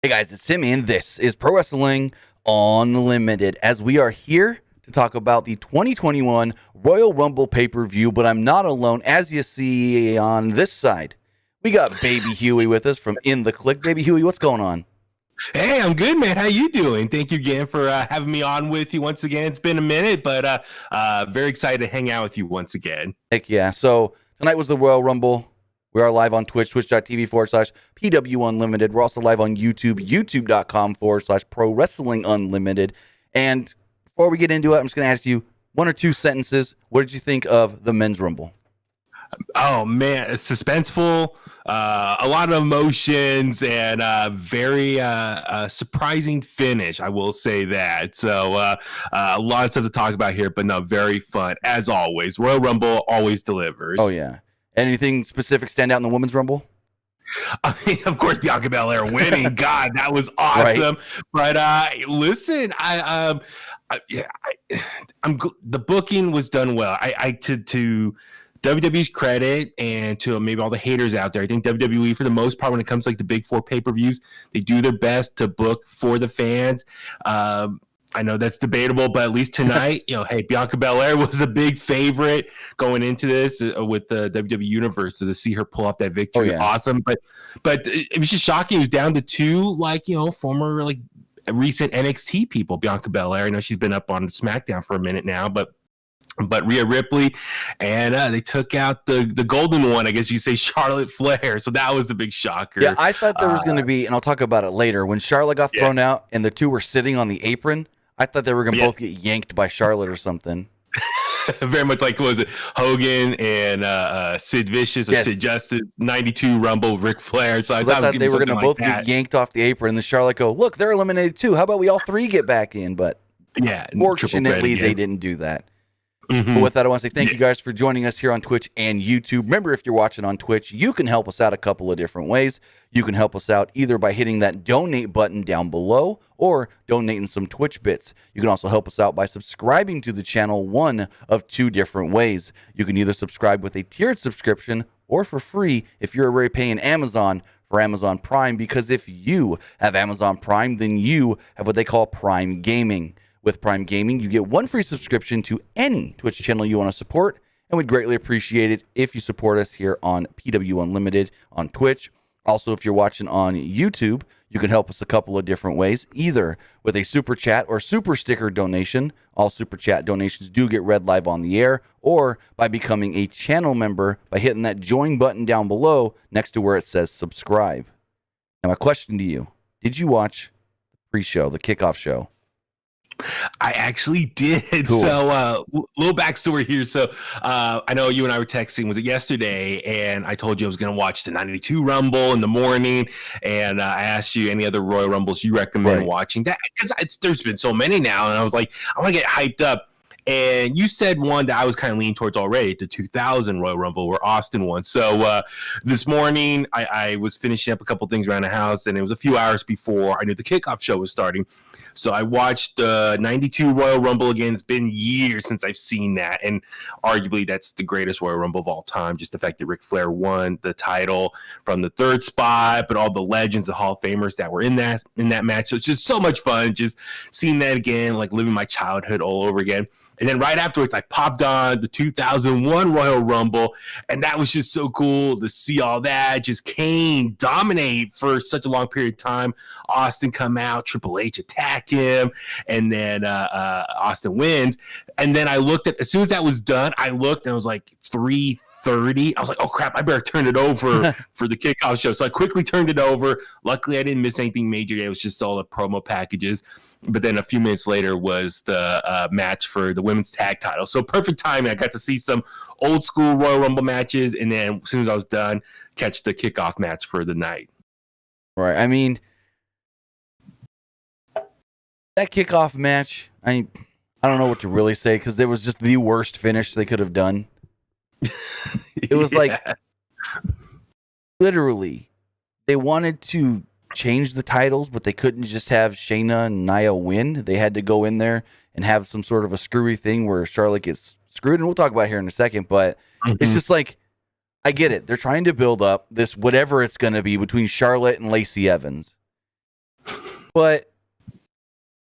Hey guys, it's Timmy, and this is Pro Wrestling Unlimited. As we are here to talk about the 2021 Royal Rumble pay-per-view, but I'm not alone. As you see on this side, we got Baby Huey with us from In the Click. Baby Huey, what's going on? Hey, I'm good, man. How you doing? Thank you again for having me on with you once again. It's been a minute, but very excited to hang out with you once again. Heck yeah. So tonight was the Royal Rumble. We are live on Twitch, twitch.tv/PWU Unlimited. We're also live on YouTube, youtube.com/Pro Wrestling Unlimited. And before we get into it, I'm just going to ask you one or two sentences. What did you think of the Men's Rumble? Oh, man. It's suspenseful, a lot of emotions, and very surprising finish. I will say that. So a lot of stuff to talk about here, but no, very fun. As always, Royal Rumble always delivers. Oh, yeah. Anything specific stand out in the Women's Rumble? I mean, of course, Bianca Belair winning. God, that was awesome. Right. But listen, the booking was done well. To WWE's credit and to maybe all the haters out there, I think WWE, for the most part, when it comes to like the big four pay-per-views, they do their best to book for the fans. I know that's debatable, but at least tonight, hey, Bianca Belair was a big favorite going into this with the WWE Universe. So to see her pull off that victory, awesome. But it was just shocking. It was down to two, former recent NXT people. Bianca Belair, I know she's been up on SmackDown for a minute now, but Rhea Ripley, and they took out the golden one, I guess you say, Charlotte Flair. So that was the big shocker. Yeah, I thought there was going to be, and I'll talk about it later, when Charlotte got thrown out and the two were sitting on the apron, I thought they were going to both get yanked by Charlotte or something. Very much like, was it Hogan and Sid Vicious or Sid Justice, 92 Rumble, Ric Flair. So I thought they were going to both get yanked off the apron, and then Charlotte go, look, they're eliminated too. How about we all three get back in? But fortunately, they didn't do that. Mm-hmm. But with that, I want to say thank you guys for joining us here on Twitch and YouTube. Remember, if you're watching on Twitch, you can help us out a couple of different ways. You can help us out either by hitting that donate button down below or donating some Twitch bits. You can also help us out by subscribing to the channel, one of two different ways. You can either subscribe with a tiered subscription or for free if you're already paying Amazon for Amazon Prime, because if you have Amazon Prime, then you have what they call Prime Gaming. With Prime Gaming, you get one free subscription to any Twitch channel you want to support, and we'd greatly appreciate it if you support us here on PW Unlimited on Twitch. Also, if you're watching on YouTube, you can help us a couple of different ways, either with a super chat or super sticker donation. All super chat donations do get read live on the air, or by becoming a channel member by hitting that join button down below next to where it says subscribe. Now, my question to you, did you watch the pre-show, the kickoff show? I actually did. Cool. So little backstory here. So I know you and I were texting, was it yesterday? And I told you I was going to watch the 92 Rumble in the morning. And I asked you any other Royal Rumbles you recommend watching. That because there's been so many now. And I was like, I want to get hyped up. And you said one that I was kind of leaning towards already, the 2000 Royal Rumble where Austin won. So this morning I was finishing up a couple things around the house, and it was a few hours before I knew the kickoff show was starting. So I watched the 92 Royal Rumble again. It's been years since I've seen that, and arguably that's the greatest Royal Rumble of all time. Just the fact that Ric Flair won the title from the third spot, but all the legends, the Hall of Famers that were in that match. So it's just so much fun just seeing that again, like living my childhood all over again. And then right afterwards, I popped on the 2001 Royal Rumble, and that was just so cool to see all that. Just Kane dominate for such a long period of time. Austin come out, Triple H attack him, and then Austin wins. And then I looked at, as soon as that was done, I looked and I was like 3:30. I was like, oh crap, I better turn it over for the kickoff show. So I quickly turned it over. Luckily, I didn't miss anything major. It was just all the promo packages. But then a few minutes later was the match for the women's tag title. So perfect timing. I got to see some old school Royal Rumble matches. And then as soon as I was done, catch the kickoff match for the night. Right. I mean, that kickoff match, I don't know what to really say, because it was just the worst finish they could have done. It was like, literally, they wanted to change the titles, but they couldn't just have Shayna and Nia win. They had to go in there and have some sort of a screwy thing where Charlotte gets screwed, and we'll talk about it here in a second, but it's just like, I get it. They're trying to build up this whatever it's going to be between Charlotte and Lacie Evans. But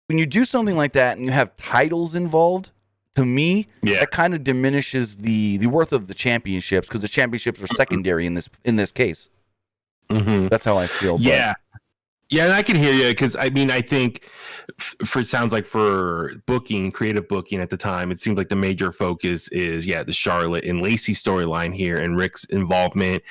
when you do something like that and you have titles involved, to me, that kind of diminishes the worth of the championships, because the championships are secondary in this case. That's how I feel. Yeah. Yeah, and I can hear you, because I mean, I think it sounds like for creative booking at the time, it seemed like the major focus is the Charlotte and Lacie storyline here and Rick's involvement.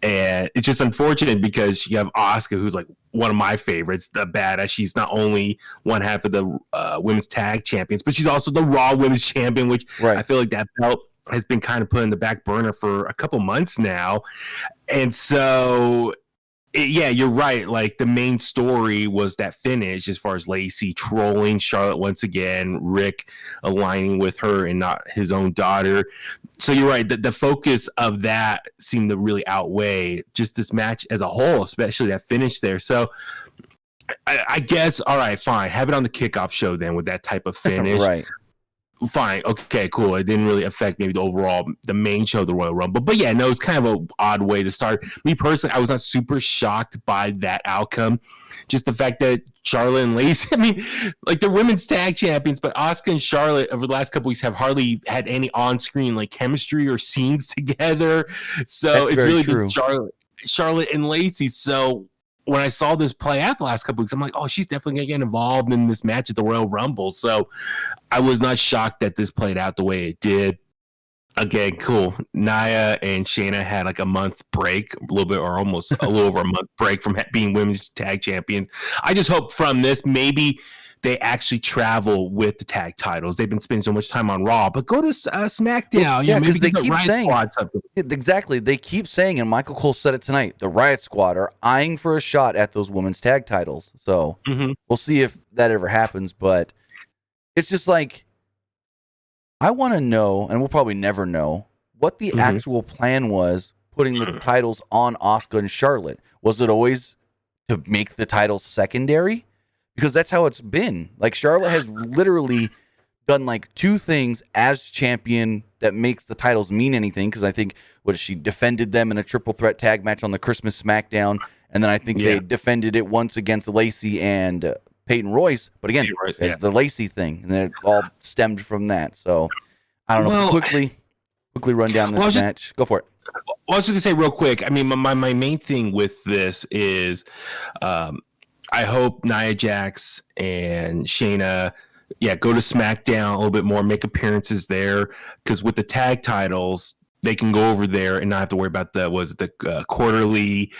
And it's just unfortunate because you have Asuka, who's like one of my favorites, the badass. She's not only one half of the women's tag champions, but she's also the Raw women's champion, which I feel like that belt has been kind of put in the back burner for a couple months now. And so you're right. Like, the main story was that finish, as far as Lacie trolling Charlotte once again, Rick aligning with her and not his own daughter. So you're right. The focus of that seemed to really outweigh just this match as a whole, especially that finish there. So I guess, all right, fine. Have it on the kickoff show then with that type of finish. Right. Fine. Okay, cool. It didn't really affect maybe the main show of the Royal Rumble. But yeah, no, it's kind of an odd way to start. Me personally, I was not super shocked by that outcome. Just the fact that Charlotte and Lacie, I mean, like, they're women's tag champions, but Asuka and Charlotte over the last couple weeks have hardly had any on-screen like chemistry or scenes together. So it's really been Charlotte and Lacie. So when I saw this play out the last couple weeks, I'm like, oh, she's definitely going to get involved in this match at the Royal Rumble. So I was not shocked that this played out the way it did. Again, cool. Nia and Shayna had like a month break, a little bit, or almost a little over a month break from being women's tag champions. I just hope from this, maybe they actually travel with the tag titles. They've been spending so much time on Raw, but go to SmackDown. Yeah, because they keep saying exactly. They keep saying, and Michael Cole said it tonight, the Riot Squad are eyeing for a shot at those women's tag titles. So we'll see if that ever happens. But it's just like, I want to know, and we'll probably never know, what the actual plan was putting the titles on Asuka and Charlotte. Was it always to make the titles secondary? Because that's how it's been. Like, Charlotte has literally done like two things as champion that makes the titles mean anything. Because I think, she defended them in a triple threat tag match on the Christmas SmackDown. And then I think they defended it once against Lacie and Peyton Royce. But again, it's the Lacie thing. And then it all stemmed from that. So I don't know. Well, quickly run down this match. Go for it. Well, I was just going to say real quick. I mean, my main thing with this is I hope Nia Jax and Shayna, go to SmackDown a little bit more, make appearances there, because with the tag titles, they can go over there and not have to worry about the quarterly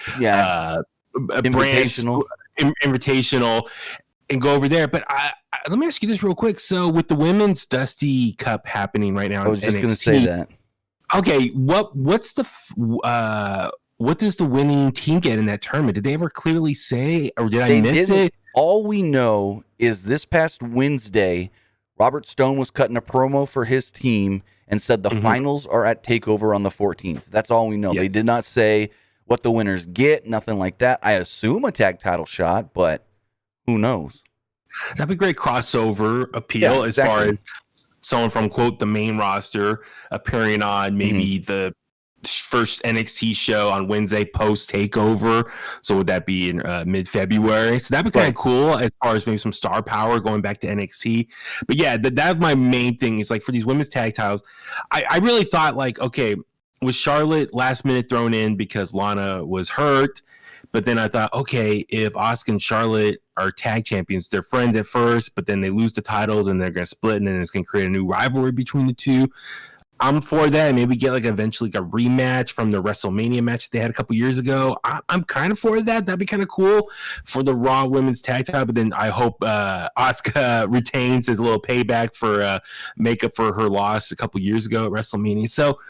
invitational and go over there. But let me ask you this real quick. So with the women's Dusty Cup happening right now, I was just going to say that. Okay, what does the winning team get in that tournament? Did they ever clearly say, or did I miss it? All we know is this past Wednesday, Robert Stone was cutting a promo for his team and said the finals are at TakeOver on the 14th. That's all we know. Yes. They did not say what the winners get, nothing like that. I assume a tag title shot, but who knows? That'd be great crossover appeal as far as someone from, quote, the main roster appearing on maybe the first NXT show on Wednesday post TakeOver. So would that be in mid-February? So that'd be kind of cool as far as maybe some star power going back to NXT. But yeah, that's my main thing is, like, for these women's tag titles, I really thought, like, okay, was Charlotte last minute thrown in because Lana was hurt? But then I thought, okay, if Asuka and Charlotte are tag champions, they're friends at first, but then they lose the titles and they're going to split, and then it's going to create a new rivalry between the two. I'm for that. Maybe get eventually a rematch from the WrestleMania match they had a couple years ago. I'm kind of for that. That'd be kind of cool for the Raw Women's Tag Title. But then I hope Asuka retains as a little payback for makeup for her loss a couple years ago at WrestleMania. So,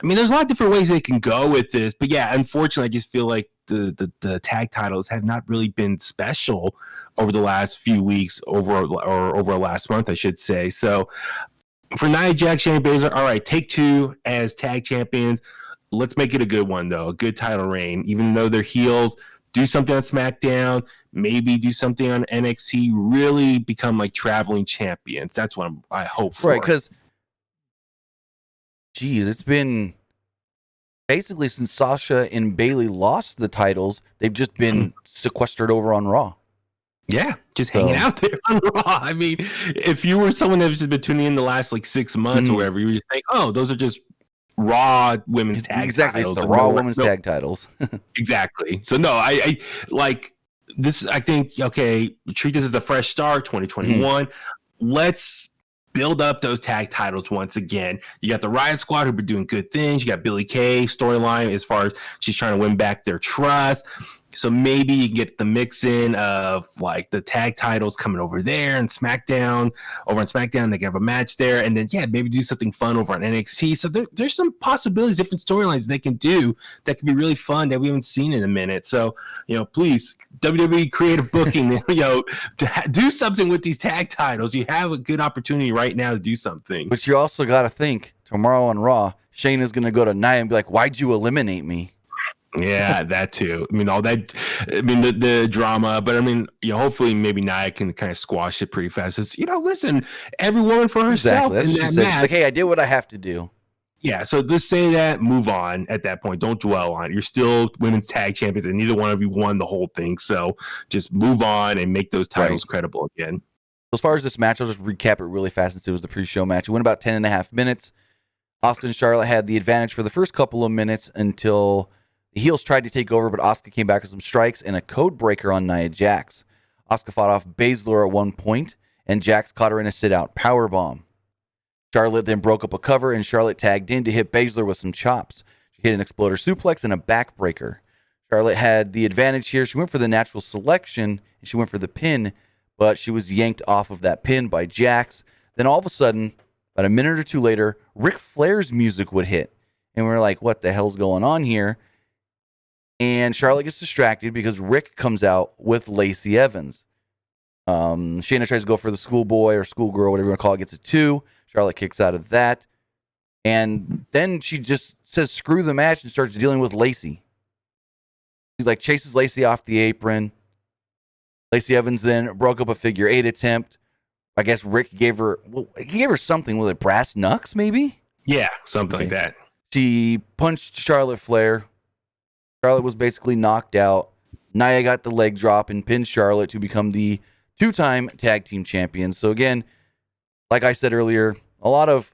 I mean, there's a lot of different ways they can go with this. But yeah, unfortunately, I just feel like the tag titles have not really been special over the last few weeks, over last month, I should say. So for Nia Jax, Shayna Baszler, all right, take two as tag champions. Let's make it a good one, though, a good title reign. Even though they're heels, do something on SmackDown, maybe do something on NXT, really become like traveling champions. That's what I hope for. Right, because, it's been basically since Sasha and Bayley lost the titles, they've just been sequestered over on Raw. Yeah, just hanging out there on Raw. I mean, if you were someone that's just been tuning in the last like 6 months or whatever, you would just think, oh, those are just Raw women's tag titles. It's the Raw women's tag titles. Exactly. So no, I like this. I think, okay, treat this as a fresh start, 2021. Let's build up those tag titles once again. You got the Riot Squad who've been doing good things. You got Billie Kay storyline as far as she's trying to win back their trust. So maybe you can get the mix in of like the tag titles coming over there and SmackDown. Over on SmackDown, they can have a match there, and then maybe do something fun over on NXT. So there's some possibilities, different storylines they can do that can be really fun that we haven't seen in a minute. So please, WWE creative booking, do something with these tag titles. You have a good opportunity right now to do something. But you also got to think tomorrow on Raw, Shane is going to go to Nia and be like, "Why'd you eliminate me?" Yeah, that too. I mean, all that. I mean, the drama, but I mean, hopefully, maybe Nia can kind of squash it pretty fast. It's listen, every woman for herself. Exactly. In that match. She's like, hey, I did what I have to do. Yeah, so just say that, move on at that point. Don't dwell on it. You're still women's tag champions, and neither one of you won the whole thing. So just move on and make those titles credible again. As far as this match, I'll just recap it really fast since it was the pre-show match. It went about 10.5 minutes. Asuka and Charlotte had the advantage for the first couple of minutes until the heels tried to take over, but Asuka came back with some strikes and a code breaker on Nia Jax. Asuka fought off Baszler at one point, and Jax caught her in a sit-out powerbomb. Charlotte then broke up a cover, and Charlotte tagged in to hit Baszler with some chops. She hit an exploder suplex and a backbreaker. Charlotte had the advantage here. She went for the natural selection, and she went for the pin, but she was yanked off of that pin by Jax. Then all of a sudden, about a minute or two later, Ric Flair's music would hit. And we're like, what the hell's going on here? And Charlotte gets distracted because Rick comes out with Lacie Evans. Shayna tries to go for the schoolboy or schoolgirl, whatever you want to call it, gets a 2. Charlotte kicks out of that. And then she just says, screw the match, and starts dealing with Lacie. She's like, chases Lacie off the apron. Lacie Evans then broke up a figure 8 attempt. I guess Rick gave her something with brass knucks, maybe? Yeah, something like that. She punched Charlotte Flair. Charlotte was basically knocked out. Nia got the leg drop and pinned Charlotte to become the 2-time tag team champions. So again, like I said earlier, a lot of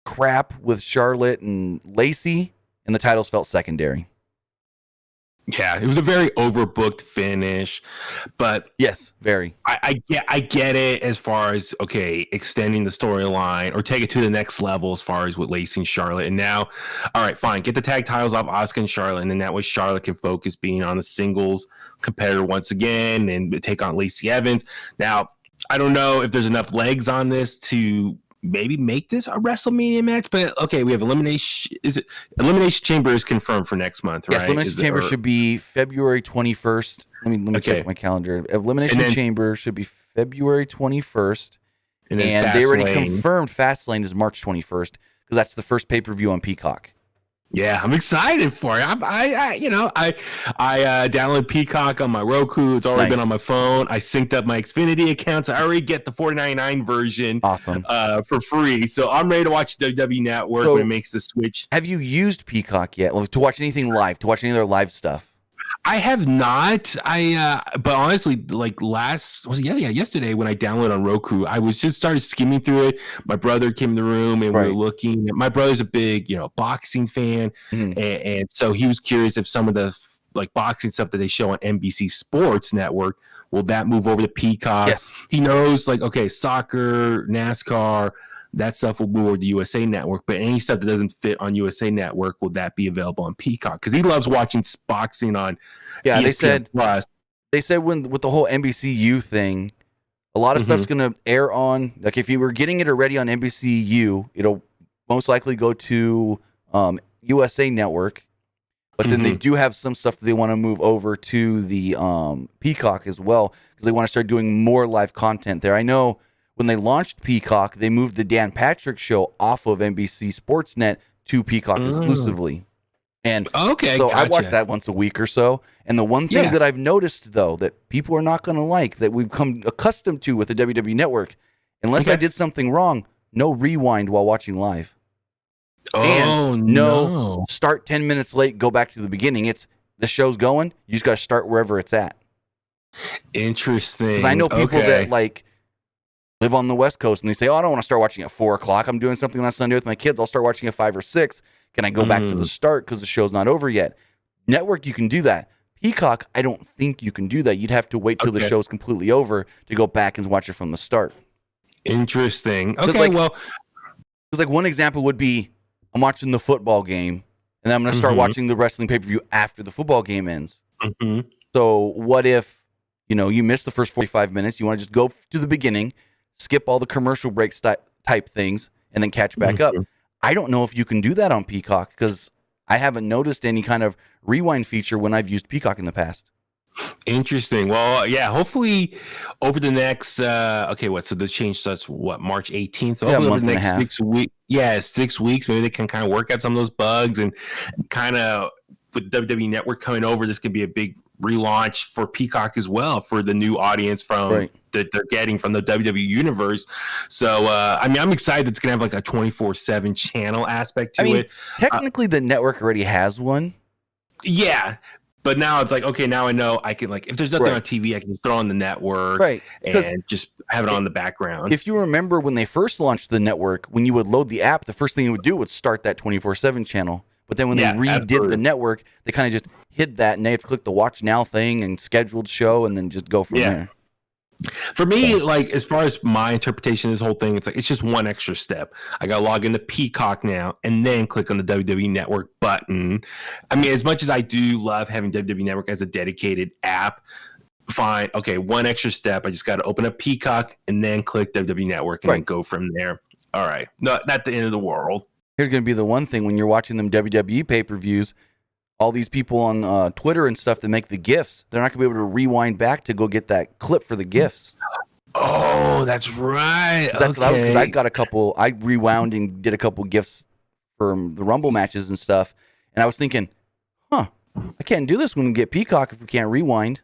crap with Charlotte and Lacie, and the titles felt secondary. Yeah, it was a very overbooked finish, but yes, very. I get it as far as extending the storyline or take it to the next level as far as with Lacie and Charlotte. And now, all right, fine, get the tag titles off Asuka and Charlotte, and then that way Charlotte can focus being on the singles competitor once again and take on Lacie Evans. Now, I don't know if there's enough legs on this to maybe make this a WrestleMania match, but we have Elimination Chamber is confirmed for next month, right? Yes, Elimination Chamber should be February 21st. Let me check my calendar. Elimination Chamber should be February 21st, and they already confirmed Fastlane is March 21st because that's the first pay-per-view on Peacock. Yeah, I'm excited for it. I downloaded Peacock on my Roku. It's already been on my phone. I synced up my Xfinity accounts. I already get the $4.99 version. Awesome. For free. So I'm ready to watch WWE Network when it makes the switch. Have you used Peacock yet? To watch anything live? To watch any of their live stuff? I have not. But honestly, like yesterday when I downloaded on Roku, I was just started skimming through it. My brother came in the room and we were looking. My brother's a big, boxing fan, and so he was curious if some of the boxing stuff that they show on NBC Sports Network will that move over to Peacock. Yes. He knows soccer, NASCAR. That stuff will move over to USA Network, but any stuff that doesn't fit on USA Network, will that be available on Peacock? Because he loves watching boxing on ESPN Plus. They said with the whole NBCU thing, a lot of stuff's going to air on, if you were getting it already on NBCU, it'll most likely go to USA Network, but then they do have some stuff that they want to move over to the Peacock as well, because they want to start doing more live content there. I know when they launched Peacock, they moved the Dan Patrick Show off of NBC Sportsnet to Peacock exclusively. And so gotcha. I watch that once a week or so. And the one thing that I've noticed, though, that people are not going to like, that we've come accustomed to with the WWE Network, unless I did something wrong, no rewind while watching live. No, start 10 minutes late, go back to the beginning. It's the show's going, you just got to start wherever it's at. Interesting. Because I know people that like live on the West Coast and they say, "Oh, I don't want to start watching at 4:00. I'm doing something on Sunday with my kids. I'll start watching at 5 or 6. Can I go back to the start because the show's not over yet?" Network, you can do that. Peacock, I don't think you can do that. You'd have to wait till the show's completely over to go back and watch it from the start. Interesting. Okay, well, because like one example would be I'm watching the football game and then I'm going to start watching the wrestling pay-per-view after the football game ends. So what if, you miss the first 45 minutes, you want to just go to the beginning, skip all the commercial break type things, and then catch back up. I don't know if you can do that on Peacock because I haven't noticed any kind of rewind feature when I've used Peacock in the past. Interesting. Well, yeah, hopefully over the next, so the change starts, March 18th? So hopefully over the next 6 weeks. Yeah, 6 weeks, maybe they can kind of work out some of those bugs and kind of with WWE Network coming over, this could be a big relaunch for Peacock as well for the new audience that they're getting from the WWE universe. So, I'm excited it's going to have like a 24/7 channel aspect to it. Technically, the network already has one. Yeah. But now it's like, okay, now I know I can, like, if there's nothing on TV, I can just throw on the network and just have it on the background. If you remember when they first launched the network, when you would load the app, the first thing it would do was start that 24/7 channel. But then when they redid the network, they kind of just hid that, and they have to click the watch now thing and scheduled show and then just go from there. For me, like, as far as my interpretation of this whole thing, it's like it's just one extra step. I got to log into Peacock now and then click on the WWE Network button. As much as I do love having WWE Network as a dedicated app, fine. Okay, one extra step. I just got to open up Peacock and then click WWE Network and then go from there. All right. Not the end of the world. Here's going to be the one thing when you're watching them WWE pay-per-views, all these people on Twitter and stuff that make the GIFs, they're not going to be able to rewind back to go get that clip for the GIFs. Oh, that's right. That's what I got a couple. I rewound and did a couple GIFs for the Rumble matches and stuff. And I was thinking, I can't do this when we get Peacock if we can't rewind.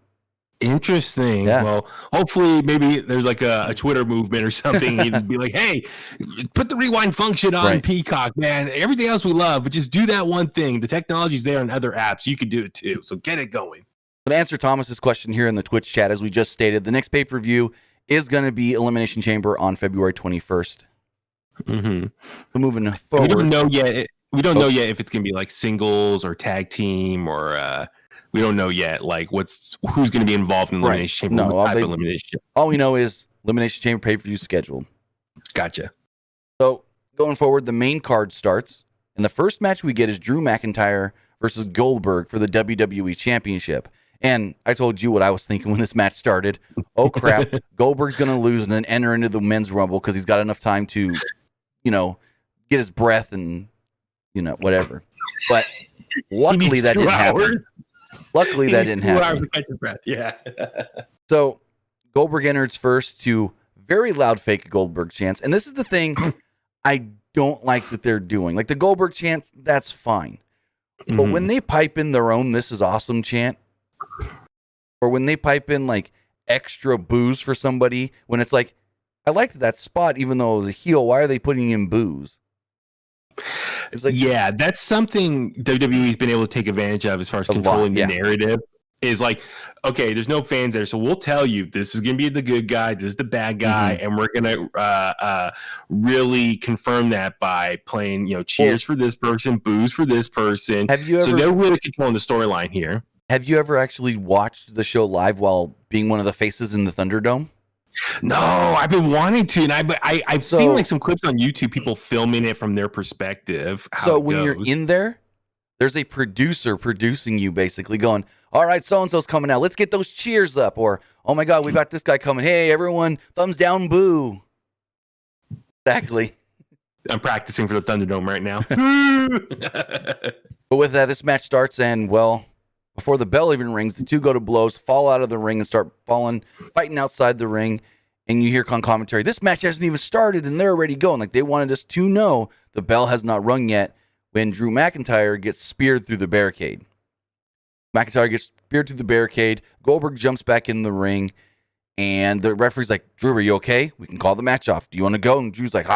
Interesting. Yeah. Well, hopefully maybe there's like a Twitter movement or something. You'd be like, hey, put the rewind function on Peacock, man. Everything else we love, but just do that one thing. The technology's there on other apps. You can do it too. So get it going. To answer Thomas's question here in the Twitch chat, as we just stated, the next pay-per-view is going to be Elimination Chamber on February 21st. So moving forward. We don't know yet. We don't know yet if it's going to be like singles or tag team or we don't know yet, like who's going to be involved in Elimination Chamber. All we know is Elimination Chamber pay-per-view scheduled. Gotcha. So going forward, the main card starts, and the first match we get is Drew McIntyre versus Goldberg for the WWE Championship. And I told you what I was thinking when this match started. Oh crap, Goldberg's going to lose and then enter into the men's rumble because he's got enough time to, get his breath and whatever. But luckily that didn't happen. Luckily, that didn't happen. 2 hours to catch your breath. Yeah. So Goldberg enters first to very loud fake Goldberg chants. And this is the thing I don't like that they're doing. Like the Goldberg chants, that's fine. But when they pipe in their own "This is awesome" chant, or when they pipe in like extra boos for somebody, when it's like, I liked that spot even though it was a heel, why are they putting in boos? It's like, yeah, that's something WWE's been able to take advantage of as far as controlling the narrative. Is like, okay, there's no fans there, so we'll tell you this is going to be the good guy, this is the bad guy, and we're going to really confirm that by playing, cheers for this person, boos for this person. So they're really controlling the storyline here. Have you ever actually watched the show live while being one of the faces in the Thunderdome? No, I've been wanting to, and I've seen like some clips on YouTube, people filming it from their perspective. So when you're in there, there's a producer producing you, basically going, "All right, so and so's coming out. Let's get those cheers up." Or, "Oh my God, we got this guy coming. Hey, everyone, thumbs down, boo." Exactly. I'm practicing for the Thunderdome right now. But with that, this match starts, and before the bell even rings, the two go to blows, fall out of the ring, and start fighting outside the ring. And you hear on commentary, this match hasn't even started, and they're already going. Like, they wanted us to know the bell has not rung yet when Drew McIntyre gets speared through the barricade. McIntyre gets speared through the barricade. Goldberg jumps back in the ring, and the referee's like, "Drew, are you okay? We can call the match off. Do you want to go?" And Drew's like,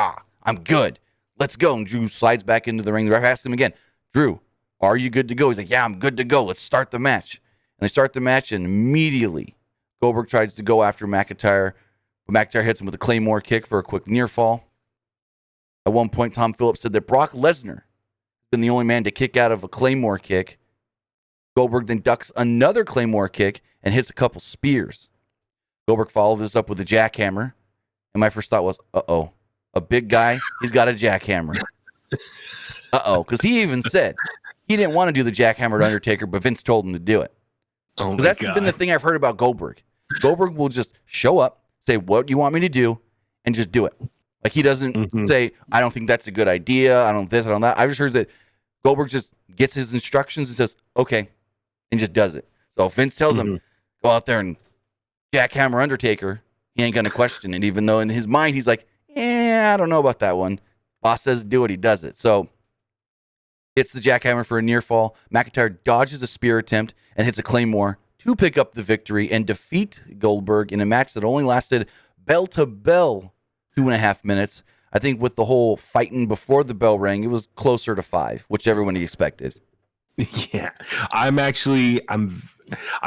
"I'm good. Let's go." And Drew slides back into the ring. The ref asks him again, "Drew, are you good to go?" He's like, "Yeah, I'm good to go. Let's start the match." And they start the match, and immediately Goldberg tries to go after McIntyre, but McIntyre hits him with a Claymore kick for a quick near fall. At one point, Tom Phillips said that Brock Lesnar has been the only man to kick out of a Claymore kick. Goldberg then ducks another Claymore kick and hits a couple spears. Goldberg followed this up with a jackhammer. And my first thought was, uh-oh, a big guy, he's got a jackhammer. Uh-oh, because he even said he didn't want to do the jackhammer to Undertaker, but Vince told him to do it. Oh my That's God. been the thing I've heard about Goldberg. Goldberg will just show up, say, what you want me to do, and just do it. Like, he doesn't say, I don't think that's a good idea, I don't this, I don't that. I've just heard that Goldberg just gets his instructions and says, okay, and just does it. So if Vince tells him, go out there and jackhammer Undertaker, he ain't going to question it, even though in his mind he's like, I don't know about that one. Boss says do it, he does it. So hits the jackhammer for a near fall. McIntyre dodges a spear attempt and hits a Claymore to pick up the victory and defeat Goldberg in a match that only lasted bell to bell 2.5 minutes. I think with the whole fighting before the bell rang, it was closer to 5, which everyone expected. Yeah, I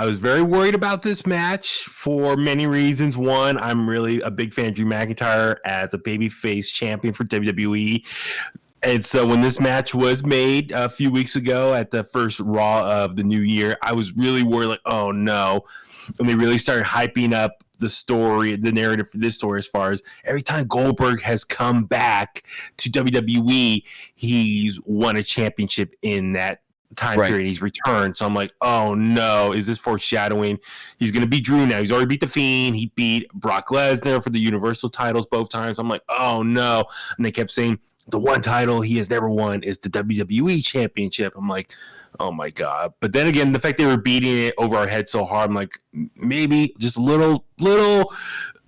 was very worried about this match for many reasons. One, I'm really a big fan of Drew McIntyre as a babyface champion for WWE. And so when this match was made a few weeks ago at the first Raw of the new year, I was really worried, like, oh no. And they really started hyping up the story, the narrative for this story, as far as every time Goldberg has come back to WWE, he's won a championship in that time period. He's returned. So I'm like, oh no, is this foreshadowing? He's going to beat Drew now. He's already beat The Fiend. He beat Brock Lesnar for the Universal titles both times. I'm like, oh no. And they kept saying, the one title he has never won is the WWE Championship. I'm like, oh my God. But then again, the fact they were beating it over our head so hard, I'm like, maybe just a little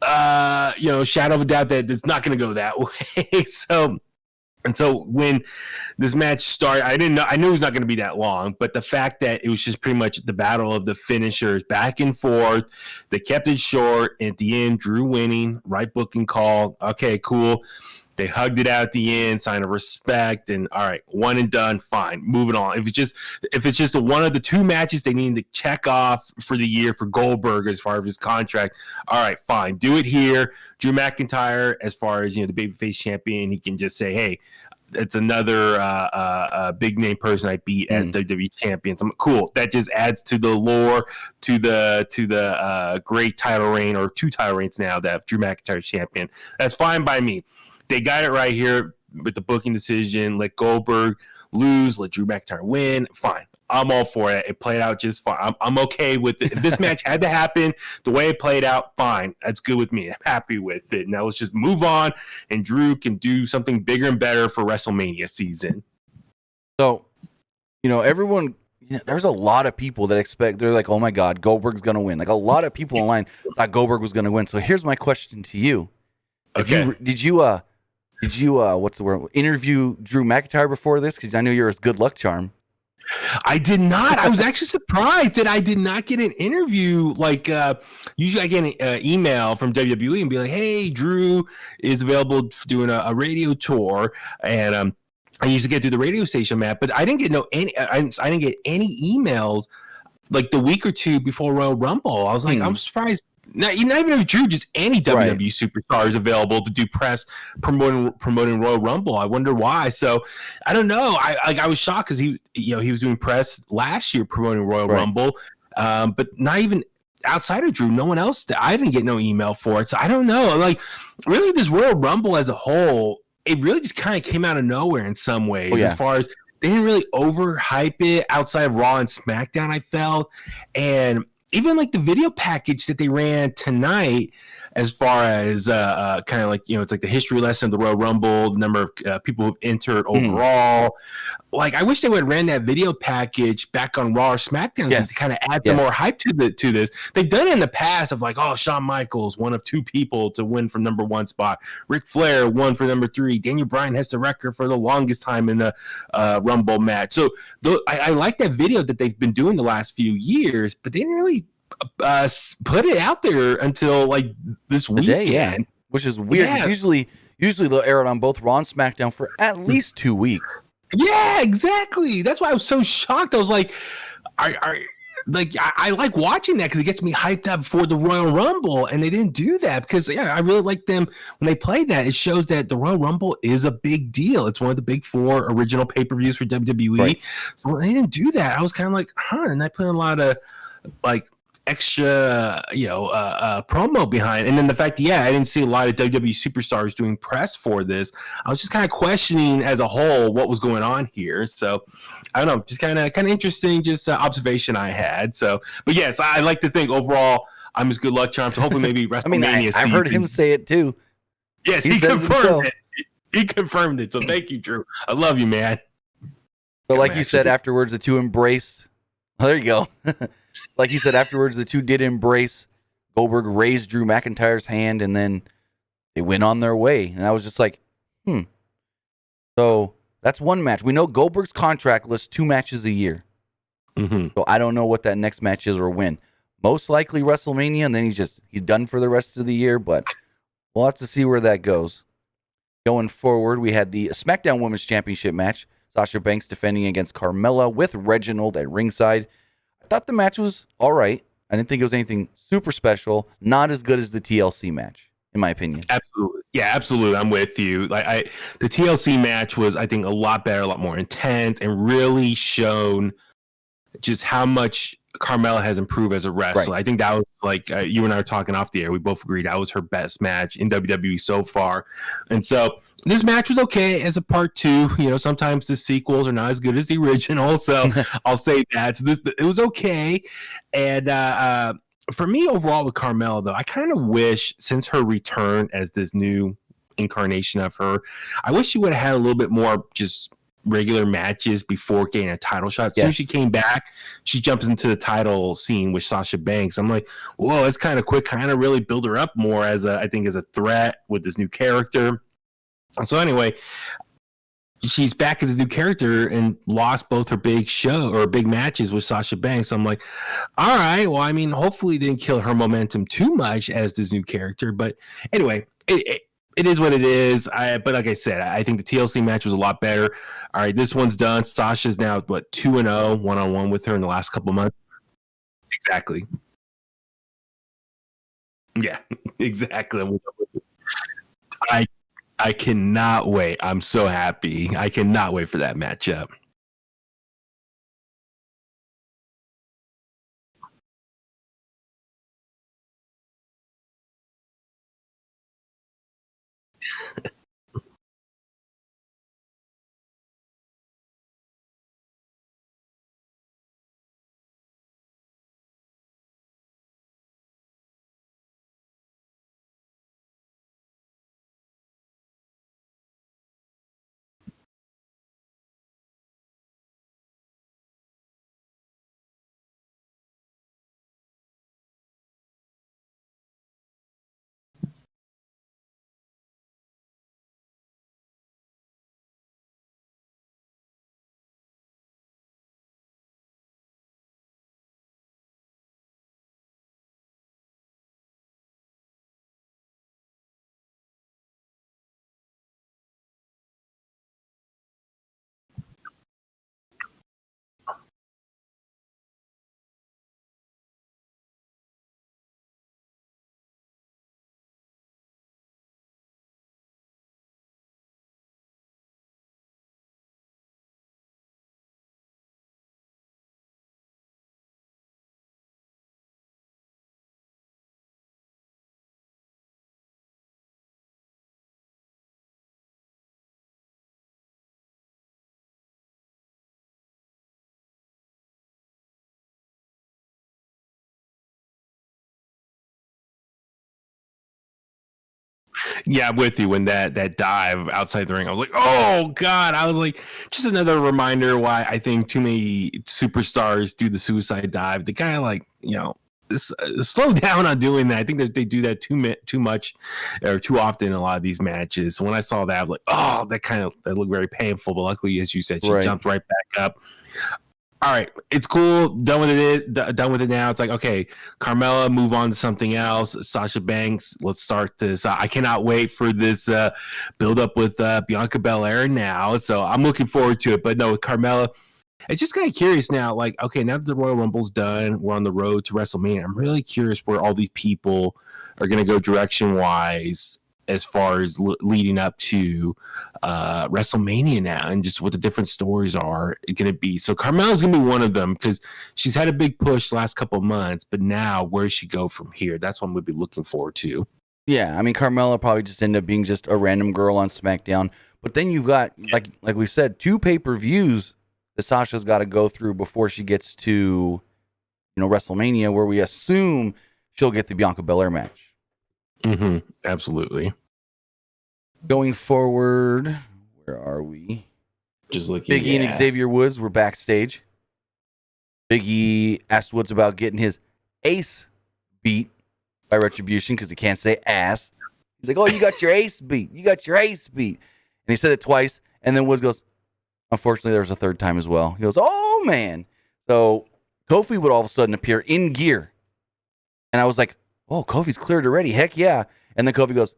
shadow of a doubt that it's not going to go that way. So when this match started, I knew it was not going to be that long, but the fact that it was just pretty much the battle of the finishers back and forth, they kept it short. And at the end, Drew winning, right booking call. Okay, cool. They hugged it out at the end, sign of respect, and all right, one and done, fine, moving on. If it's just one of the 2 matches they need to check off for the year for Goldberg as far as his contract, all right, fine, do it here. Drew McIntyre, as far as the babyface champion, he can just say, hey, it's another big name person I beat as WWE champion. So I'm cool. That just adds to the lore, to the great title reign, or 2 title reigns now that Drew McIntyre champion. That's fine by me. They got it right here with the booking decision. Let Goldberg lose, let Drew McIntyre win. Fine. I'm all for it. It played out just fine. I'm okay with it. If this match had to happen the way it played out, fine. That's good with me. I'm happy with it. Now let's just move on, and Drew can do something bigger and better for WrestleMania season. So, everyone, there's a lot of people that expect, they're like, oh my God, Goldberg's going to win. Like, a lot of people online thought Goldberg was going to win. So here's my question to you. Okay. Did you what's the word, interview Drew McIntyre before this? Because I knew you're his good luck charm. I did not. I was actually surprised that I did not get an interview. Like, usually I get an email from WWE and be like, hey, Drew is available for doing a radio tour. And I used to get through the radio station, Matt, but I didn't get I didn't get any emails like the week or 2 before Royal Rumble. I was like, I'm surprised. Not even if Drew, just any WWE superstar is available to do press promoting Royal Rumble. I wonder why. So I don't know. I was shocked because he was doing press last year promoting Royal Rumble, but not even outside of Drew, no one else. I didn't get no email for it. So I don't know. Like, really, this Royal Rumble as a whole, it really just kind of came out of nowhere in some ways. As far as they didn't really overhype it outside of Raw and SmackDown, I felt, and even like the video package that they ran tonight, as far as kind of like, it's like the history lesson of the Royal Rumble, the number of people who've entered overall. Like, I wish they would have ran that video package back on Raw or SmackDown to kind of add some more hype to this. They've done it in the past of like, oh, Shawn Michaels, one of 2 people to win from number 1 spot. Ric Flair won for number 3. Daniel Bryan has the record for the longest time in the Rumble match. So I like that video that they've been doing the last few years, but they didn't really put it out there until like this weekend, which is weird. Yeah. Usually they'll air it on both Raw and SmackDown for at least 2 weeks. Yeah, exactly. That's why I was so shocked. I was like, like I like watching that because it gets me hyped up for the Royal Rumble, and they didn't do that because I really like them when they play that. It shows that the Royal Rumble is a big deal. It's one of the big 4 original pay-per-views for WWE. Right. So when they didn't do that, I was kind of like, and I put in a lot of like extra promo behind, and then the fact I didn't see a lot of WWE superstars doing press for this. I was just kind of questioning as a whole what was going on here. So I don't know, just kind of interesting, just observation I had. So but yes, I like to think overall I'm his good luck charm, so hopefully maybe WrestleMania. I've heard him say it too. Yes, he confirmed it. He confirmed it. So thank you, Drew. I love you, man. But like you said, afterwards the two embraced. Oh, there you go. Like you said, afterwards, the two did embrace. Goldberg raised Drew McIntyre's hand, and then they went on their way. And I was just like, So that's one match. We know Goldberg's contract lists 2 matches a year. Mm-hmm. So I don't know what that next match is or when. Most likely WrestleMania, and then he's done for the rest of the year. But we'll have to see where that goes. Going forward, we had the SmackDown Women's Championship match. Sasha Banks defending against Carmella with Reginald at ringside. I thought the match was all right. I didn't think it was anything super special. Not as good as the TLC match, in my opinion. Absolutely. Yeah, absolutely. I'm with you. Like the TLC match was, I think, a lot better, a lot more intense, and really shown just how much Carmella has improved as a wrestler. Right. I think that was like you and I were talking off the air. We both agreed that was her best match in WWE so far. And so this match was okay as a part 2. Sometimes the sequels are not as good as the original. So I'll say that. So it was okay. And for me overall with Carmella, though, I kind of wish, since her return as this new incarnation of her, I wish she would have had a little bit more just regular matches before getting a title shot. As soon as she came back, she jumps into the title scene with Sasha Banks. I'm like, whoa, it's kind of quick, kind of really build her up more as a threat with this new character. So she's back as a new character and lost both her big matches with Sasha Banks. I'm like, all right, well, I mean, hopefully it didn't kill her momentum too much as this new character. But anyway, it is what it is. But like I said, I think the TLC match was a lot better. All right, this one's done. Sasha's now 2-0 one-on-one with her in the last couple of months. Exactly. Yeah, exactly. I cannot wait. I'm so happy. I cannot wait for that matchup. Yeah, I'm with you. When that dive outside the ring, I was like, oh God. I was like, just another reminder why I think too many superstars do the suicide dive. They kind of like, slow down on doing that. I think that they do that too much or too often in a lot of these matches. So when I saw that, I was like, oh, that looked very painful. But luckily, as you said, she jumped right back up. All right, it's cool. Done with it now. It's like, okay, Carmella, move on to something else. Sasha Banks, let's start this. I cannot wait for this build up with Bianca Belair now. So I'm looking forward to it. But no, with Carmella, it's just kind of curious now. Like, okay, now that the Royal Rumble's done, we're on the road to WrestleMania. I'm really curious where all these people are going to go direction wise as far as leading up to WrestleMania now, and just what the different stories are going to be. So Carmella's going to be one of them because she's had a big push the last couple of months, but now where does she go from here? That's what I'm going to be looking forward to. Yeah, I mean, Carmella probably just ended up being just a random girl on SmackDown. But then you've got, like we said, 2 pay-per-views that Sasha's got to go through before she gets to, WrestleMania, where we assume she'll get the Bianca Belair match. Mm-hmm. Absolutely. Going forward, where are we? Just looking. Big E and Xavier Woods were backstage. Big E asked Woods about getting his ace beat by Retribution because he can't say ass. He's like, "Oh, you got your ace beat. You got your ace beat." And he said it twice. And then Woods goes, "Unfortunately, there was a third time as well." He goes, "Oh, man." So Kofi would all of a sudden appear in gear. And I was like, "Oh, Kofi's cleared already. Heck yeah." And then Kofi goes,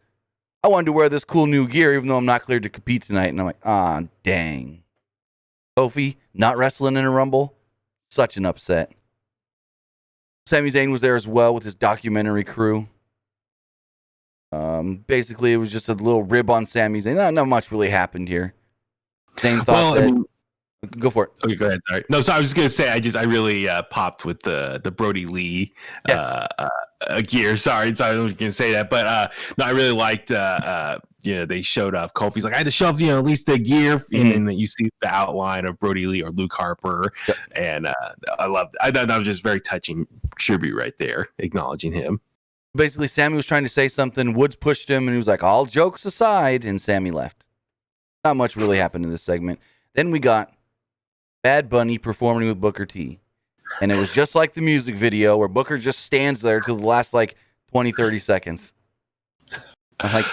"I wanted to wear this cool new gear even though I'm not cleared to compete tonight." And I'm like, dang. Kofi not wrestling in a Rumble? Such an upset. Sami Zayn was there as well with his documentary crew. Basically, it was just a little rib on Sami Zayn. Not much really happened here. Zayn thought go for it. Okay, go ahead. Sorry. No, so I was just gonna say I really popped with the Brody Lee gear. Sorry, I was gonna say that, but no, I really liked they showed up. Kofi's like, I had to shove at least the gear, and then you see the outline of Brody Lee or Luke Harper, and I loved. I thought that was just very touching tribute right there, acknowledging him. Basically, Sammy was trying to say something. Woods pushed him, and he was like, "All jokes aside," and Sammy left. Not much really happened in this segment. Then we got Bad Bunny performing with Booker T. And it was just like the music video where Booker just stands there till the last 20, 30 seconds. I'm like,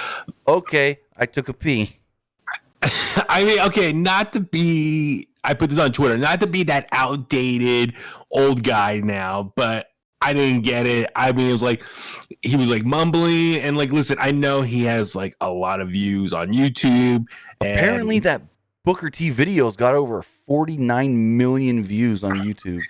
okay, I took a pee. I mean, okay, not to be, I put this on Twitter, not to be that outdated old guy now, but I didn't get it. I mean, it was like, he was mumbling and listen, I know he has a lot of views on YouTube. Apparently that Booker T videos got over 49 million views on YouTube.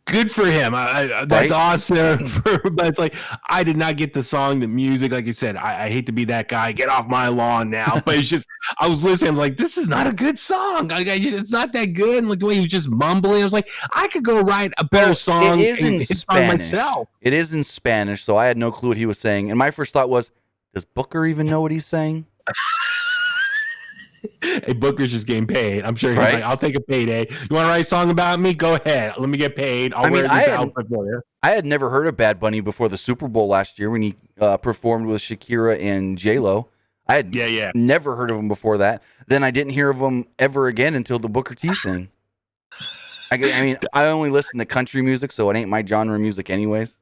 Good for him. That's right? Awesome. But it's I did not get the song, the music. Like I said, I hate to be that guy. Get off my lawn now. But it's just, I was listening. I'm like, this is not a good song. It's not that good. And the way he was just mumbling, I was like, I could go write a better song. It is in Spanish. Myself. It is in Spanish, so I had no clue what he was saying. And my first thought was, does Booker even know what he's saying? Hey, Booker's just getting paid. I'm sure he's like, I'll take a payday. You want to write a song about me? Go ahead. Let me get paid. I'll wear this outfit for you. I had never heard of Bad Bunny before the Super Bowl last year when he performed with Shakira and J-Lo. I had never heard of him before that. Then I didn't hear of him ever again until the Booker T thing. I mean, I only listen to country music, so it ain't my genre of music anyways.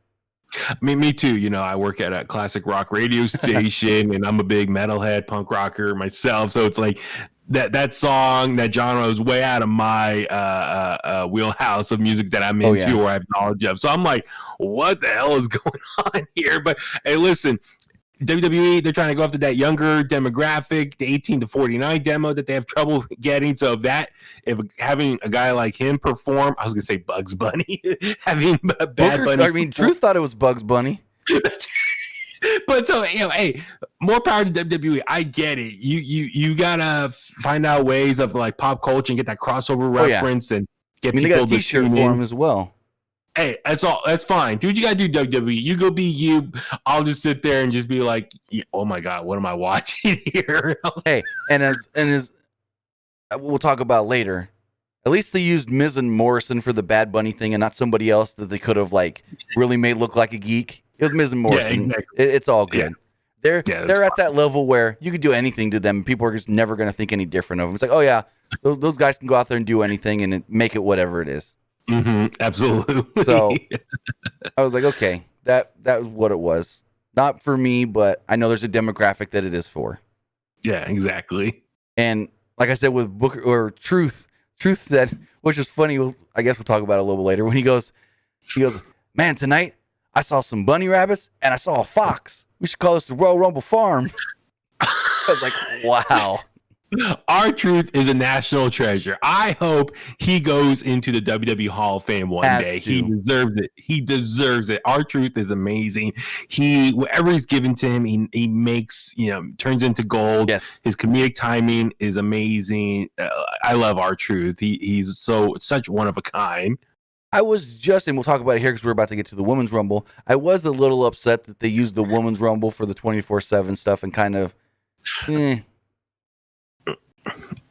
I mean, me too. I work at a classic rock radio station, and I'm a big metalhead, punk rocker myself. So it's that song, that genre is way out of my wheelhouse of music that I'm into or I have knowledge of. So I'm like, what the hell is going on here? But hey, listen, WWE, they're trying to go after that younger demographic, the 18 to 49 demo that they have trouble getting. So if having a guy like him perform, I was going to say Bugs Bunny, having Bad Bunny. I mean, Truth thought it was Bugs Bunny. But so, hey, more power to WWE. I get it. You gotta find out ways of pop culture and get that crossover reference and get people. They got a T-shirt for him as well. Hey, that's all. That's fine. Do what you gotta do, WWE. You go be you. I'll just sit there and just be like, oh my god, what am I watching here? Hey, and as we'll talk about later. At least they used Miz and Morrison for the Bad Bunny thing, and not somebody else that they could have really made look like a geek. It was Miz and Morrison. Yeah, exactly. It's all good. Yeah. They're at that level where you could do anything to them, and people are just never going to think any different of them. It's like, oh yeah, those guys can go out there and do anything and make it whatever it is. Mm-hmm, absolutely. So I was like, okay, that was what it was. Not for me, but I know there's a demographic that it is for. Yeah, exactly. And like I said, with Booker or Truth said, which is funny. I guess we'll talk about it a little bit later. When he goes, man, tonight I saw some bunny rabbits and I saw a fox. We should call this the Royal Rumble Farm. I was like, wow. R-Truth is a national treasure. I hope he goes into the WWE Hall of Fame one day. He deserves it. He deserves it. R-Truth is amazing. Whatever he's given to him, he makes, turns into gold. Yes. His comedic timing is amazing. I love R-Truth. He's such one of a kind. I was just, and we'll talk about it here because we're about to get to the Women's Rumble. I was a little upset that they used the Women's Rumble for the 24/7 stuff and kind of,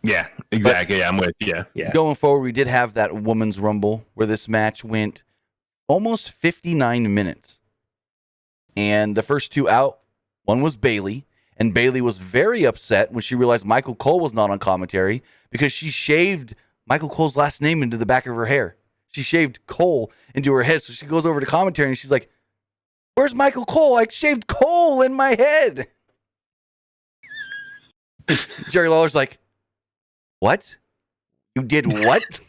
Yeah, exactly. I'm with you. Yeah. Going forward, we did have that Women's Rumble where this match went almost 59 minutes. And the first two out, one was Bayley. And Bayley was very upset when she realized Michael Cole was not on commentary because she shaved Michael Cole's last name into the back of her hair. She shaved Cole into her head. So she goes over to commentary and she's like, "Where's Michael Cole? I shaved Cole in my head." Jerry Lawler's like, "What? You did what?"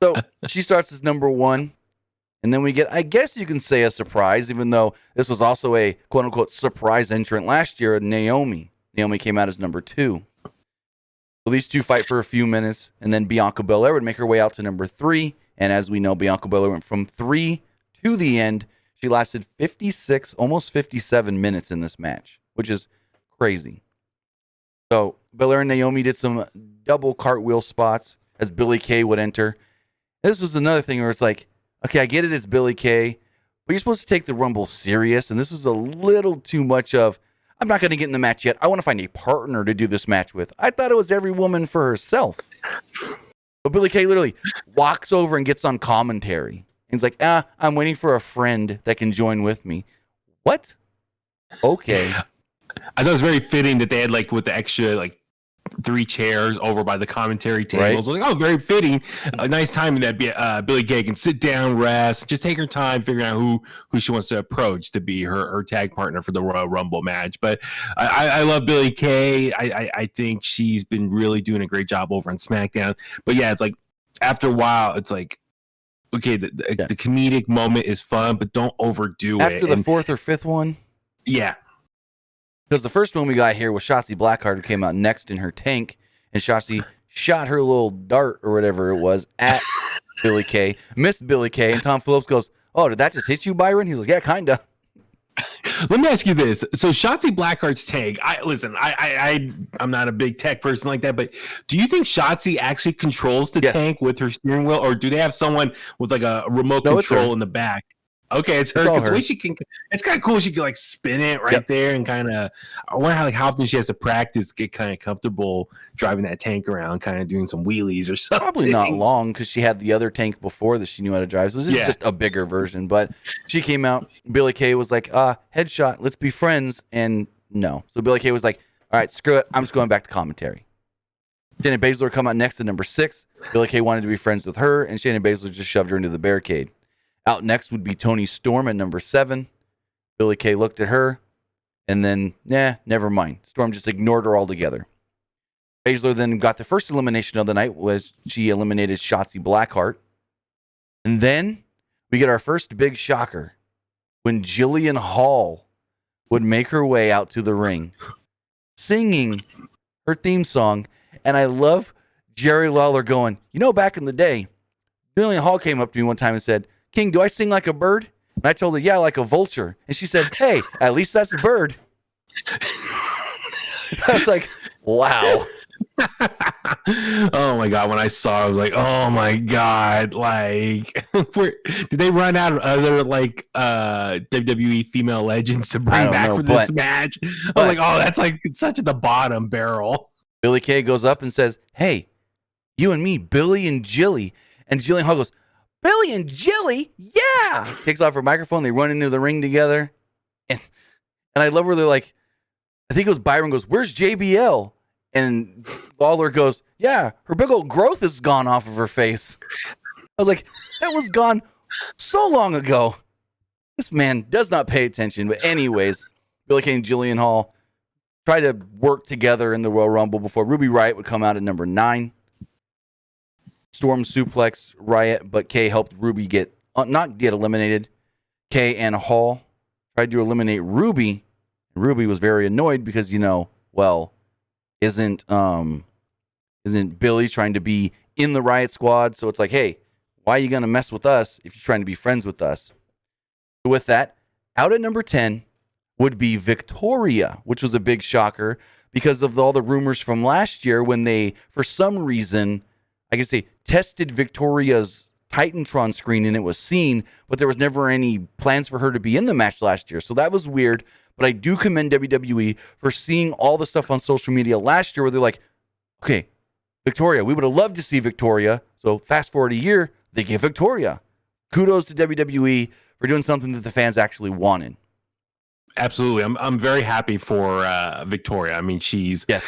So she starts as number one. And then we get, I guess you can say, a surprise, even though this was also a quote-unquote surprise entrant last year, Naomi. Naomi came out as number two. So these two fight for a few minutes, and then Bianca Belair would make her way out to number three. And as we know, Bianca Belair went from 3 to the end. She lasted 56, almost 57 minutes in this match, which is crazy. So Belair and Naomi did some double cartwheel spots as Billie Kay would enter. This was another thing where it's like, okay, I get it, it's Billie Kay, but you're supposed to take the Rumble serious, and this is a little too much of, I'm not going to get in the match yet. I want to find a partner to do this match with. I thought it was every woman for herself. But Billie Kay literally walks over and gets on commentary. And he's like, I'm waiting for a friend that can join with me. What? Okay. I thought it was very fitting that they had, like, with the extra, 3 chairs over by the commentary tables. Right. Like, very fitting. A nice time that Billie Kay can sit down, rest, just take her time figuring out who she wants to approach to be her tag partner for the Royal Rumble match. But I love Billie Kay. I think she's been really doing a great job over on SmackDown. But yeah, it's like after a while, it's like, okay, the comedic moment is fun, but don't overdo it. After the fourth or fifth one? Yeah. Because the first one we got here was Shotzi Blackheart, who came out next in her tank, and Shotzi shot her little dart or whatever it was at Billie Kay, missed Billie Kay, and Tom Phillips goes, "Oh, did that just hit you, Byron?" He's like, "Yeah, kinda." Let me ask you this: so Shotzi Blackheart's tank. I'm not a big tech person like that, but do you think Shotzi actually controls the tank with her steering wheel, or do they have someone with like a remote control in the back? Okay, it's her. Because the way she can, it's kind of cool. She can like spin it right there and kind of. I wonder how often she has to practice, get kind of comfortable driving that tank around, kind of doing some wheelies or something. Probably not long because she had the other tank before that she knew how to drive. So this is just a bigger version. But she came out. Billie Kay was like, "Headshot, let's be friends." And no, so Billie Kay was like, "All right, screw it. I'm just going back to commentary." Shayna Baszler come out next to number 6. Billie Kay wanted to be friends with her, and Shayna Baszler just shoved her into the barricade. Out next would be Toni Storm at number 7. Billie Kay looked at her, and then, never mind. Storm just ignored her altogether. Baszler then got the first elimination of the night, was she eliminated Shotzi Blackheart. And then we get our first big shocker when Jillian Hall would make her way out to the ring, singing her theme song. And I love Jerry Lawler going, back in the day, Jillian Hall came up to me one time and said, "King, do I sing like a bird?" And I told her, "Yeah, like a vulture." And she said, "Hey, at least that's a bird." I was like, wow. Oh my God. When I saw it, I was like, oh my God. Like, did they run out of other WWE female legends to bring back for this match? I was like, oh, that's like such at the bottom barrel. Billie Kay goes up and says, "Hey, you and me, Billy and Jilly." And Jillian Hall goes, "Billy and Jilly? Yeah!" Takes off her microphone. They run into the ring together. And I love where they're like, I think it was Byron goes, "Where's JBL?" And Lawler goes, "Yeah, her big old growth is gone off of her face." I was like, that was gone so long ago. This man does not pay attention. But anyways, Billie Kay and Jillian Hall try to work together in the Royal Rumble before Ruby Riott would come out at number 9. Storm suplexed Riott, but Kay helped Ruby not get eliminated. Kay and Hall tried to eliminate Ruby. Ruby was very annoyed because, isn't Billy trying to be in the Riot Squad. So it's like, hey, why are you going to mess with us if you're trying to be friends with us? So with that, out at number 10 would be Victoria, which was a big shocker because of all the rumors from last year when they, for some reason, I guess they tested Victoria's Titantron screen and it was seen, but there was never any plans for her to be in the match last year. So that was weird. But I do commend WWE for seeing all the stuff on social media last year where they're like, okay, Victoria, we would have loved to see Victoria. So fast forward a year, they give Victoria. Kudos to WWE for doing something that the fans actually wanted. Absolutely. I'm very happy for Victoria. I mean, she's, yes.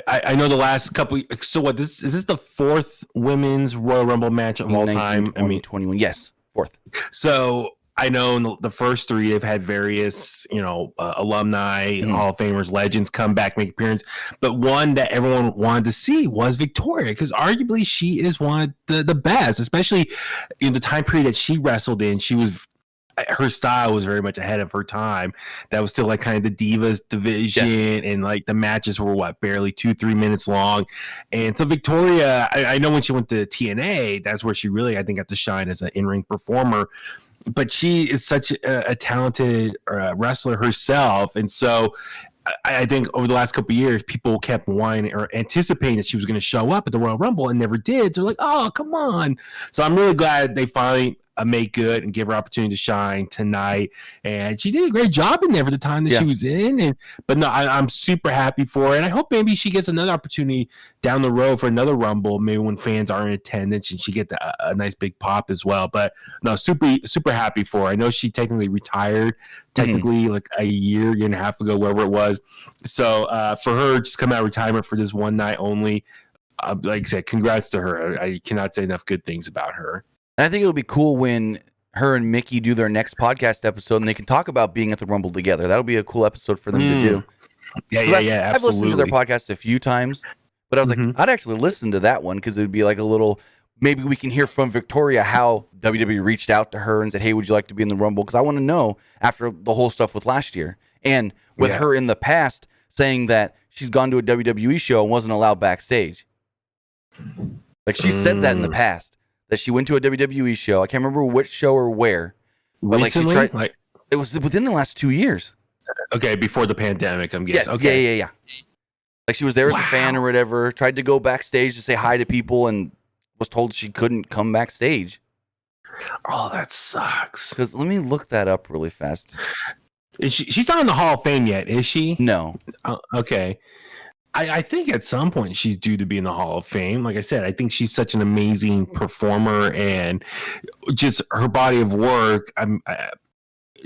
I know the last couple, so what, is this the fourth women's Royal Rumble match of all time? I mean, 21. Yes. Fourth. So I know in the first three have had various, alumni, Hall of Famers, legends come back, make appearance. But one that everyone wanted to see was Victoria, because arguably she is one of the best, especially in the time period that she wrestled in. Her style was very much ahead of her time. That was still like kind of the Divas division, and like the matches were barely 2-3 minutes long. And so Victoria, I know when she went to TNA, that's where she really, I think, got to shine as an in-ring performer. But she is such a talented wrestler herself. And so I think over the last couple of years, people kept whining or anticipating that she was going to show up at the Royal Rumble and never did. So they're like, oh, come on. So I'm really glad they finally make good and give her opportunity to shine tonight. And she did a great job in there for the time that she was in. But no, I'm super happy for her. And I hope maybe she gets another opportunity down the road for another Rumble, maybe when fans are in attendance and she get a nice big pop as well. But no, super happy for her. I know she technically retired like a year and a half ago, wherever it was. So for her, just come out of retirement for this one night only. Like I said, congrats to her. I cannot say enough good things about her. And I think it'll be cool when her and Mickey do their next podcast episode and they can talk about being at the Rumble together. That'll be a cool episode for them to do. Yeah, absolutely. I've listened to their podcast a few times, but I was like, I'd actually listen to that one because it would be like a little, maybe we can hear from Victoria how WWE reached out to her and said, hey, would you like to be in the Rumble? Because I want to know after the whole stuff with last year. And with her in the past saying that she's gone to a WWE show and wasn't allowed backstage. Like she said that in the past. That she went to a WWE show. I can't remember which show or where. But recently? It was within the last 2 years. Okay, before the pandemic, I'm guessing. Yes, okay. Yeah. Like she was there as a fan or whatever, tried to go backstage to say hi to people and was told she couldn't come backstage. Oh, that sucks. Because let me look that up really fast. She's not in the Hall of Fame yet, is she? No. Okay. I think at some point she's due to be in the Hall of Fame. Like I said, I think she's such an amazing performer and just her body of work.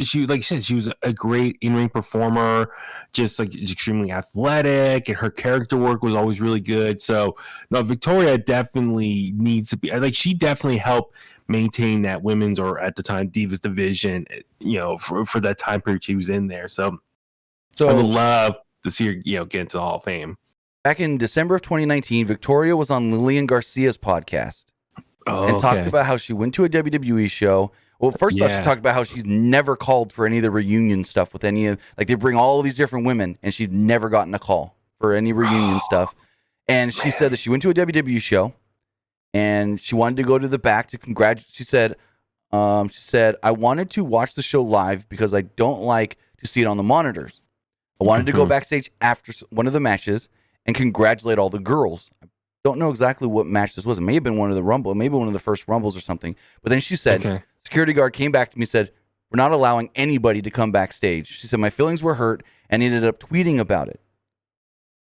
She, like you said, she was a great in-ring performer, just like extremely athletic, and her character work was always really good. So, no, Victoria definitely needs to be, like, she definitely helped maintain that women's, or at the time, Divas division, for that time period she was in there. So I would love to see her, get into the Hall of Fame. Back in December of 2019, Victoria was on Lillian Garcia's podcast and talked about how she went to a WWE show. Well, first off, she talked about how she's never called for any of the reunion stuff with any of, like, they bring all these different women and she'd never gotten a call for any reunion stuff. And she said that she went to a WWE show and she wanted to go to the back to congratulate. She said, I wanted to watch the show live because I don't like to see it on the monitors. I wanted to go backstage after one of the matches and congratulate all the girls. I don't know exactly what match this was. It may have been one of the Rumble, maybe one of the first Rumbles or something. But then she said, security guard came back to me and said, we're not allowing anybody to come backstage. She said, my feelings were hurt and ended up tweeting about it.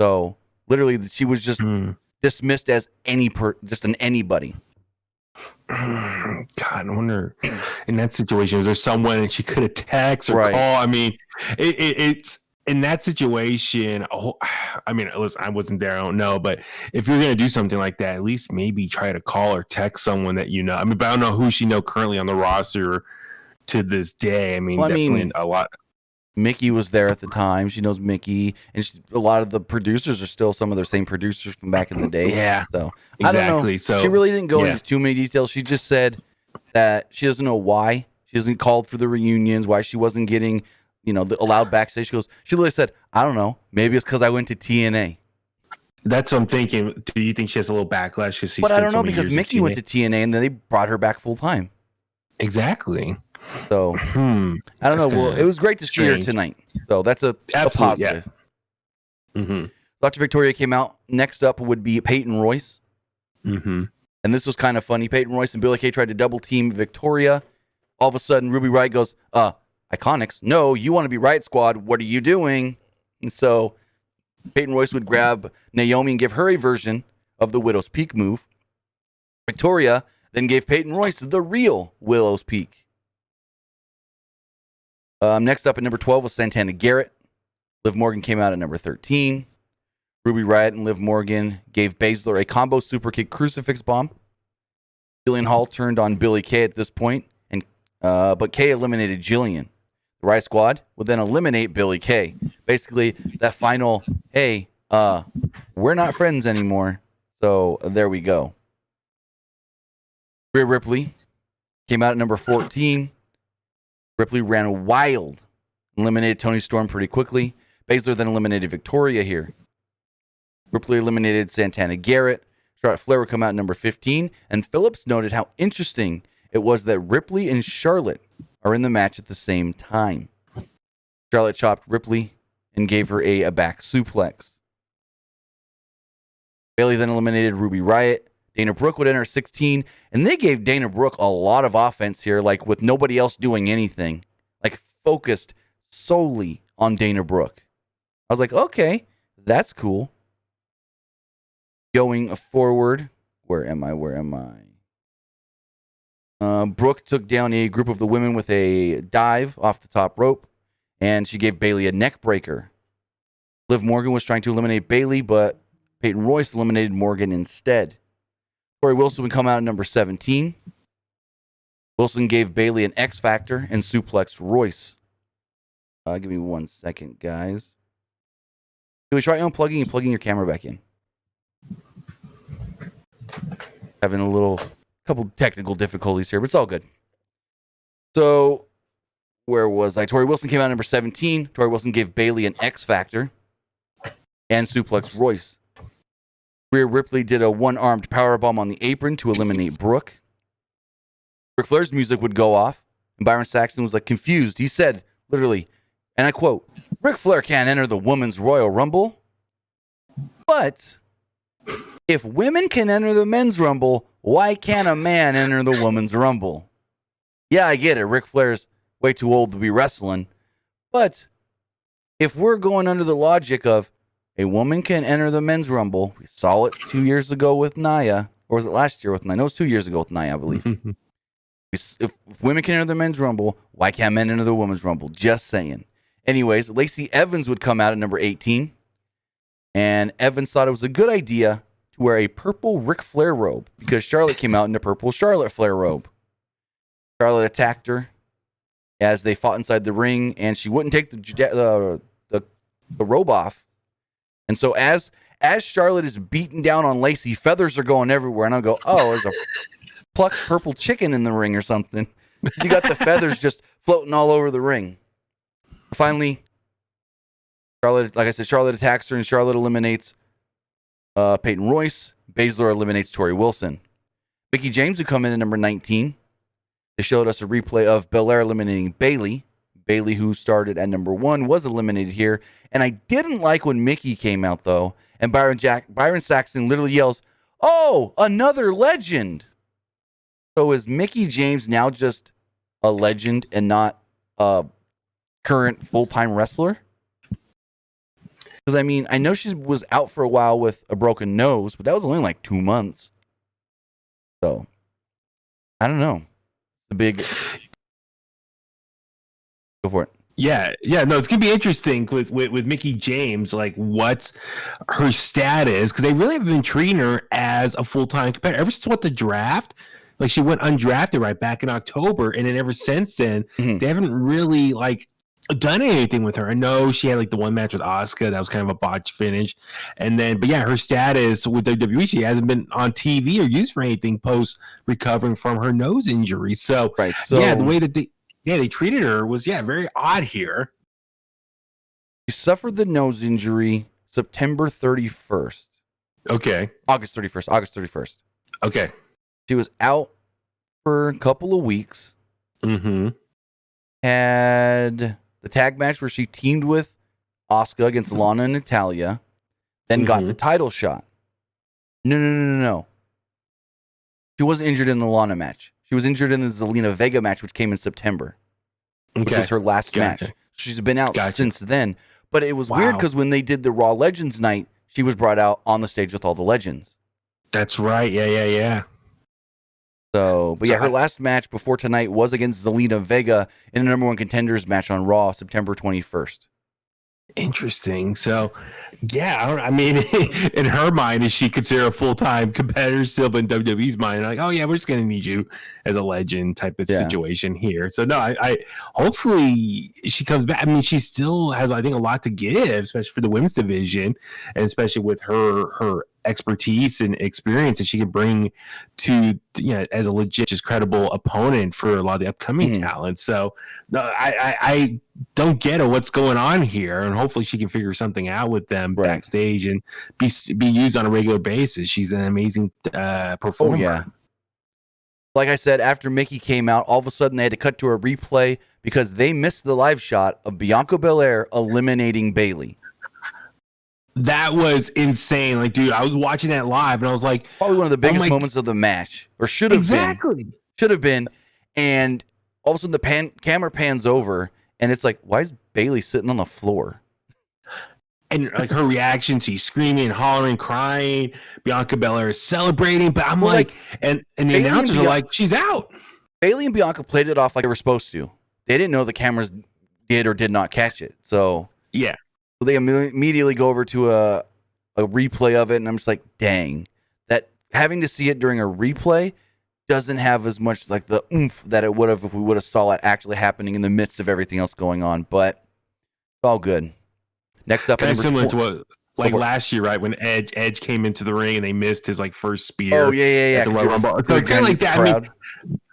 So literally she was just dismissed as just an anybody. God, I wonder in that situation, was there someone that she could have texted or call? I mean, it's in that situation. I mean, listen, I wasn't there, I don't know, but if you're going to do something like that, at least maybe try to call or text someone that you know. I mean, but I don't know who she know currently on the roster to this day. I mean, definitely a lot. Mickey was there at the time. She knows Mickey, and a lot of the producers are still some of their same producers from back in the day. Yeah, so exactly. I don't know. So she really didn't go into too many details. She just said that she doesn't know why she hasn't called for the reunions, why she wasn't getting, allowed backstage. She literally said, I don't know. Maybe it's because I went to TNA. That's what I'm thinking. Do you think she has a little backlash? But I don't know, because Mickey went to TNA and then they brought her back full time. Exactly. So I don't know. Well, it was great to see her tonight. So that's a positive. Yeah. Dr. Victoria came out. Next up would be Peyton Royce. And this was kind of funny. Peyton Royce and Billie Kay tried to double team Victoria. All of a sudden, Ruby Riott goes, Iconics, no, you want to be Riott Squad. What are you doing? And so Peyton Royce would grab Naomi and give her a version of the Widow's Peak move. Victoria then gave Peyton Royce the real Widow's Peak. Next up at number 12 was Santana Garrett. Liv Morgan came out at number 13. Ruby Riott and Liv Morgan gave Baszler a combo super kick crucifix bomb. Jillian Hall turned on Billie Kay at this point, but Kay eliminated Jillian. The Riott Squad would then eliminate Billie Kay. Basically, that final, hey, we're not friends anymore. So there we go. Rhea Ripley came out at number 14. Ripley ran wild, eliminated Toni Storm pretty quickly. Baszler then eliminated Victoria here. Ripley eliminated Santana Garrett. Charlotte Flair would come out at number 15. And Phillips noted how interesting it was that Ripley and Charlotte are in the match at the same time. Charlotte chopped Ripley and gave her a back suplex. Bayley then eliminated Ruby Riott. Dana Brooke would enter 16, and they gave Dana Brooke a lot of offense here, like with nobody else doing anything, like focused solely on Dana Brooke. I was like, okay, that's cool. Going forward, where am I? Brooke took down a group of the women with a dive off the top rope, and she gave Bayley a neck breaker. Liv Morgan was trying to eliminate Bayley, but Peyton Royce eliminated Morgan instead. Tori Wilson would come out at number 17. Wilson gave Bayley an X Factor and suplexed Royce. Give me 1 second, guys. Can we try unplugging and plugging your camera back in? Having a couple technical difficulties here, but it's all good. So, where was I? Tori Wilson came out at number 17. Tori Wilson gave Bayley an X Factor and suplexed Royce. Rhea Ripley did a one-armed powerbomb on the apron to eliminate Brooke. Ric Flair's music would go off, and Byron Saxton was confused. He said, literally, and I quote, "Ric Flair can't enter the Women's Royal Rumble, but if women can enter the Men's Rumble, why can't a man enter the Women's Rumble?" Yeah, I get it. Ric Flair's way too old to be wrestling, but if we're going under the logic of a woman can enter the Men's Rumble. We saw it 2 years ago with Nia. Or was it last year with Nia? No, it was 2 years ago with Nia, I believe. If women can enter the Men's Rumble, why can't men enter the Women's Rumble? Just saying. Anyways, Lacie Evans would come out at number 18. And Evans thought it was a good idea to wear a purple Ric Flair robe because Charlotte came out in a purple Charlotte Flair robe. Charlotte attacked her as they fought inside the ring, and she wouldn't take the robe off. And so as Charlotte is beating down on Lacie, feathers are going everywhere. And I'll go, oh, there's a plucked purple chicken in the ring or something. You got the feathers just floating all over the ring. Finally, Charlotte, like I said, Charlotte attacks her, and Charlotte eliminates Peyton Royce. Baszler eliminates Tori Wilson. Mickie James would come in at number 19. They showed us a replay of Belair eliminating Bayley. Bayley, who started at number 1, was eliminated here. And I didn't like when Mickie came out, though. And Byron Saxton literally yells, "Oh, another legend." So is Mickie James now just a legend and not a current full-time wrestler? Because, I mean, I know she was out for a while with a broken nose, but that was only like 2 months. So, I don't know. The big... Go for it. Yeah, no, it's gonna be interesting with Mickie James, like what's her status, because they really have been treating her as a full-time competitor ever since the draft. Like she went undrafted right back in October, and then ever since then, they haven't really done anything with her. I know she had the one match with Asuka that was kind of a botch finish, but yeah, her status with WWE, she hasn't been on TV or used for anything post recovering from her nose injury. So yeah, the way that they treated her was, very odd here. She suffered the nose injury September 31st. Okay. August 31st. Okay. She was out for a couple of weeks. Mm-hmm. Had the tag match where she teamed with Asuka against Lana and Natalya, then got the title shot. No. She wasn't injured in the Lana match. She was injured in the Zelina Vega match, which came in September, which was her last match. She's been out since then. But it was weird because when they did the Raw Legends night, she was brought out on the stage with all the legends. That's right. Yeah. So, but yeah, her last match before tonight was against Zelina Vega in the number one contenders match on Raw, September 21st. Interesting. So, yeah, I mean, in her mind, is she considered a full-time competitor still, but in WWE's mind, like, oh yeah, we're just gonna need you as a legend type of situation here. So no, I hopefully she comes back. I mean, she still has, I think, a lot to give, especially for the women's division, and especially with her expertise and experience that she can bring to, as a legit, just credible opponent for a lot of the upcoming talent. So no, I don't get what's going on here, and hopefully she can figure something out with them backstage and be used on a regular basis. She's an amazing performer. Oh, yeah. Like I said, after Mickey came out, all of a sudden they had to cut to a replay because they missed the live shot of Bianca Belair eliminating Bayley. That was insane. Like, dude, I was watching that live and I was like, probably one of the biggest moments of the match, or should have been. Should have been. And all of a sudden the camera pans over and it's like, why is Bayley sitting on the floor? And like her reaction, she's screaming, hollering, crying. Bianca Belair is celebrating, but I'm like, and the announcers are like, she's out. Bayley and Bianca played it off like they were supposed to. They didn't know the cameras did or did not catch it. So yeah. So they immediately go over to a replay of it, and I'm just like, dang, that having to see it during a replay doesn't have as much like the oomph that it would have if we would have saw it actually happening in the midst of everything else going on. But it's all good. Next up, similar to what like last year, right? When Edge came into the ring and they missed his like first spear. Oh yeah. At the Royal Rumble. So kind of like that.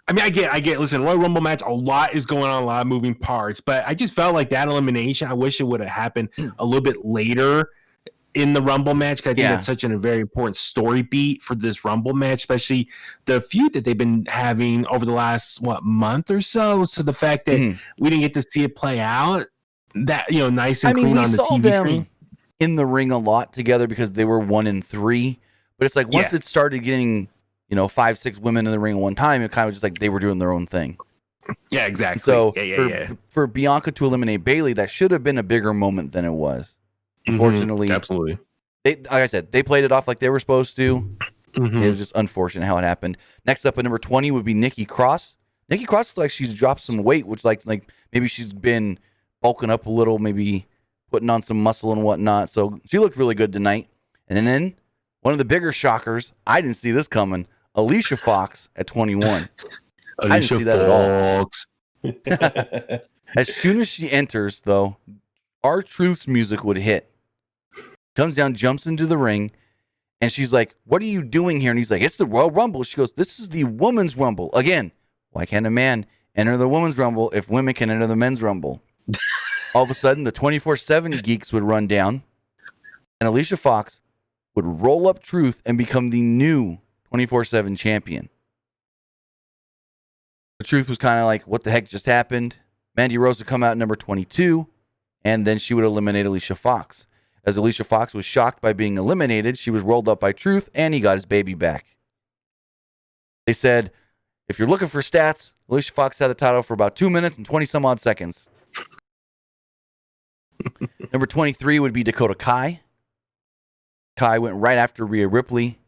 I mean, I get. Listen, Royal Rumble match, a lot is going on, a lot of moving parts, but I just felt like that elimination, I wish it would have happened a little bit later in the Rumble match, because I think it's such a very important story beat for this Rumble match, especially the feud that they've been having over the last month or so. So the fact that we didn't get to see it play out, that nice and clean on the TV screen. In the ring a lot together because they were 1 and 3, but it's like once it started getting 5-6 women in the ring at one time, it kind of just like they were doing their own thing. Yeah, exactly. So for Bianca to eliminate Bayley, that should have been a bigger moment than it was. Unfortunately, absolutely. Like I said, they played it off like they were supposed to. It was just unfortunate how it happened. Next up at number 20 would be Nikki Cross. Nikki Cross is like she's dropped some weight, which like maybe she's been bulking up a little, maybe putting on some muscle and whatnot. So she looked really good tonight. And then one of the bigger shockers, I didn't see this coming. Alicia Fox at 21. I didn't see that at all. As soon as she enters, though, R-Truth's music would hit. Comes down, jumps into the ring, and she's like, "What are you doing here?" And he's like, "It's the Royal Rumble." She goes, "This is the Women's Rumble." Again, why can't a man enter the Women's Rumble if women can enter the Men's Rumble? All of a sudden, the 24/7 geeks would run down, and Alicia Fox would roll up Truth and become the new 24/7 champion. The Truth was kind of like, what the heck just happened? Mandy Rose would come out at number 22, and then she would eliminate Alicia Fox. As Alicia Fox was shocked by being eliminated, she was rolled up by Truth, and he got his baby back. They said, if you're looking for stats, Alicia Fox had the title for about 2 minutes and 20 some odd seconds. Number 23 would be Dakota Kai. Kai went right after Rhea Ripley.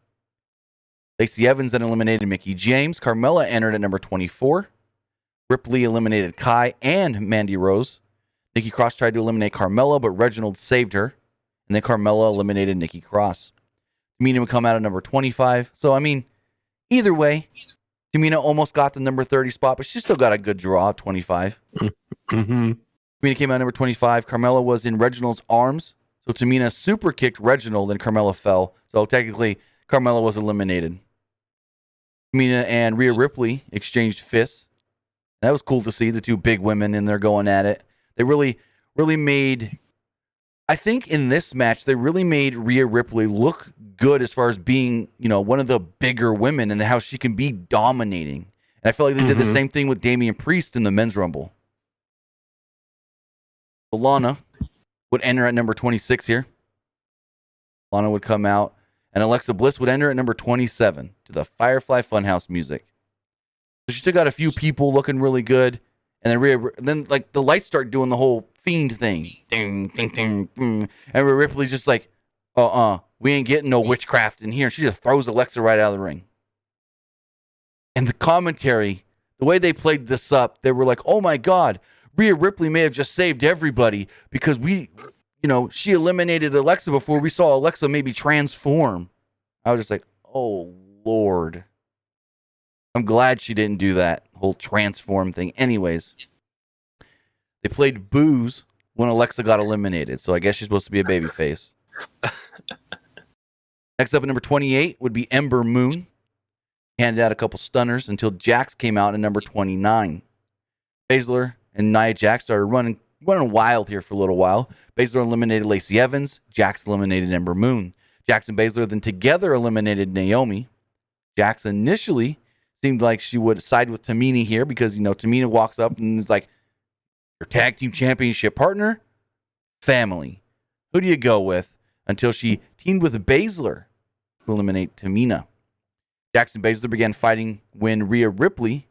Lacie Evans then eliminated Mickie James. Carmella entered at number 24. Ripley eliminated Kai and Mandy Rose. Nikki Cross tried to eliminate Carmella, but Reginald saved her. And then Carmella eliminated Nikki Cross. Tamina would come out at number 25. So, I mean, either way, Tamina almost got the number 30 spot, but she still got a good draw at 25. Tamina came out at number 25. Carmella was in Reginald's arms. So Tamina super kicked Reginald and Carmella fell. So technically, Carmella was eliminated. Tamina and Rhea Ripley exchanged fists. That was cool to see, the two big women in there going at it. They really made... I think in this match, they really made Rhea Ripley look good as far as being, one of the bigger women and how she can be dominating. And I felt like they did the same thing with Damien Priest in the Men's Rumble. So Lana would enter at number 26 here. Lana would come out, and Alexa Bliss would enter at number 27 to the Firefly Funhouse music. So she took out a few people looking really good, and then the lights start doing the whole Fiend thing. Ding, ding, ding, ding. And Rhea Ripley's just like, we ain't getting no witchcraft in here. She just throws Alexa right out of the ring. And the commentary, the way they played this up, they were like, oh my God, Rhea Ripley may have just saved everybody because she eliminated Alexa before we saw Alexa maybe transform. I was just like, oh, Lord. I'm glad she didn't do that whole transform thing. Anyways, they played boos when Alexa got eliminated, so I guess she's supposed to be a babyface. Next up at number 28 would be Ember Moon. Handed out a couple stunners until Jax came out at number 29. Baszler and Nia Jax started running wild here for a little while. Baszler eliminated Lacie Evans. Jax eliminated Ember Moon. Jax and Baszler then together eliminated Naomi. Jax initially seemed like she would side with Tamina here because, Tamina walks up and is like, your tag team championship partner? Family. Who do you go with? Until she teamed with Baszler to eliminate Tamina. Jax and Baszler began fighting when Rhea Ripley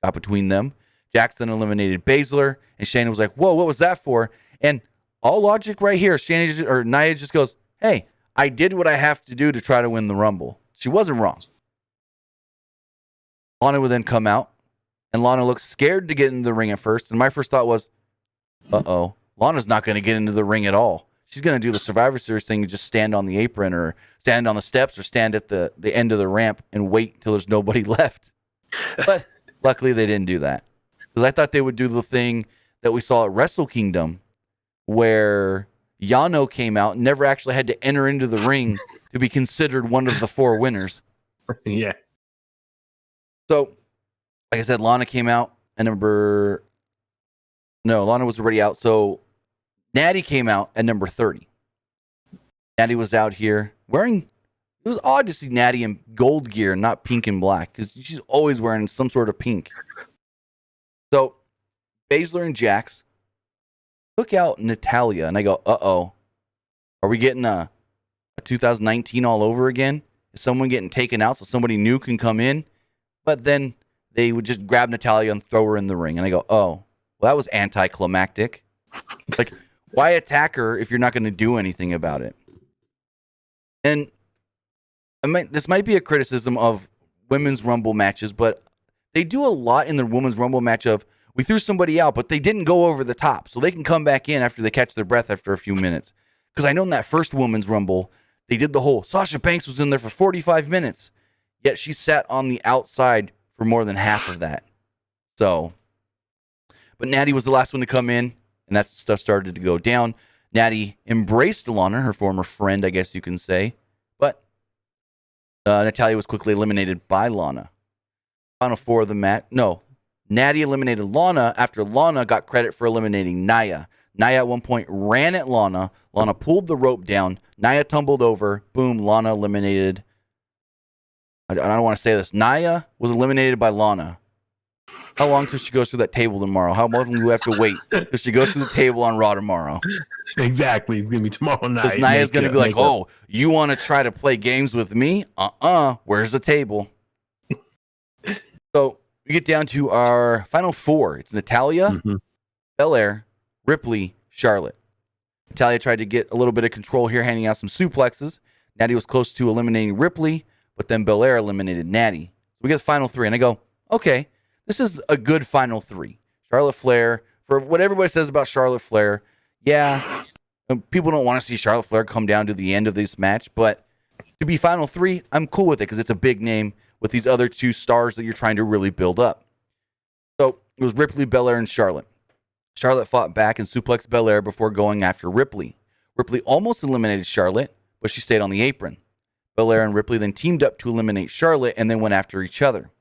got between them. Jax then eliminated Baszler, and Shayna was like, whoa, what was that for? And all logic right here, Nia just goes, hey, I did what I have to do to try to win the Rumble. She wasn't wrong. Lana would then come out, and Lana looked scared to get into the ring at first, and my first thought was, Lana's not going to get into the ring at all. She's going to do the Survivor Series thing and just stand on the apron or stand on the steps or stand at the end of the ramp and wait until there's nobody left. But luckily they didn't do that. Because I thought they would do the thing that we saw at Wrestle Kingdom where Yano came out and never actually had to enter into the ring to be considered one of the 4 winners. Yeah. So, like I said, Lana came out and Lana was already out. So Natty came out at number 30. Natty was out here wearing, it was odd to see Natty in gold gear, not pink and black, because she's always wearing some sort of pink. So, Baszler and Jax took out Natalya, and I go, are we getting a 2019 all over again? Is someone getting taken out so somebody new can come in? But then they would just grab Natalya and throw her in the ring, and I go, well, that was anticlimactic. Like, why attack her if you're not going to do anything about it? And this might be a criticism of women's Rumble matches, but they do a lot in the women's Rumble match of, we threw somebody out, but they didn't go over the top, so they can come back in after they catch their breath after a few minutes. Because I know in that first women's Rumble, they did the whole, Sasha Banks was in there for 45 minutes, yet she sat on the outside for more than half of that. So, but Natty was the last one to come in, and that stuff started to go down. Natty embraced Lana, her former friend, I guess you can say. But Natalya was quickly eliminated by Lana. Final 4 of the match. No, Natty eliminated Lana after Lana got credit for eliminating Nia. Nia at one point ran at Lana. Lana pulled the rope down. Nia tumbled over. Boom, Lana eliminated. I don't want to say this. Nia was eliminated by Lana. How long till she goes through that table tomorrow? How long do we have to wait till she goes through the table on Raw tomorrow? Exactly. It's going to be tomorrow night. Because Nia's going to be like, you want to try to play games with me? Where's the table? So we get down to our final 4. It's Natalya, Belair, Ripley, Charlotte. Natalya tried to get a little bit of control here, handing out some suplexes. Natty was close to eliminating Ripley, but then Belair eliminated Natty. So we get the final 3, and I go, okay, this is a good final 3. Charlotte Flair, for what everybody says about Charlotte Flair, yeah, people don't want to see Charlotte Flair come down to the end of this match, but to be final 3, I'm cool with it because it's a big name with these other 2 stars that you're trying to really build up. So it was Ripley, Belair, and Charlotte. Charlotte fought back and suplexed Belair before going after Ripley. Ripley almost eliminated Charlotte, but she stayed on the apron. Belair and Ripley then teamed up to eliminate Charlotte and then went after each other.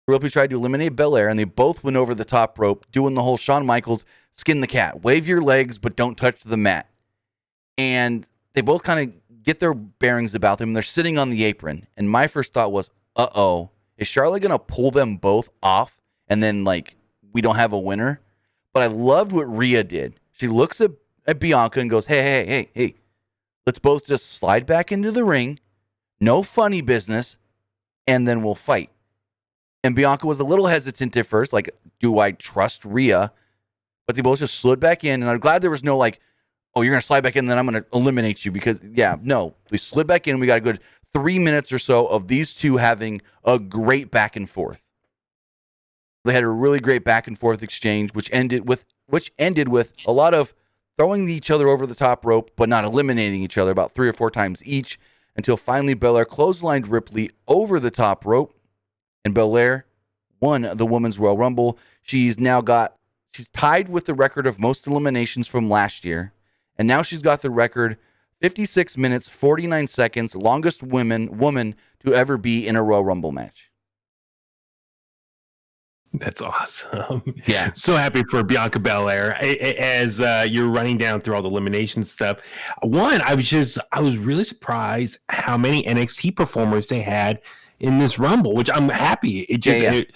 Ripley tried to eliminate Belair, and they both went over the top rope, doing the whole Shawn Michaels skin the cat. Wave your legs, but don't touch the mat. and they both kind of get their bearings about them. And they're sitting on the apron. And my first thought was, uh-oh, is Charlotte going to pull them both off? And then, like, we don't have a winner? But I loved what Rhea did. She looks at Bianca and goes, hey, let's both just slide back into the ring. No funny business. And then we'll fight. And Bianca was a little hesitant at first. Like, do I trust Rhea? But they both just slid back in. And I'm glad there was no, like, oh, you're going to slide back in and then I'm going to eliminate you. Because, no. We slid back in. We got a good 3 minutes or so of these two having a great back and forth. They had a really great back and forth exchange, which ended with a lot of throwing each other over the top rope, but not eliminating each other about 3 or 4 times each, until finally Belair clotheslined Ripley over the top rope, and Belair won the Women's Royal Rumble. She's tied with the record of most eliminations from last year, and now she's got the record 56 minutes, 49 seconds, longest woman to ever be in a Royal Rumble match. That's awesome. Yeah. So happy for Bianca Belair. As you're running down through all the elimination stuff, I was really surprised how many NXT performers they had in this Rumble, which I'm happy. It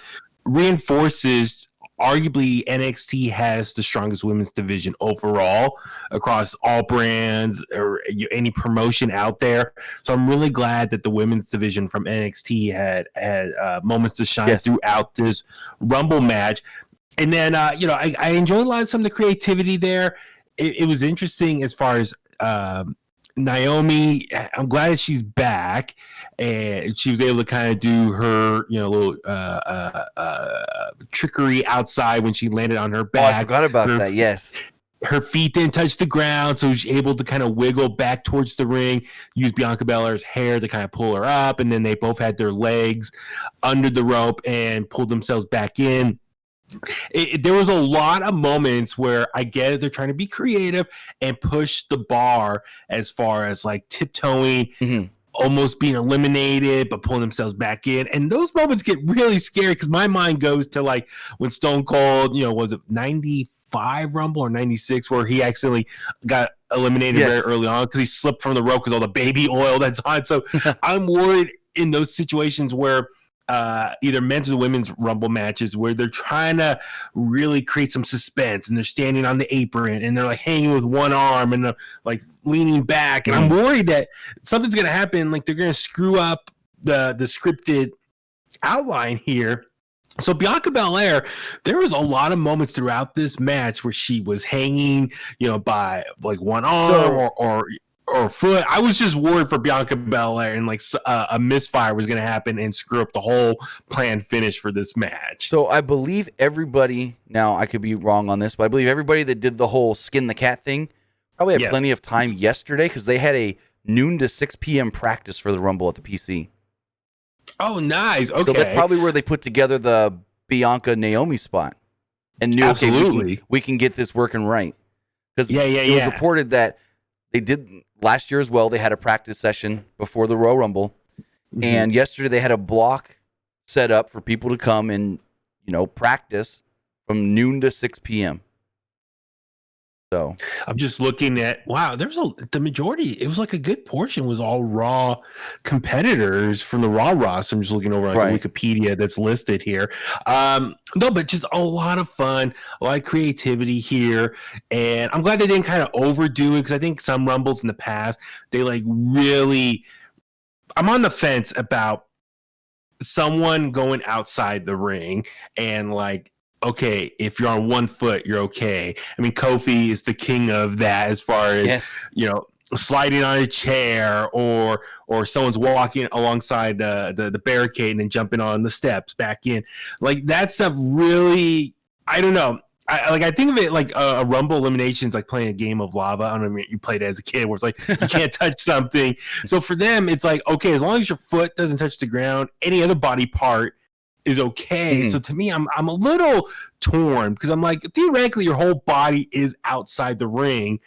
reinforces arguably NXT has the strongest women's division overall across all brands or any promotion out there. So I'm really glad that the women's division from NXT had moments to shine throughout this Rumble match. And then, I enjoyed a lot of some of the creativity there. It was interesting as far as Naomi. I'm glad that she's back and she was able to kind of do her, little trickery outside when she landed on her back. Oh, I forgot about that. Yes. Her feet didn't touch the ground, so she's able to kind of wiggle back towards the ring, use Bianca Belair's hair to kind of pull her up, and then they both had their legs under the rope and pulled themselves back in. There was a lot of moments where I get it, they're trying to be creative and push the bar as far as like tiptoeing, almost being eliminated, but pulling themselves back in. And those moments get really scary because my mind goes to like when Stone Cold, was it 95 Rumble or 96 where he accidentally got eliminated very early on because he slipped from the rope because all the baby oil that's on. So I'm worried in those situations where either men's or women's Rumble matches where they're trying to really create some suspense and they're standing on the apron and they're like hanging with one arm and like leaning back. And I'm worried that something's going to happen. Like they're going to screw up the scripted outline here. So Bianca Belair, there was a lot of moments throughout this match where she was hanging, by like one arm or foot. I was just worried for Bianca Belair and like a misfire was going to happen and screw up the whole planned finish for this match. So I believe everybody, now I could be wrong on this, but I believe everybody that did the whole skin the cat thing probably had plenty of time yesterday because they had a noon to 6 p.m. practice for the Rumble at the PC. Oh, nice. Okay. So that's probably where they put together the Bianca Naomi spot and knew, okay, we can get this working right. Because it was reported that they did last year as well. They had a practice session before the Royal Rumble. And yesterday they had a block set up for people to come and, practice from noon to 6 p.m. So I'm just looking at, wow, the majority, it was like a good portion was all Raw competitors from the Raw roster. I'm just looking over Wikipedia that's listed here. No, but just a lot of fun, a lot of creativity here. And I'm glad they didn't kind of overdo it because I think some Rumbles in the past, they like really, I'm on the fence about someone going outside the ring and like, okay, if you're on one foot, you're okay. I mean, Kofi is the king of that as far as, sliding on a chair or someone's walking alongside the barricade and then jumping on the steps back in. Like that stuff really, I don't know. I think of it like a Rumble elimination is like playing a game of lava. I don't know if you played it as a kid where it's like you can't touch something. So for them, it's like, okay, as long as your foot doesn't touch the ground, any other body part is okay. So to me, I'm a little torn because I'm like, theoretically, your whole body is outside the ring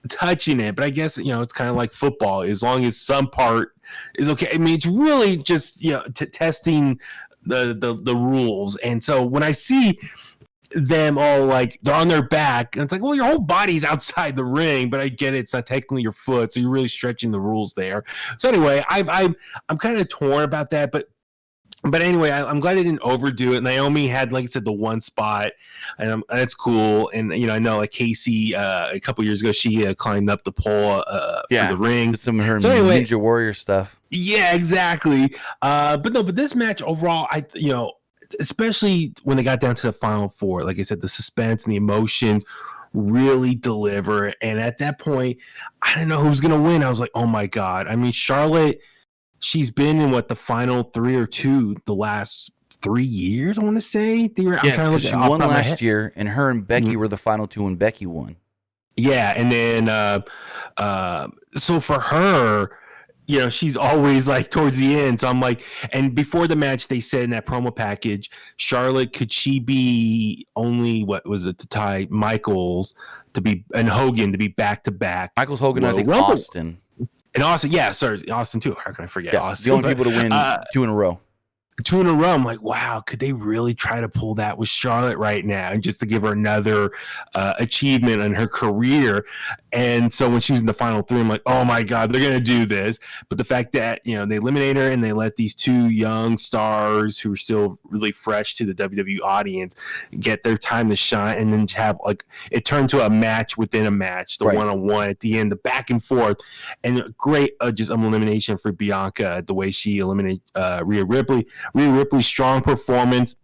touching it. But I guess, it's kind of like football. As long as some part is okay. I mean, it's really just, testing the rules. And so when I see them all like they're on their back, and it's like, well, your whole body's outside the ring, but I get it, it's not technically your foot, so you're really stretching the rules there. So anyway, I'm kind of torn about that, but anyway, I'm glad they didn't overdo it. Naomi had, like I said, the one spot, and that's cool. And I know like Casey a couple years ago, she climbed up the pole for the ring. Some of her Ninja Warrior stuff. Yeah, exactly. But this match overall, especially when they got down to the final four, like I said, the suspense and the emotions really deliver. And at that point, I didn't know who was gonna win. I was like, oh my god. I mean, Charlotte. She's been in the final 3 or 2 the last 3 years, I want to say. She won last year, and her and Becky were the final 2 when Becky won. Yeah, and then so for her, she's always like towards the end. So I'm like, and before the match, they said in that promo package, Charlotte, could she be only to tie Michaels and Hogan to be back to back? Michaels, Hogan, I think Rumble. Austin. And Austin, yeah, sorry, Austin too. How can I forget Austin? The only people to win 2 in a row. 2 in a row. I'm like, wow, could they really try to pull that with Charlotte right now, and just to give her another achievement in her career? And so when she was in the final 3, I'm like, oh my god, they're gonna do this. But the fact that they eliminate her and they let these 2 young stars who are still really fresh to the WWE audience get their time to shine, and then have it turned to a match within a match, the one-on-one at the end, the back and forth, and great just elimination for Bianca, the way she eliminated Rhea Ripley. Rhea Ripley's strong performance.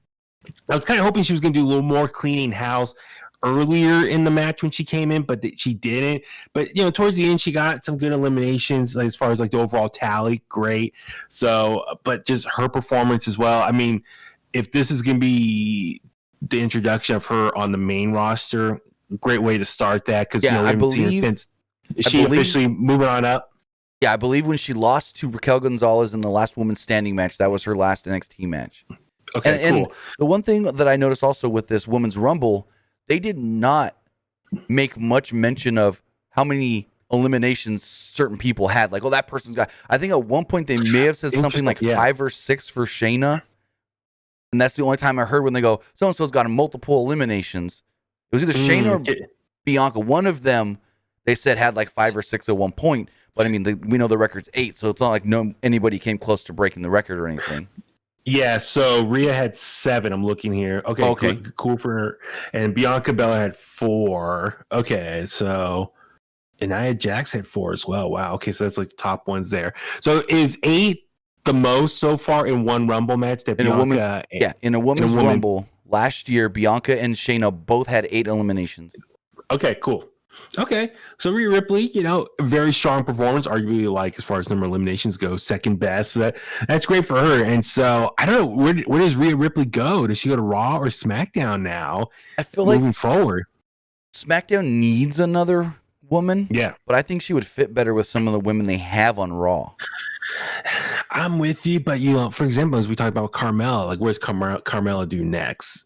I was kind of hoping she was going to do a little more cleaning house earlier in the match when she came in, but she didn't. But towards the end, she got some good eliminations as far as the overall tally. Great. So, but just her performance as well. I mean, if this is going to be the introduction of her on the main roster, great way to start that, because I believe is she officially moving on up? Yeah, I believe when she lost to Raquel Gonzalez in the last woman standing match, that was her last NXT match. Okay, cool. And the one thing that I noticed also with this Women's Rumble, they did not make much mention of how many eliminations certain people had. Like, oh, that person's got... I think at one point they may have said something like 5 or 6 for Shayna. And that's the only time I heard when they go, so-and-so's got multiple eliminations. It was either Shayna or Bianca. One of them, they said, had 5 or 6 at one point. But I mean, we know the record's 8, so it's not like anybody came close to breaking the record or anything. Yeah, so Rhea had 7. I'm looking here. Okay. Cool for her. And Bianca Belair had 4. Okay, so and Nia Jax had 4 as well. Wow. Okay, so that's the top ones there. So is 8 the most so far in one Rumble match that Bianca? In a women's Rumble last year, Bianca and Shayna both had 8 eliminations. Okay, cool. Okay, so Rhea Ripley, very strong performance, arguably as far as number of eliminations go, second best. So that's great for her. And so I don't know, where does Rhea Ripley go? Does she go to Raw or SmackDown now? I feel moving forward, SmackDown needs another woman. Yeah, but I think she would fit better with some of the women they have on Raw. I'm with you, but for example, as we talked about Carmella, where's Carmella do next?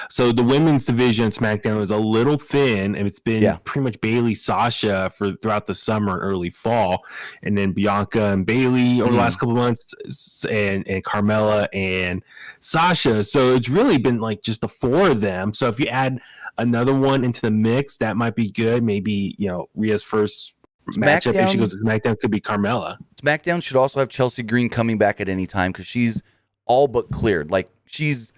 So the women's division SmackDown is a little thin, and it's been pretty much Bayley, Sasha throughout the summer and early fall, and then Bianca and Bayley over the last couple of months, and Carmella and Sasha. So it's really been just the 4 of them. So if you add another one into the mix, that might be good. Maybe Rhea's first matchup, if she goes to SmackDown, could be Carmella. SmackDown should also have Chelsea Green coming back at any time, because she's all but cleared. She's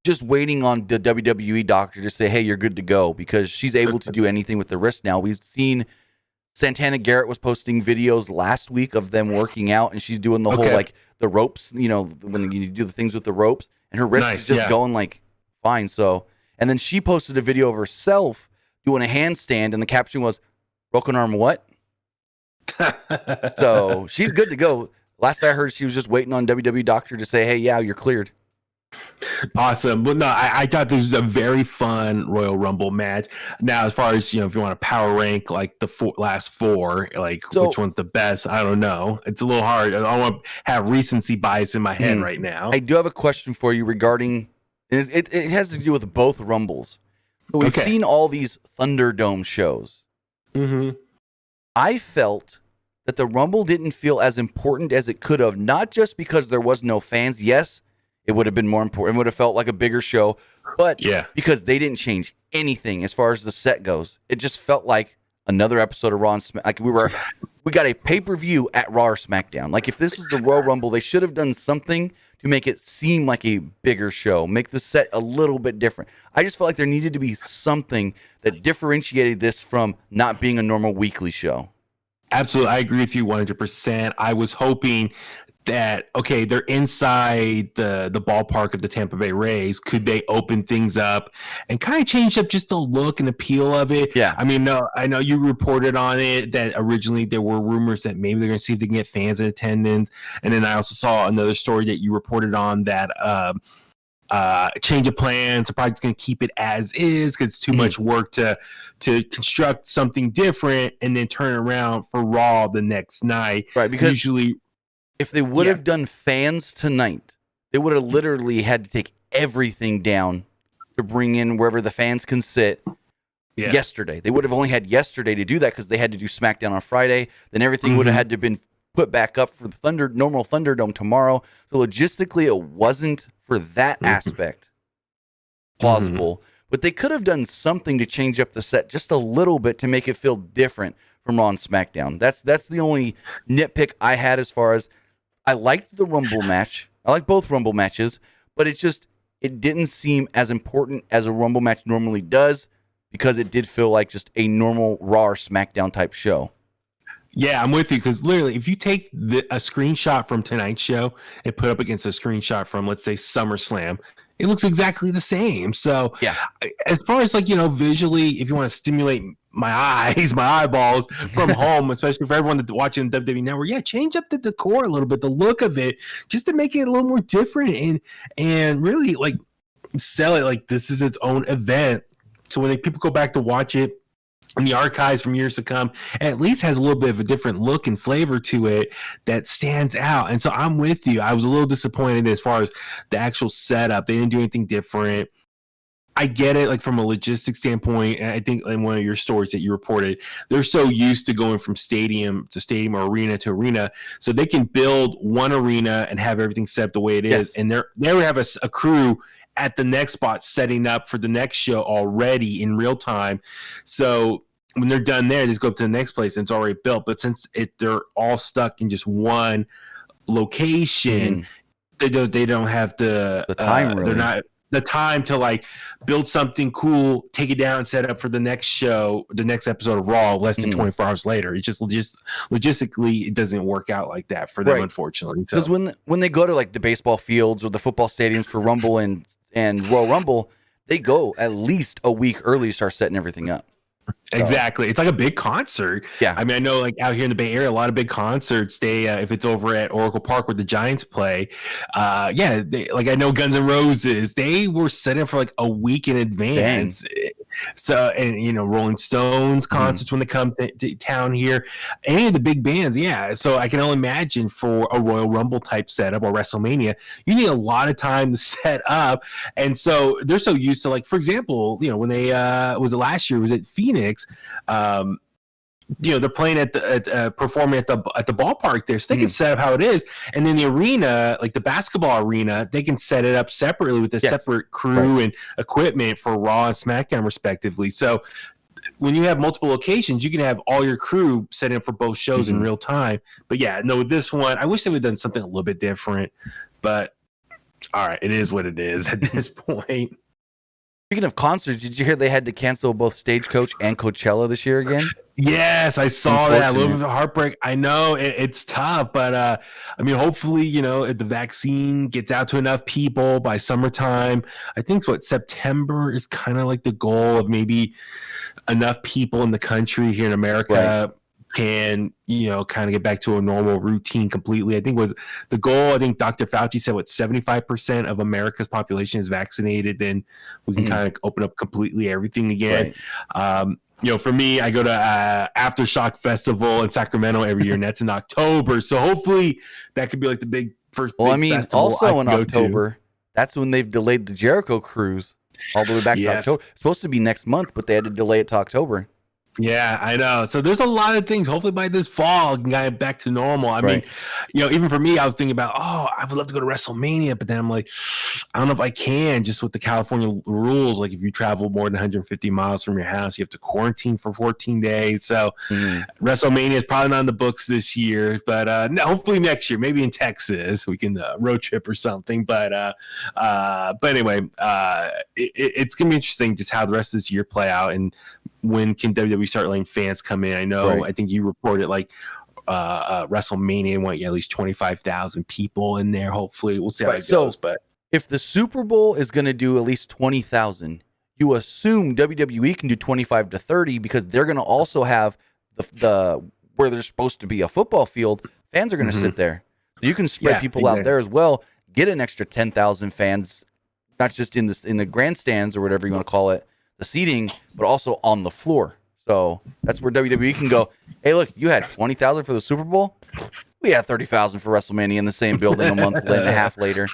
just waiting on the WWE doctor to say, hey, you're good to go, because she's able to do anything with the wrist now. We've seen Santana Garrett was posting videos last week of them working out, and she's doing the whole the ropes, when you do the things with the ropes, and her wrist is just going fine. So, and then she posted a video of herself doing a handstand, and the caption was, broken arm what? So she's good to go. Last I heard, she was just waiting on WWE doctor to say, hey, yeah, you're cleared. Awesome. Well, no, I thought this was a very fun Royal Rumble match. Now, as far as, if you want to power rank the last 4, which one's the best, I don't know. It's a little hard. I don't want to have recency bias in my head right now. I do have a question for you regarding, it has to do with both Rumbles. So we've seen all these Thunderdome shows. Mm-hmm. I felt that the Rumble didn't feel as important as it could have, not just because there was no fans. Yes, it would have been more important. It would have felt like a bigger show. But because they didn't change anything as far as the set goes, it just felt like another episode of Raw and Smack. Like we got a pay-per-view at Raw or SmackDown. Like if this is the Royal Rumble, they should have done something to make it seem like a bigger show, make the set a little bit different. I just felt like there needed to be something that differentiated this from not being a normal weekly show. Absolutely. I agree with you 100%. I was hoping that, okay, they're inside the ballpark of the Tampa Bay Rays. Could they open things up and kind of change up just the look and appeal of it? Yeah. I mean, no, I know you reported on it that originally there were rumors that maybe they're going to see if they can get fans in attendance. And then I also saw another story that you reported on that change of plans. They're probably going to keep it as is because it's too much work to construct something different and then turn around for Raw the next night. Right, because usually, if they would have done fans tonight, they would have literally had to take everything down to bring in wherever the fans can sit yesterday. They would have only had yesterday to do that because they had to do SmackDown on Friday. Then everything would have had to have been put back up for the normal Thunderdome tomorrow. So logistically, it wasn't for that aspect plausible. But they could have done something to change up the set just a little bit to make it feel different from Raw and SmackDown. That's the only nitpick I had as far as I liked the Rumble match. I like both Rumble matches, but it didn't seem as important as a Rumble match normally does because it did feel like just a normal Raw or SmackDown type show. Yeah, I'm with you because literally, if you take a screenshot from tonight's show and put up against a screenshot from, let's say, SummerSlam, it looks exactly the same. So, as far as visually, if you want to stimulate my eyes, my eyeballs from home, especially for everyone that's watching WWE Network, change up the decor a little bit, the look of it, just to make it a little more different and really sell it like this is its own event. So when people go back to watch it in the archives from years to come, it at least has a little bit of a different look and flavor to it that stands out. And so I'm with you. I was a little disappointed as far as the actual setup. They didn't do anything different. I get it, from a logistics standpoint, and I think in one of your stories that you reported, they're so used to going from stadium to stadium or arena to arena, so they can build one arena and have everything set up the way it is, and they would have a crew at the next spot setting up for the next show already in real time. So when they're done there, they just go up to the next place and it's already built. But since they're all stuck in just one location, they don't have the time. They're not the time to build something cool, take it down, and set up for the next show, the next episode of Raw, less than 24 hours later. It's just logistically, it doesn't work out like that for them, unfortunately. Because when they go to the baseball fields or the football stadiums for Rumble and Royal Rumble, they go at least a week early to start setting everything up. Exactly. It's like a big concert. Yeah. I mean, I know out here in the Bay Area, a lot of big concerts, they if it's over at Oracle Park where the Giants play, I know Guns N' Roses, they were setting up for a week in advance. Dang. So, and Rolling Stones concerts when they come to town here, any of the big bands. Yeah. So I can only imagine for a Royal Rumble type setup or WrestleMania, you need a lot of time to set up. And so they're so used to for example, when they, was it last year, was it Phoenix? They're playing performing at the ballpark there, so they can set up how it is, and then the arena, the basketball arena, they can set it up separately with a separate crew and equipment for Raw and SmackDown respectively. So when you have multiple locations, you can have all your crew set in for both shows in real time. But with this one, I wish they would have done something a little bit different, but all right, it is what it is at this point. Speaking of concerts, did you hear they had to cancel both Stagecoach and Coachella this year again? Yes, I saw that. A little bit of a heartbreak. I know it's tough, but hopefully, if the vaccine gets out to enough people by summertime, I think September is kind of the goal of maybe enough people in the country here in America can, kind of get back to a normal routine completely. I think was the goal. I think Dr. Fauci said 75% of America's population is vaccinated, then we can kind of open up completely everything again. For me, I go to Aftershock Festival in Sacramento every year, and that's in October. So hopefully that could be the big first big festival also in October, that's when they've delayed the Jericho cruise all the way back to October. It's supposed to be next month, but they had to delay it to October. Yeah, I know. So there's a lot of things. Hopefully by this fall, I can get back to normal. I mean, even for me, I was thinking about, I would love to go to WrestleMania, but then I'm like, I don't know if I can, just with the California rules. Like if you travel more than 150 miles from your house, you have to quarantine for 14 days. So WrestleMania is probably not in the books this year, but hopefully next year, maybe in Texas, we can road trip or something. But anyway, it's gonna be interesting just how the rest of this year play out, and when can WWE start letting fans come in? I know, I think you reported like WrestleMania want at least 25,000 people in there. Hopefully, we'll see how it goes. But if the Super Bowl is going to do at least 20,000, you assume WWE can do 25 to 30 because they're going to also have the where there's supposed to be a football field. Fans are going to sit there, so you can spread people out there as well. Get an extra 10,000 fans, not just in the grandstands or whatever you want to call it, the seating, but also on the floor. So that's where WWE can go, hey, look, you had 20,000 for the Super Bowl. We had 30,000 for WrestleMania in the same building a month and a half later.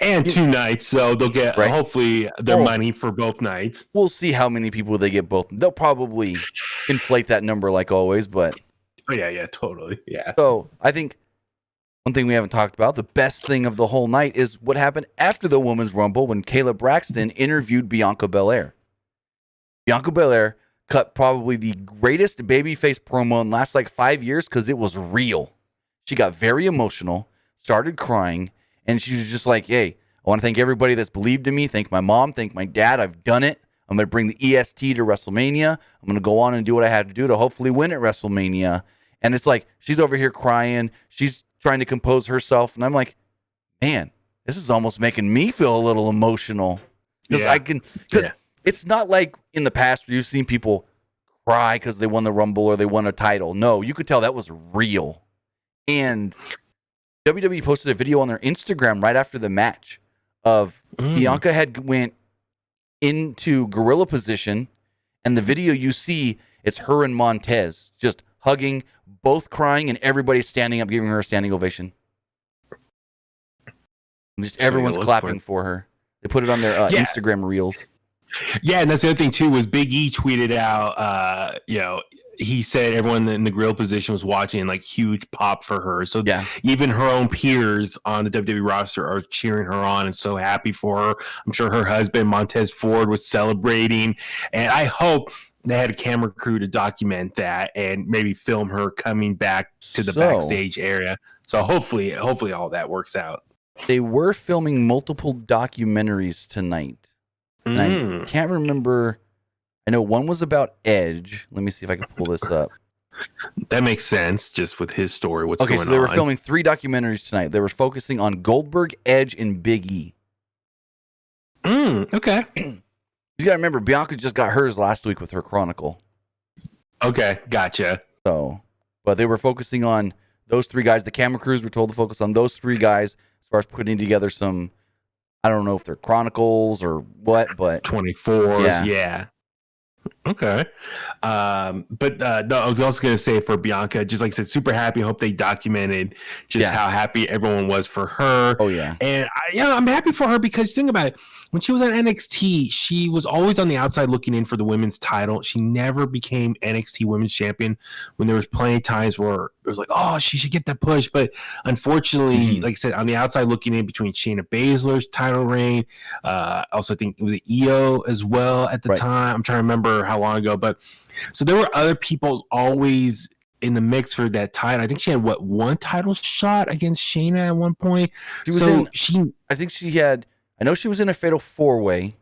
And 2 nights, so they'll get hopefully their money for both nights. We'll see how many people they get both. They'll probably inflate that number like always, but... Oh, yeah, totally, yeah. So I think one thing we haven't talked about, the best thing of the whole night, is what happened after the Women's Rumble when Kayla Braxton interviewed Bianca Belair. Bianca Belair cut probably the greatest babyface promo in the last 5 years because it was real. She got very emotional, started crying, and she was just like, hey, I want to thank everybody that's believed in me. Thank my mom. Thank my dad. I've done it. I'm going to bring the EST to WrestleMania. I'm going to go on and do what I had to do to hopefully win at WrestleMania. And it's like, she's over here crying. She's trying to compose herself. And I'm like, man, this is almost making me feel a little emotional. Because it's not like in the past where you've seen people cry because they won the Rumble or they won a title. No, you could tell that was real. And WWE posted a video on their Instagram right after the match of Bianca had went into gorilla position, and the video you see, it's her and Montez just hugging, both crying, and everybody standing up, giving her a standing ovation. And just everyone's clapping for her. They put it on their Instagram reels. Yeah, and that's the other thing too was Big E tweeted out, he said everyone in the grill position was watching, huge pop for her. So even her own peers on the WWE roster are cheering her on and so happy for her. I'm sure her husband Montez Ford was celebrating, and I hope they had a camera crew to document that and maybe film her coming back to the backstage area. So hopefully all that works out. They were filming multiple documentaries tonight. And I can't remember. I know one was about Edge. Let me see if I can pull this up. That makes sense, just with his story. What's going on? Okay, so they were filming 3 documentaries tonight. They were focusing on Goldberg, Edge, and Big E. Okay. You got to remember, Bianca just got hers last week with her Chronicle. Okay, gotcha. So, but they were focusing on those 3 guys. The camera crews were told to focus on those 3 guys as far as putting together some, I don't know if they're chronicles or what, but 24s, yeah. Okay. But no, I was also going to say for Bianca, just like I said, super happy. I hope they documented just how happy everyone was for her. Oh, yeah. And I'm happy for her because think about it. When she was on NXT, she was always on the outside looking in for the women's title. She never became NXT women's champion when there was plenty of times where it was like, oh, she should get that push. But unfortunately, like I said, on the outside looking in between Shayna Baszler's title reign, also I think it was EO as well at the time. I'm trying to remember how long ago. But so there were other people always in the mix for that title. I think she had one title shot against Shayna at one point. I think she had. I know she was in a fatal 4-way.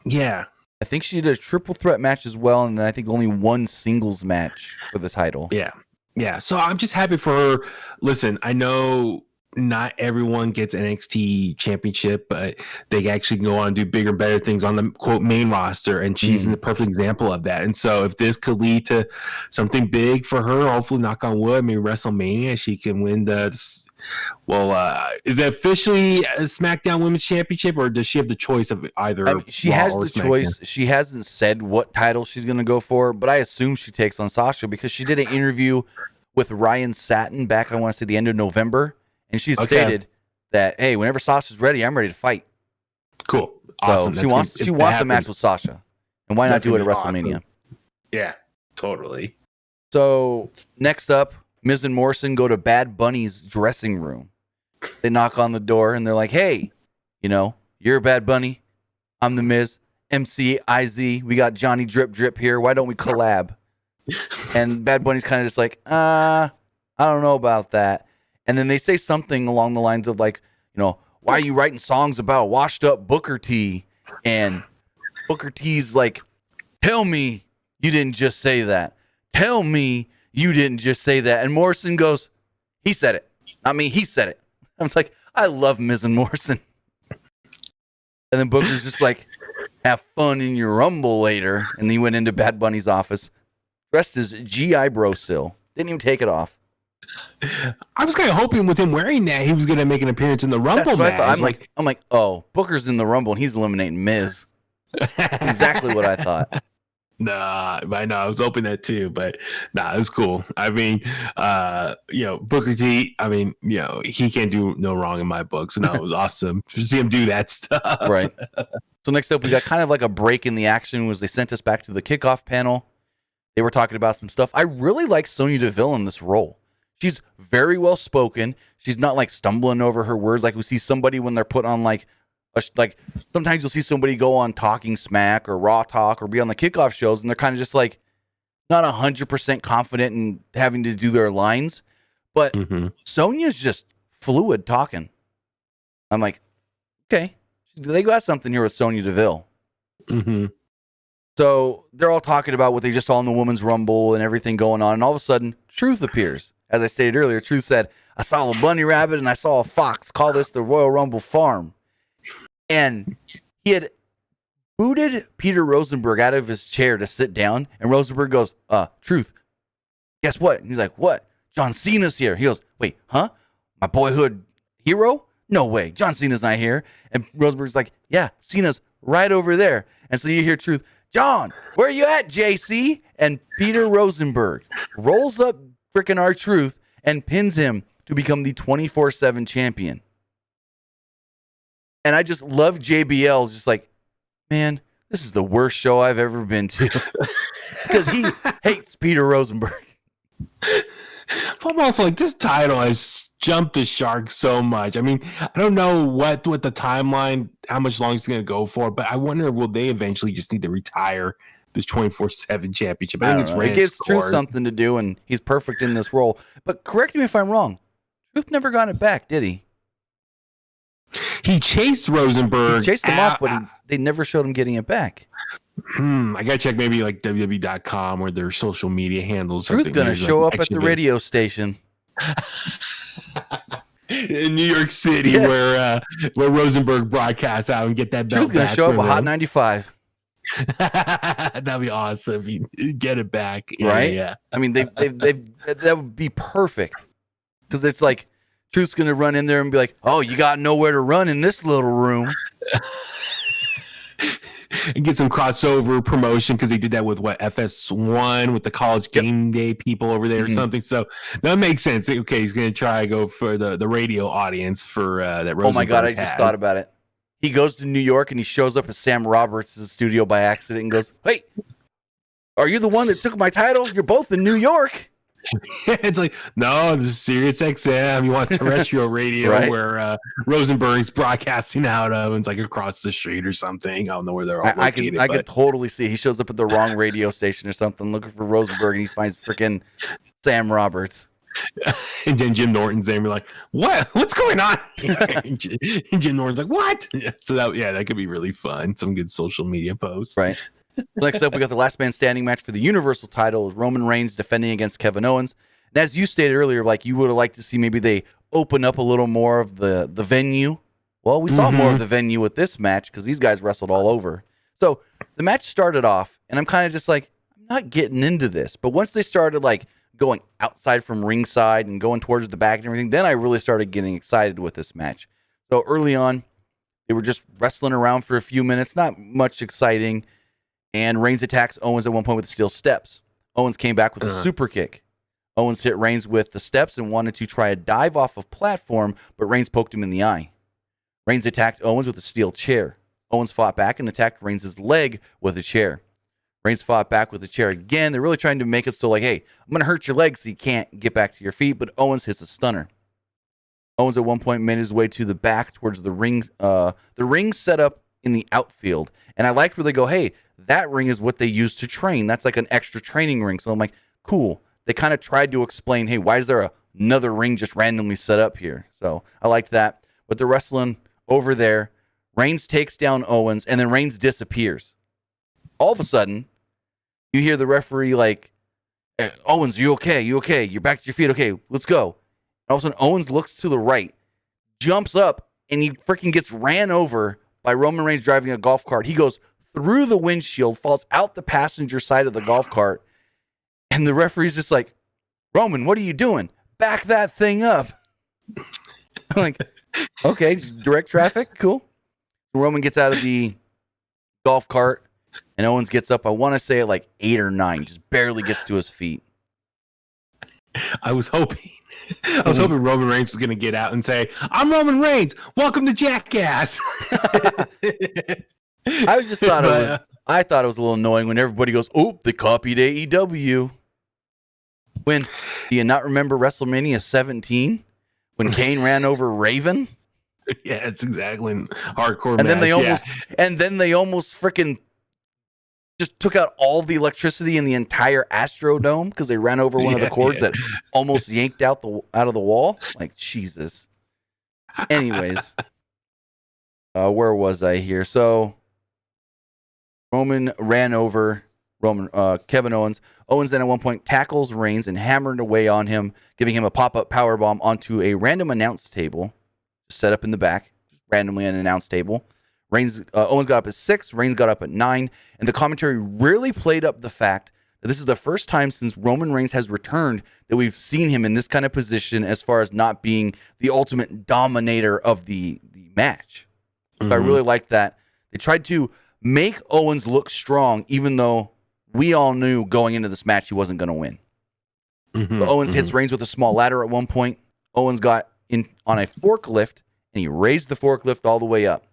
Yeah. I think she did a triple threat match as well, and then I think only one singles match for the title. Yeah. Yeah. So I'm just happy for her. Listen, I know not everyone gets NXT championship, but they actually go on and do bigger, better things on the quote main roster, and she's the perfect example of that. And so if this could lead to something big for her, hopefully knock on wood, maybe WrestleMania, she can win is it officially a SmackDown Women's Championship, or does she have the choice of either? She has the choice. She hasn't said what title she's going to go for, but I assume she takes on Sasha because she did an interview with Ryan Satin back, I want to say, the end of November, and she stated that, hey, whenever Sasha's ready, I'm ready to fight. Cool. Awesome. So she wants a match with Sasha, and why not do it at WrestleMania? Awesome. Yeah. Totally. So next up, Miz and Morrison go to Bad Bunny's dressing room. They knock on the door and they're like, hey, you're Bad Bunny. I'm the Miz. MC IZ. We got Johnny Drip Drip here. Why don't we collab? And Bad Bunny's kind of just like, I don't know about that. And then they say something along the lines of like, why are you writing songs about washed up Booker T? And Booker T's like, tell me you didn't just say that. Tell me you didn't just say that. And Morrison goes, he said it. Not me, he said it. I was like, I love Miz and Morrison. And then Booker's just like, have fun in your Rumble later. And he went into Bad Bunny's office, dressed as G.I. Bro still. Didn't even take it off. I was kind of hoping with him wearing that, he was going to make an appearance in the Rumble match. I'm like, oh, Booker's in the Rumble and he's eliminating Miz. Exactly what I thought. Nah, I know. I was hoping that too, but it was cool. I mean, Booker T, he can't do no wrong in my book. So it was awesome to see him do that stuff. Right. So next up, we got kind of like a break in the action was they sent us back to the kickoff panel. They were talking about some stuff. I really like Sonya Deville in this role. She's very well spoken. She's not like stumbling over her words like we see somebody when they're put on like sometimes you'll see somebody go on Talking Smack or Raw Talk or be on the kickoff shows and they're kind of just like not 100% confident in having to do their lines. But Sonya's just fluid talking. I'm like, okay, they got something here with Sonya Deville. Mm-hmm. So they're all talking about what they just saw in the Women's Rumble and everything going on. And all of a sudden, Truth appears. As I stated earlier, Truth said, I saw a bunny rabbit and I saw a fox. Call this the Royal Rumble Farm. And he had booted Peter Rosenberg out of his chair to sit down. And Rosenberg goes, Truth, guess what? And he's like, what? John Cena's here. He goes, wait, huh? My boyhood hero? No way. John Cena's not here. And Rosenberg's like, yeah, Cena's right over there. And so you hear Truth, John, where you at, JC? And Peter Rosenberg rolls up freaking R-Truth and pins him to become the 24/7 champion. And I just love JBL. Just like, man, this is the worst show I've ever been to. Because he hates Peter Rosenberg. I'm also like, this title has jumped the shark so much. I mean, I don't know what the timeline, how much longer it's going to go for, but I wonder, will they eventually just need to retire this 24/7 championship? I think it's It gives Truth something to do, and he's perfect in this role. But correct me if I'm wrong. Truth never got it back, did he? He chased Rosenberg. He chased him off, but they never showed him getting it back. I gotta check maybe like WWE.com or their social media handles. Truth's gonna show up at the radio station in New York City, where Rosenberg broadcasts out and get that belt. Truth's gonna show up at Hot 95. That'd be awesome. Get it back, right? Yeah. I mean, that would be perfect because it's like Truth's gonna run in there and be like, "Oh, you got nowhere to run in this little room." And get some crossover promotion because they did that with FS1 with the college game day people over there or something. So that makes sense. Okay, he's going to try to go for the radio audience for that. Rosenberg oh my God, I just thought about it. He goes to New York and he shows up at Sam Roberts' studio by accident and goes, "Wait, are you the one that took my title? You're both in New York." It's like, no, this is Sirius XM. You want terrestrial radio right? Where Rosenberg's broadcasting out of, and it's like across the street or something. I don't know where they're all located. I could totally see he shows up at the wrong radio station or something looking for Rosenberg, and he finds freaking Sam Roberts. And then Jim Norton's there and be like, what's going on? And Jim Norton's like, what? So that could be really fun. Some good social media posts. Right. Next up, we got the last man standing match for the Universal title. Roman Reigns defending against Kevin Owens. And as you stated earlier, like you would have liked to see maybe they open up a little more of the venue. Well, we saw more of the venue with this match because these guys wrestled all over. So the match started off, and I'm kind of just like, I'm not getting into this. But once they started like going outside from ringside and going towards the back and everything, then I really started getting excited with this match. So early on, they were just wrestling around for a few minutes, not much exciting. And Reigns attacks Owens at one point with the steel steps. Owens came back with a super kick. Owens hit Reigns with the steps and wanted to try a dive off of platform, but Reigns poked him in the eye. Reigns attacked Owens with a steel chair. Owens fought back and attacked Reigns' leg with a chair. Reigns fought back with the chair again. They're really trying to make it so like, hey, I'm going to hurt your legs so you can't get back to your feet, but Owens hits a stunner. Owens at one point made his way to the back towards the ring. The ring set up in the outfield. And I liked where they go, hey, that ring is what they use to train. That's like an extra training ring. So I'm like, cool. They kind of tried to explain, hey, why is there another ring just randomly set up here? So I liked that. But they're wrestling over there. Reigns takes down Owens, and then Reigns disappears. All of a sudden, you hear the referee like, hey, Owens, you okay? You okay? You're back to your feet. Okay, let's go. All of a sudden, Owens looks to the right, jumps up, and he freaking gets ran over by Roman Reigns driving a golf cart. He goes through the windshield, falls out the passenger side of the golf cart, and the referee's just like, Roman, what are you doing? Back that thing up. I'm like, okay, direct traffic, cool. Roman gets out of the golf cart, and Owens gets up, I want to say at like 8 or 9, just barely gets to his feet. I was hoping Roman Reigns was going to get out and say, I'm Roman Reigns. Welcome to Jackass. I thought it was a little annoying when everybody goes, oh, they copied AEW. When, do you not remember WrestleMania 17? When Kane ran over Raven? Yeah, it's exactly hardcore. And match. then they almost freaking just took out all the electricity in the entire Astrodome because they ran over one of the cords that almost yanked out of the wall. Like, Jesus. Anyways, where was I here? So Roman ran over Kevin Owens. Owens then at one point tackles Reigns and hammered away on him, giving him a pop-up powerbomb onto a random announce table set up in the back, randomly an announce table. Owens got up at 6, Reigns got up at 9, and the commentary really played up the fact that this is the first time since Roman Reigns has returned that we've seen him in this kind of position as far as not being the ultimate dominator of the match. Mm-hmm. So I really liked that. They tried to make Owens look strong, even though we all knew going into this match he wasn't going to win. Mm-hmm. So Owens hits Reigns with a small ladder at one point. Owens got in on a forklift, and he raised the forklift all the way up.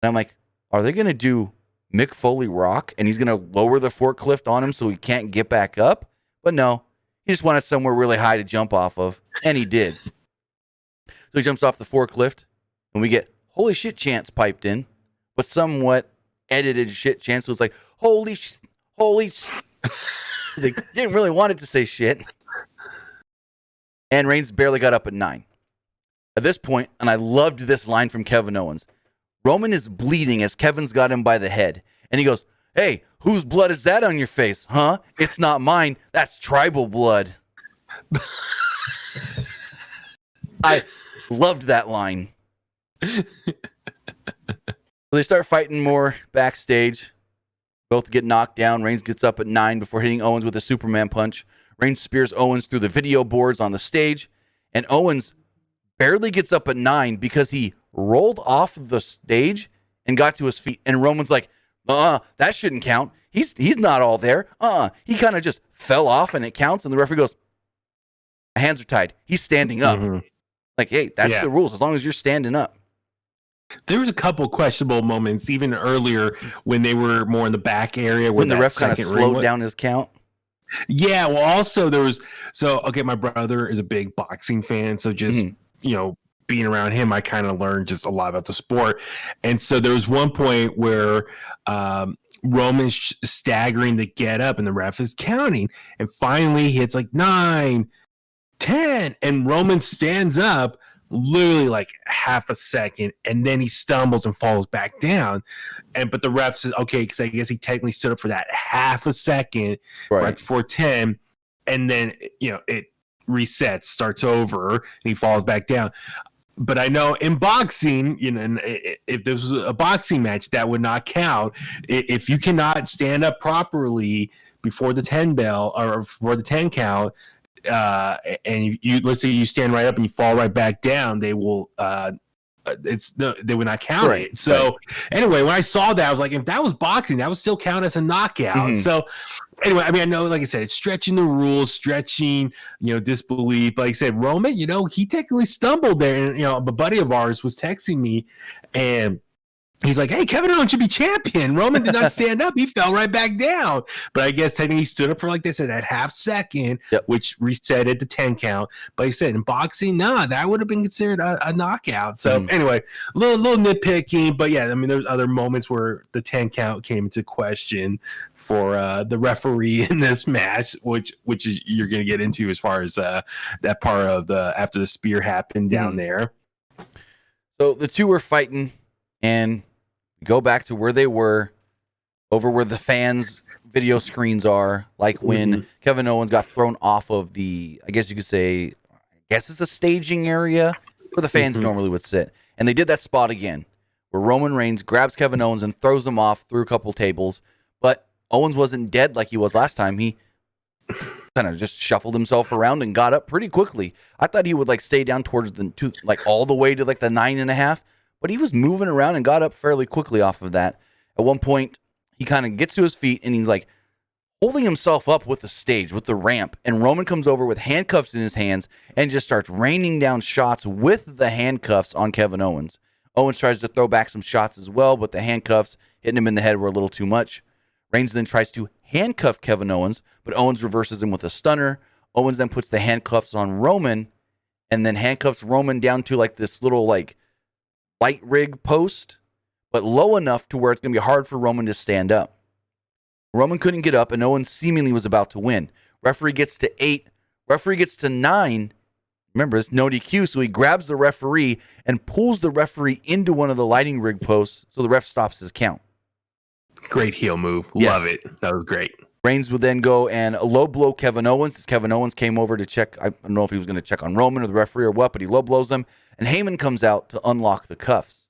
And I'm like, are they going to do Mick Foley Rock, and he's going to lower the forklift on him so he can't get back up? But no, he just wanted somewhere really high to jump off of, and he did. So he jumps off the forklift, and we get holy shit chants piped in, but somewhat edited shit chants. So it's like, holy. They didn't really want it to say shit. And Reigns barely got up at 9. At this point, and I loved this line from Kevin Owens, Roman is bleeding as Kevin's got him by the head. And he goes, hey, whose blood is that on your face? Huh? It's not mine. That's tribal blood. I loved that line. So they start fighting more backstage. Both get knocked down. Reigns gets up at 9 before hitting Owens with a Superman punch. Reigns spears Owens through the video boards on the stage. And Owens barely gets up at 9 because he rolled off the stage and got to his feet. And Roman's like, that shouldn't count. He's not all there. He kind of just fell off and it counts. And the referee goes, hands are tied. He's standing up. Mm-hmm. Like, hey, that's the rules as long as you're standing up. There was a couple questionable moments even earlier when they were more in the back area. When the ref kind of slowed down his count. Yeah, well, also there was... So, okay, my brother is a big boxing fan, so just, being around him, I kind of learned just a lot about the sport. And so there was one point where Roman's staggering to get up, and the ref is counting. And finally, he hits like 9, 10, and Roman stands up literally like half a second, and then he stumbles and falls back down. But the ref says, okay, because I guess he technically stood up for that half a second right before 10, and then it resets, starts over, and he falls back down. But I know in boxing, if this was a boxing match, that would not count. If you cannot stand up properly before the 10 bell or before the 10 count, and you let's say you stand right up and you fall right back down, they will they would not count it. So anyway, when I saw that, I was like, if that was boxing, that would still count as a knockout. Mm-hmm. So anyway, I mean, I know, like I said, it's stretching the rules, stretching, disbelief. Like I said, Roman, he technically stumbled there. And, a buddy of ours was texting me, and he's like, hey, Kevin Owens should be champion. Roman did not stand up. He fell right back down. But I guess technically he stood up for, like they said, that half second, which reset it to 10 count. But he said in boxing, that would have been considered a knockout. So anyway, a little nitpicking. But yeah, I mean, there's other moments where the 10 count came into question for the referee in this match, which is you're going to get into as far as that part of after the spear happened down there. So the two were fighting, and go back to where they were, over where the fans' video screens are, like when Kevin Owens got thrown off of the, I guess you could say, it's a staging area where the fans normally would sit. And they did that spot again, where Roman Reigns grabs Kevin Owens and throws him off through a couple tables. But Owens wasn't dead like he was last time. He kind of just shuffled himself around and got up pretty quickly. I thought he would like stay down towards all the way to like the 9.5. But he was moving around and got up fairly quickly off of that. At one point, he kind of gets to his feet and he's like holding himself up with the stage, with the ramp. And Roman comes over with handcuffs in his hands and just starts raining down shots with the handcuffs on Kevin Owens. Owens tries to throw back some shots as well, but the handcuffs hitting him in the head were a little too much. Reigns then tries to handcuff Kevin Owens, but Owens reverses him with a stunner. Owens then puts the handcuffs on Roman and then handcuffs Roman down to like this little like light rig post, but low enough to where it's going to be hard for Roman to stand up. Roman couldn't get up, and Owens seemingly was about to win. Referee gets to 8. Referee gets to 9. Remember, it's no DQ, so he grabs the referee and pulls the referee into one of the lighting rig posts, so the ref stops his count. Great heel move. Love it. That was great. Reigns would then go and low blow Kevin Owens, as Kevin Owens came over to check. I don't know if he was going to check on Roman or the referee or what, but he low blows him. And Heyman comes out to unlock the cuffs.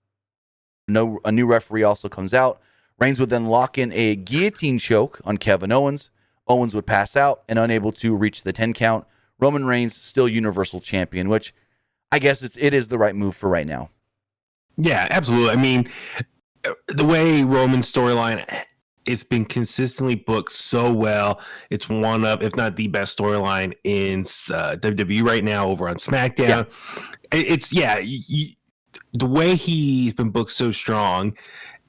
A new referee also comes out. Reigns would then lock in a guillotine choke on Kevin Owens. Owens would pass out and unable to reach the 10 count. Roman Reigns still Universal Champion, which I guess it is the right move for right now. Yeah, absolutely. I mean, the way Roman's storyline, it's been consistently booked so well. It's one of, if not the best storyline in WWE right now over on SmackDown. Yeah. The way he's been booked so strong,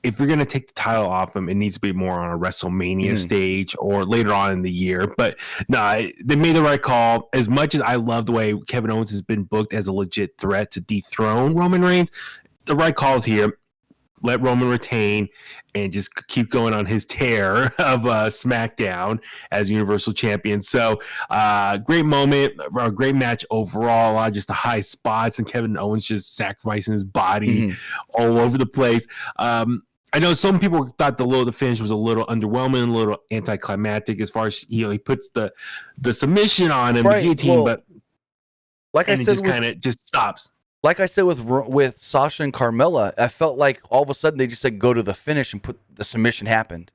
if you're going to take the title off him, it needs to be more on a WrestleMania stage or later on in the year. But no, they made the right call. As much as I love the way Kevin Owens has been booked as a legit threat to dethrone Roman Reigns, the right call is here. Let Roman retain and just keep going on his tear of SmackDown as Universal Champion. So great moment, a great match overall. Just the high spots and Kevin Owens just sacrificing his body all over the place. I know some people thought the finish was a little underwhelming, a little anticlimactic as far as he puts the submission on him, the guillotine, but like I said, it just kind of just stops. Like I said with Sasha and Carmella, I felt like all of a sudden they just said go to the finish and put the submission happened.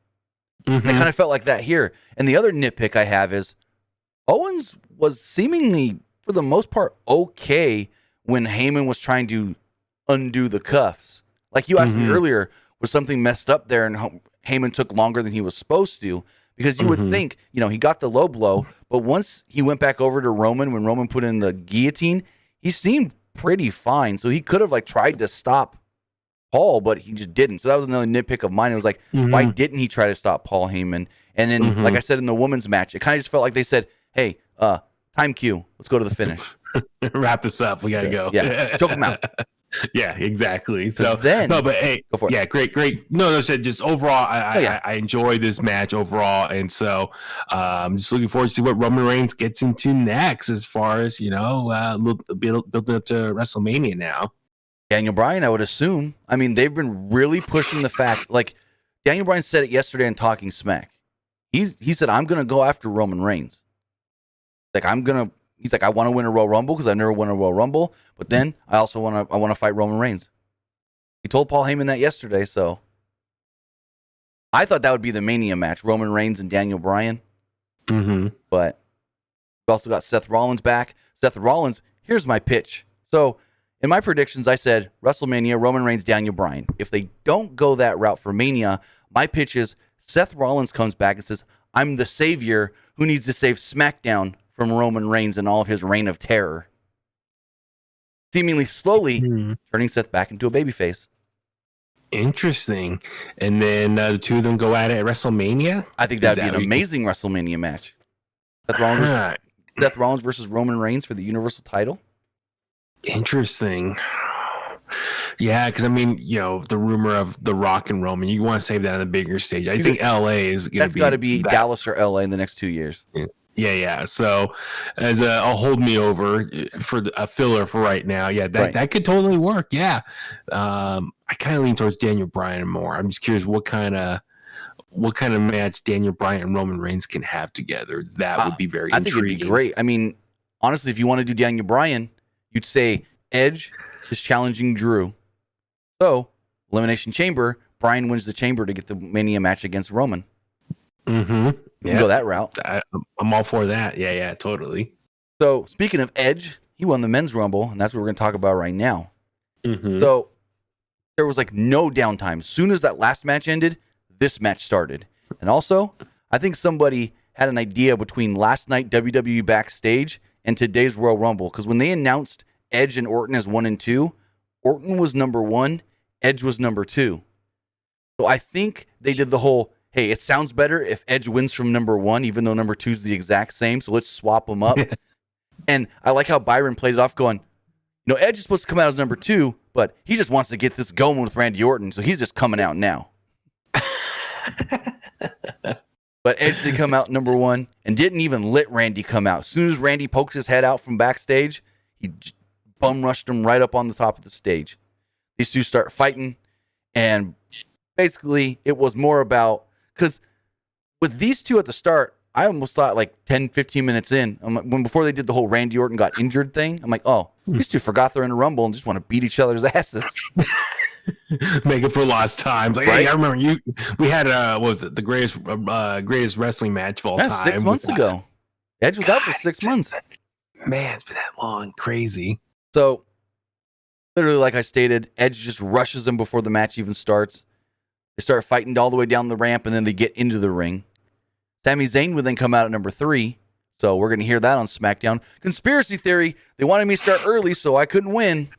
I kind of felt like that here. And the other nitpick I have is Owens was seemingly, for the most part, okay when Heyman was trying to undo the cuffs. Like you asked me earlier, was something messed up there and Heyman took longer than he was supposed to? Because you would think, he got the low blow, but once he went back over to Roman, when Roman put in the guillotine, he seemed pretty fine. So he could have tried to stop Paul, but he just didn't. So that was another nitpick of mine. It was like, why didn't he try to stop Paul Heyman? And then, like I said, in the women's match, it kind of just felt like they said, hey, time cue. Let's go to the finish. Wrap this up. We got to go. Yeah. Choke him out. Yeah, exactly. So then, no, but hey, go for it. Yeah, great. No, just overall, I enjoyed this match overall, and so I'm just looking forward to see what Roman Reigns gets into next, as far as building up to WrestleMania now. Daniel Bryan, I would assume. I mean, they've been really pushing the fact. Like Daniel Bryan said it yesterday in Talking Smack. He said, "I'm gonna go after Roman Reigns. He's like, I want to win a Royal Rumble because I've never won a Royal Rumble, but then I also want to fight Roman Reigns." He told Paul Heyman that yesterday, so I thought that would be the Mania match, Roman Reigns and Daniel Bryan. But we also got Seth Rollins back. Seth Rollins, here's my pitch. So in my predictions, I said WrestleMania, Roman Reigns, Daniel Bryan. If they don't go that route for Mania, my pitch is Seth Rollins comes back and says, I'm the savior who needs to save SmackDown from Roman Reigns and all of his reign of terror. Seemingly slowly turning Seth back into a babyface. Interesting. And then the two of them go at it at WrestleMania? I think that'd be an amazing WrestleMania match. Seth Rollins versus Roman Reigns for the Universal title. Interesting. Yeah, because I mean, the rumor of The Rock and Roman, you want to save that on a bigger stage. I think LA is going to be. That's got to be Dallas or LA in the next 2 years. Yeah. So, as I'll hold me over for a filler for right now. Yeah, that could totally work. Yeah, I kind of lean towards Daniel Bryan more. I'm just curious what kind of match Daniel Bryan and Roman Reigns can have together. That would be very intriguing. I think it'd be great. I mean, honestly, if you want to do Daniel Bryan, you'd say Edge is challenging Drew. So, Elimination Chamber, Bryan wins the Chamber to get the Mania match against Roman. Mm-hmm. You can go that route. I'm all for that. Yeah, totally. So, speaking of Edge, he won the Men's Rumble, and that's what we're going to talk about right now. Mm-hmm. So, there was like no downtime. As soon as that last match ended, this match started. And also, I think somebody had an idea between last night WWE Backstage and today's Royal Rumble. Because when they announced Edge and Orton as 1 and 2, Orton was number 1, Edge was number 2. So I think they did the whole, hey, it sounds better if Edge wins from number 1, even though number 2 is the exact same. So let's swap them up. And I like how Byron played it off going, Edge is supposed to come out as number 2, but he just wants to get this going with Randy Orton. So he's just coming out now. But Edge did come out number 1 and didn't even let Randy come out. As soon as Randy poked his head out from backstage, he bum rushed him right up on the top of the stage. These two start fighting, and basically it was more about, because with these two at the start, I almost thought like 10, 15 minutes in, before they did the whole Randy Orton got injured thing, I'm like, oh, these two forgot they're in a Rumble and just want to beat each other's asses. Make it for lost times. Like, right? Hey, I remember we had what was it, the greatest wrestling match of all time. 6 months ago. Edge was out for 6 months. Man, it's been that long. Crazy. So, literally, like I stated, Edge just rushes him before the match even starts. They start fighting all the way down the ramp, and then they get into the ring. Sami Zayn would then come out at number 3. So we're going to hear that on SmackDown. Conspiracy theory. They wanted me to start early, so I couldn't win.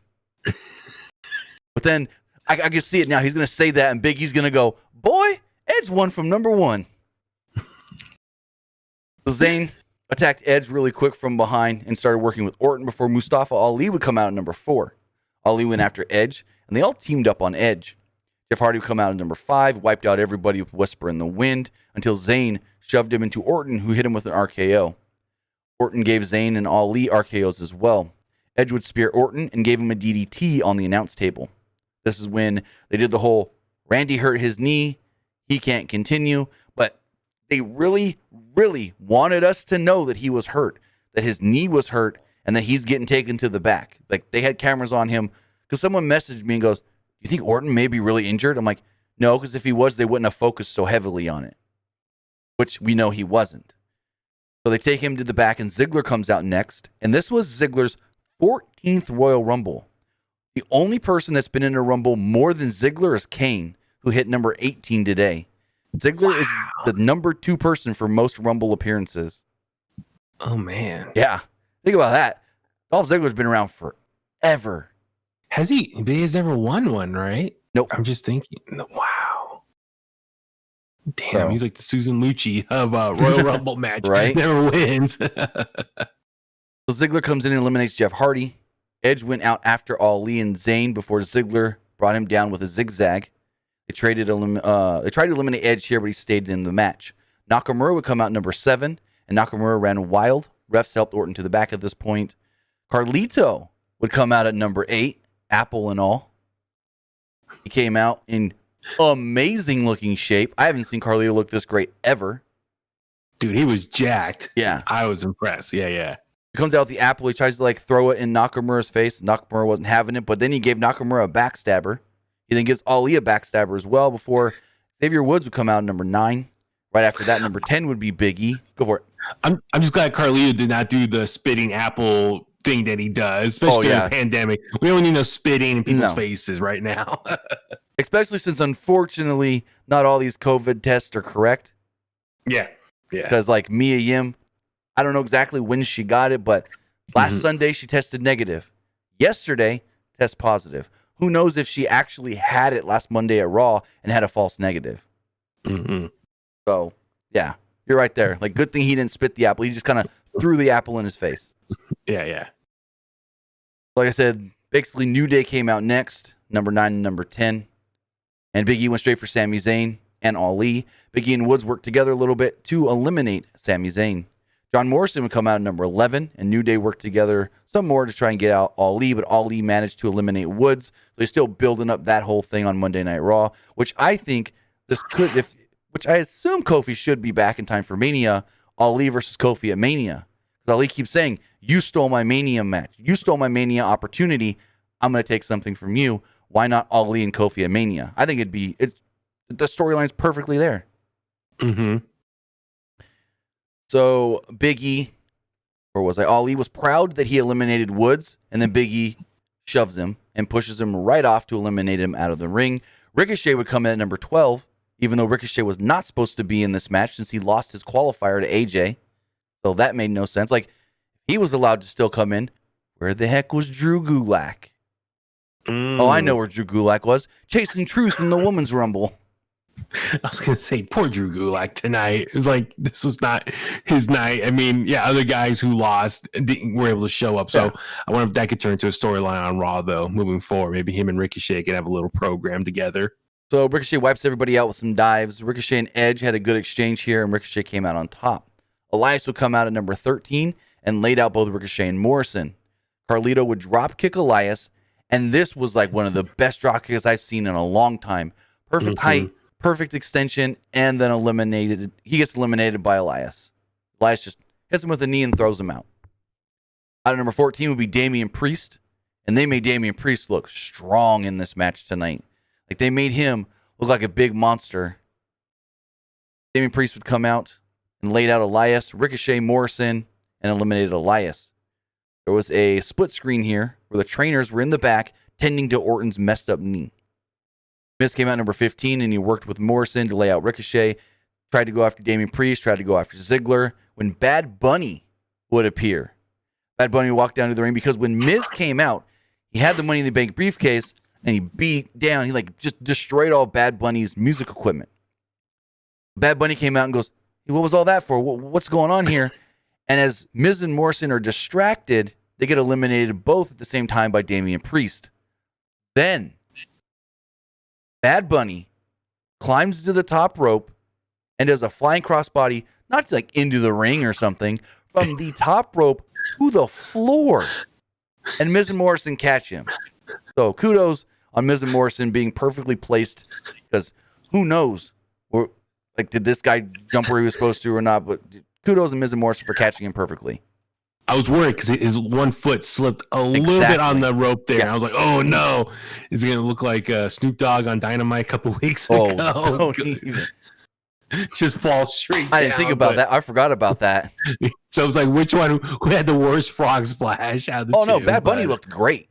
But then I can see it now. He's going to say that, and Big E's going to go, boy, Edge won from number 1. So Zayn attacked Edge really quick from behind and started working with Orton before Mustafa Ali would come out at number 4. Ali went after Edge, and they all teamed up on Edge. Jeff Hardy would come out at number 5, wiped out everybody with Whisper in the Wind, until Zayn shoved him into Orton, who hit him with an RKO. Orton gave Zayn and Ali RKOs as well. Edge would spear Orton and gave him a DDT on the announce table. This is when they did the whole, Randy hurt his knee, he can't continue, but they really, really wanted us to know that he was hurt, that his knee was hurt, and that he's getting taken to the back. Like, they had cameras on him, because someone messaged me and goes, you think Orton may be really injured? I'm like, no, because if he was, they wouldn't have focused so heavily on it, which we know he wasn't. So they take him to the back, and Ziggler comes out next, and this was Ziggler's 14th Royal Rumble. The only person that's been in a Rumble more than Ziggler is Kane, who hit number 18 today. Ziggler is the number 2 person for most Rumble appearances. Oh, man. Yeah. Think about that. Dolph Ziggler's been around forever. Has he? He's never won one, right? Nope. I'm just thinking. Wow. Damn, he's like the Susan Lucci of a Royal Rumble match. Right? Never wins. So Ziggler comes in and eliminates Jeff Hardy. Edge went out after Ali and Zayn before Ziggler brought him down with a zigzag. They tried to eliminate Edge here, but he stayed in the match. Nakamura would come out number 7, and Nakamura ran wild. Refs helped Orton to the back at this point. Carlito would come out at number 8, Apple and all. He came out in amazing looking shape. I haven't seen Carlito look this great ever. Dude, he was jacked. Yeah. I was impressed. Yeah. He comes out with the apple. He tries to throw it in Nakamura's face. Nakamura wasn't having it, but then he gave Nakamura a backstabber. He then gives Ali a backstabber as well before Xavier Woods would come out at number 9. Right after that, number 10 would be Big E. Go for it. I'm just glad Carlito did not do the spitting apple thing that he does, especially during the pandemic. We don't need no spitting in people's faces right now. Especially since, unfortunately, not all these COVID tests are correct. Yeah. Because Mia Yim, I don't know exactly when she got it, but last Sunday she tested negative. Yesterday, test positive. who knows if she actually had it last Monday at Raw and had a false negative. Mm-hmm. So, yeah, you're right there. Like, good thing he didn't spit the apple. He just kind of threw the apple in his face. Yeah. Like I said, basically New Day came out next, number 9 and number 10. And Big E went straight for Sami Zayn and Ali. Big E and Woods worked together a little bit to eliminate Sami Zayn. John Morrison would come out at number 11, and New Day worked together some more to try and get out Ali, but Ali managed to eliminate Woods. So they're still building up that whole thing on Monday Night Raw, which I think this could, which I assume Kofi should be back in time for Mania, Ali versus Kofi at Mania. Because Ali keeps saying, you stole my Mania match. You stole my Mania opportunity. I'm going to take something from you. Why not Ali and Kofi at Mania? I think the storyline's perfectly there. Mm-hmm. So Big E, or was I? Ali was proud that he eliminated Woods, and then Big E shoves him and pushes him right off to eliminate him out of the ring. Ricochet would come in at number 12, even though Ricochet was not supposed to be in this match since he lost his qualifier to AJ. So that made no sense. Like, he was allowed to still come in. Where the heck was Drew Gulak? Oh, I know where Drew Gulak was. Chasing truth in the Women's Rumble. I was going to say, poor Drew Gulak tonight. It was like, this was not his night. I mean, yeah, other guys who lost were able to show up. So I wonder if that could turn into a storyline on Raw, though, moving forward. Maybe him and Ricochet could have a little program together. So Ricochet wipes everybody out with some dives. Ricochet and Edge had a good exchange here, and Ricochet came out on top. Elias would come out at number 13 and laid out both Ricochet and Morrison. Carlito would drop kick Elias, and this was like one of the best drop kicks I've seen in a long time. Perfect height, perfect extension, and then eliminated. He gets eliminated by Elias. Elias just hits him with a knee and throws him out. Out of number 14 would be Damien Priest, and they made Damien Priest look strong in this match tonight. Like, they made him look like a big monster. Damien Priest would come out and laid out Elias, Ricochet, Morrison, and eliminated Elias. There was a split screen here where the trainers were in the back tending to Orton's messed up knee. Miz came out number 15, and he worked with Morrison to lay out Ricochet, tried to go after Damien Priest, tried to go after Ziggler, when Bad Bunny would appear. Bad Bunny walked down to the ring because when Miz came out, he had the Money in the Bank briefcase, and he beat down, he like just destroyed all Bad Bunny's music equipment. Bad Bunny came out and goes, hey, what was all that for? What's going on here? And as Miz and Morrison are distracted, they get eliminated both at the same time by Damien Priest. Then Bad Bunny climbs to the top rope and does a flying crossbody, not like into the ring or something, from the top rope to the floor. And Miz and Morrison catch him. So kudos on Miz and Morrison being perfectly placed, because who knows, like, did this guy jump where he was supposed to or not? But kudos on Miz and Morrison for catching him perfectly. I was worried because his one foot slipped a little bit on the rope there. Yeah. I was like, oh no, is it going to look like Snoop Dogg on Dynamite a couple weeks ago? Don't even. Just fall straight down. I didn't think about that. I forgot about that. So it was like, which one who had the worst frog splash out of the two? No, Bad Bunny looked great.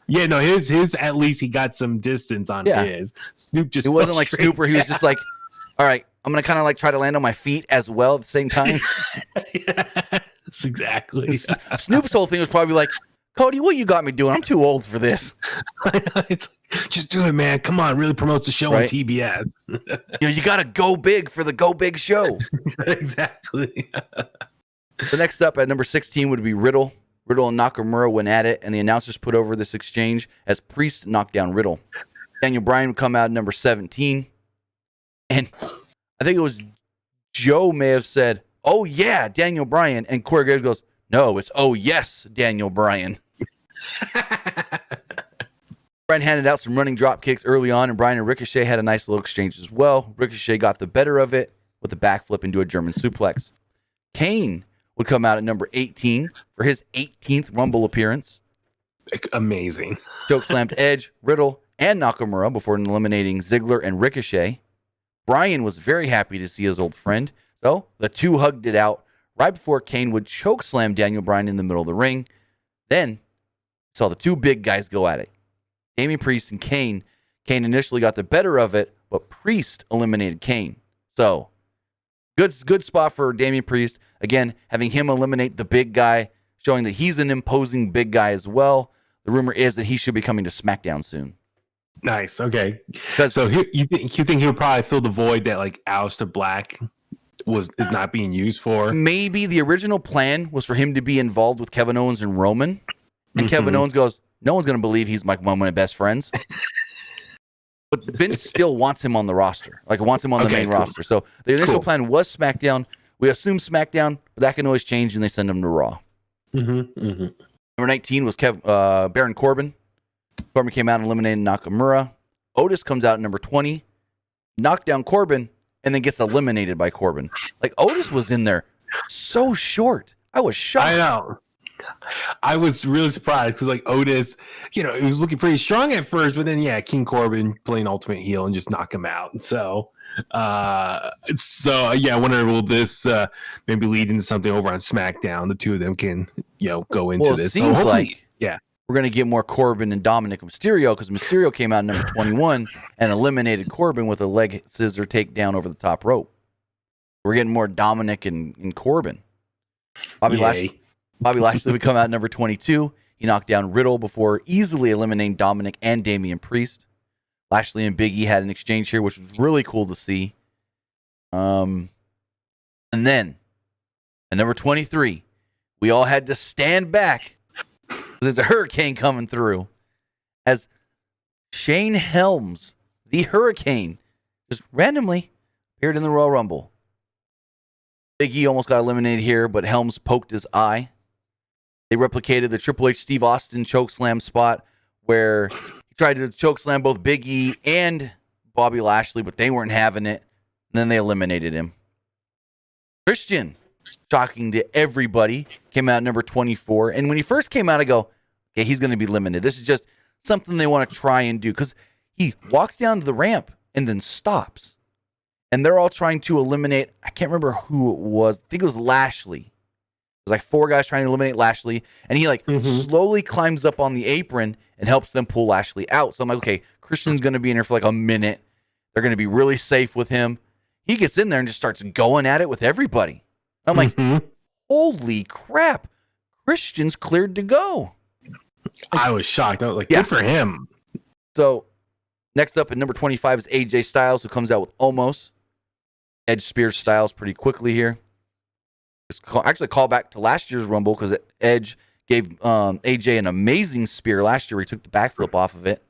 Yeah, no, his at least he got some distance on his. Snoop just, it wasn't like Snoop where he was just like, all right, I'm going to kind of like try to land on my feet as well at the same time. Yes, exactly. Snoop's whole thing was probably like, Cody, what you got me doing? I'm too old for this. It's like, just do it, man. Come on, really promotes the show on TBS. You got to go big for the Go Big show. Exactly. The next up at number 16 would be Riddle. Riddle and Nakamura went at it, and the announcers put over this exchange as Priest knocked down Riddle. Daniel Bryan would come out at number 17. And I think it was Joe may have said, oh, yeah, Daniel Bryan. And Corey Graves goes, no, it's, oh, yes, Daniel Bryan. Bryan handed out some running drop kicks early on, and Bryan and Ricochet had a nice little exchange as well. Ricochet got the better of it with a backflip into a German suplex. Kane would come out at number 18 for his 18th Rumble appearance. Amazing. Chokeslammed Edge, Riddle, and Nakamura before eliminating Ziggler and Ricochet. Bryan was very happy to see his old friend, so the two hugged it out right before Kane would chokeslam Daniel Bryan in the middle of the ring. Then saw the two big guys go at it. Damien Priest and Kane. Kane initially got the better of it, but Priest eliminated Kane. So good spot for Damien Priest. Again, having him eliminate the big guy, showing that he's an imposing big guy as well. The rumor is that he should be coming to SmackDown soon. Nice. Okay. So you think he would probably fill the void that like Aleister Black is not being used for? Maybe the original plan was for him to be involved with Kevin Owens and Roman, and Kevin Owens goes, "No one's going to believe he's one of my best friends." But Vince still wants him on the roster, wants him on the main roster. So the initial plan was SmackDown. We assume SmackDown, but that can always change, and they send him to Raw. Number 19 was Baron Corbin. Corbin came out and eliminated Nakamura. Otis comes out at number 20, knocked down Corbin, and then gets eliminated by Corbin. Otis was in there so short. I was shocked. I know. I was really surprised because Otis, he was looking pretty strong at first, but then King Corbin playing ultimate heel and just knock him out. So I wonder will this maybe lead into something over on SmackDown? The two of them can go into this. It seems we're going to get more Corbin and Dominic Mysterio because Mysterio came out number 21 and eliminated Corbin with a leg scissor takedown over the top rope. We're getting more Dominic and Corbin. Bobby Lashley would come out number 22. He knocked down Riddle before easily eliminating Dominic and Damien Priest. Lashley and Big E had an exchange here, which was really cool to see. And then at number 23, we all had to stand back. There's a hurricane coming through as Shane Helms, the Hurricane, just randomly appeared in the Royal Rumble. Big E almost got eliminated here, but Helms poked his eye. They replicated the Triple H Steve Austin chokeslam spot where he tried to chokeslam both Big E and Bobby Lashley, but they weren't having it. And then they eliminated him. Christian, shocking to everybody, came out number 24. And when he first came out, I go, okay, he's going to be limited. This is just something they want to try and do. Because he walks down to the ramp and then stops. And they're all trying to eliminate, I can't remember who it was. I think it was Lashley. It was 4 guys trying to eliminate Lashley. And he slowly climbs up on the apron and helps them pull Lashley out. So I'm like, okay, Christian's going to be in here for a minute. They're going to be really safe with him. He gets in there and just starts going at it with everybody. I'm like, holy crap. Christian's cleared to go. I was shocked. I was like, good for him. So next up at number 25 is AJ Styles, who comes out with Omos. Edge spears Styles pretty quickly here. Actually, call back to last year's Rumble because Edge gave AJ an amazing spear last year where he took the backflip off of it.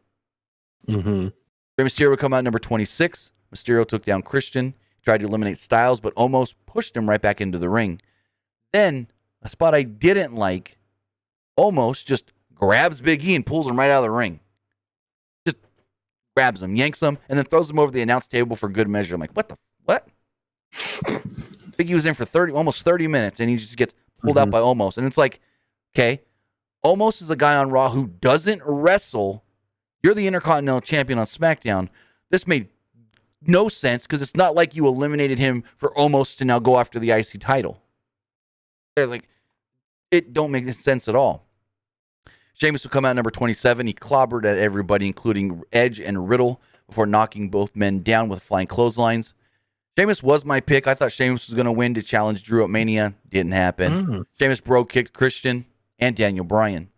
Rey Mysterio would come out number 26. Mysterio took down Christian, tried to eliminate Styles, but almost pushed him right back into the ring. Then, a spot I didn't like, almost just grabs Big E and pulls him right out of the ring. Just grabs him, yanks him, and then throws him over the announce table for good measure. I'm like, what? Big E was in for almost 30 minutes, and he just gets pulled out by Omos. And it's like, okay, Omos is a guy on Raw who doesn't wrestle. You're the Intercontinental Champion on SmackDown. This made no sense because it's not like you eliminated him for Omos to now go after the IC title. It don't make sense at all. Sheamus will come out number 27. He clobbered at everybody, including Edge and Riddle, before knocking both men down with flying clotheslines. Sheamus was my pick. I thought Sheamus was going to win to challenge Drew at Mania. Didn't happen. Sheamus kicked Christian and Daniel Bryan.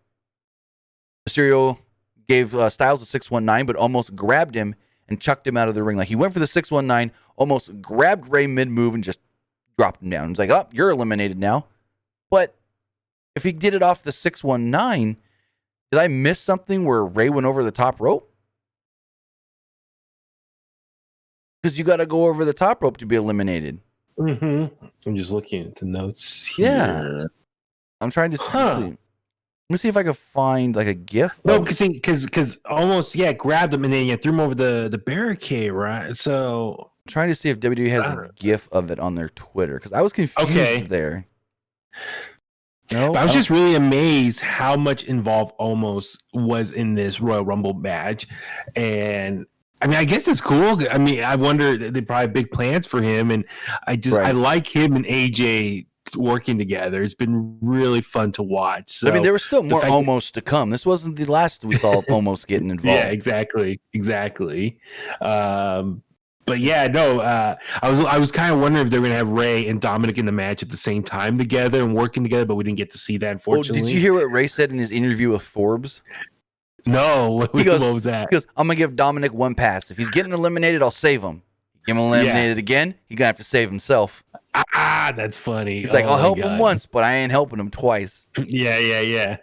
Mysterio gave Styles a 619, but almost grabbed him and chucked him out of the ring. He went for the 619, almost grabbed Rey mid-move and just dropped him down. He's like, oh, you're eliminated now. But if he did it off the 619, did I miss something where Rey went over the top rope? Because you got to go over the top rope to be eliminated. I'm just looking at the notes here. Yeah. I'm trying to see. Let me see if I can find a GIF. No, because almost grabbed him and then threw him over the barricade, right? So I'm trying to see if WWE has a GIF of it on their Twitter because I was confused there. No, I was just really amazed how much involved Omos was in this Royal Rumble match, and I guess it's cool. I wonder they probably have big plans for him, and I like him and AJ working together. It's been really fun to watch. So there was still more Omos to come. This wasn't the last we saw of Omos getting involved. Yeah, exactly. But I was kind of wondering if they were going to have Rey and Dominic in the match at the same time together and working together, but we didn't get to see that, unfortunately. Did you hear what Rey said in his interview with Forbes? No, what was that? He goes, I'm going to give Dominic one pass. If he's getting eliminated, I'll save him. Give him eliminated again, he's going to have to save himself. That's funny. He's like, I'll help him once, but I ain't helping him twice. Yeah.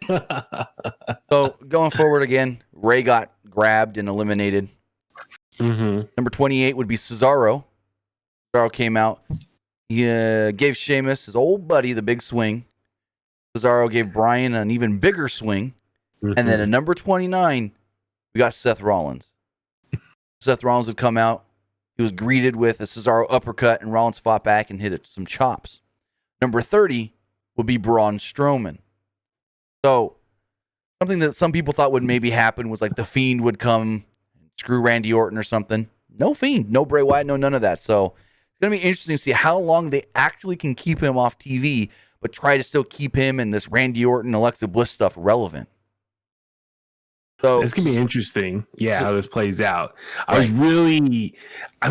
So going forward again, Ray got grabbed and eliminated. Number 28 would be Cesaro. Cesaro came out. He gave Sheamus, his old buddy, the big swing. Cesaro gave Bryan an even bigger swing. And then at number 29, we got Seth Rollins. Seth Rollins would come out. He was greeted with a Cesaro uppercut, and Rollins fought back and hit some chops. Number 30 would be Braun Strowman. So something that some people thought would maybe happen was like the Fiend would come and screw Randy Orton or something. No Fiend, no Bray Wyatt, no none of that. So it's going to be interesting to see how long they actually can keep him off TV, but try to still keep him and this Randy Orton, Alexa Bliss stuff relevant. So it's gonna be interesting, how this plays out. I was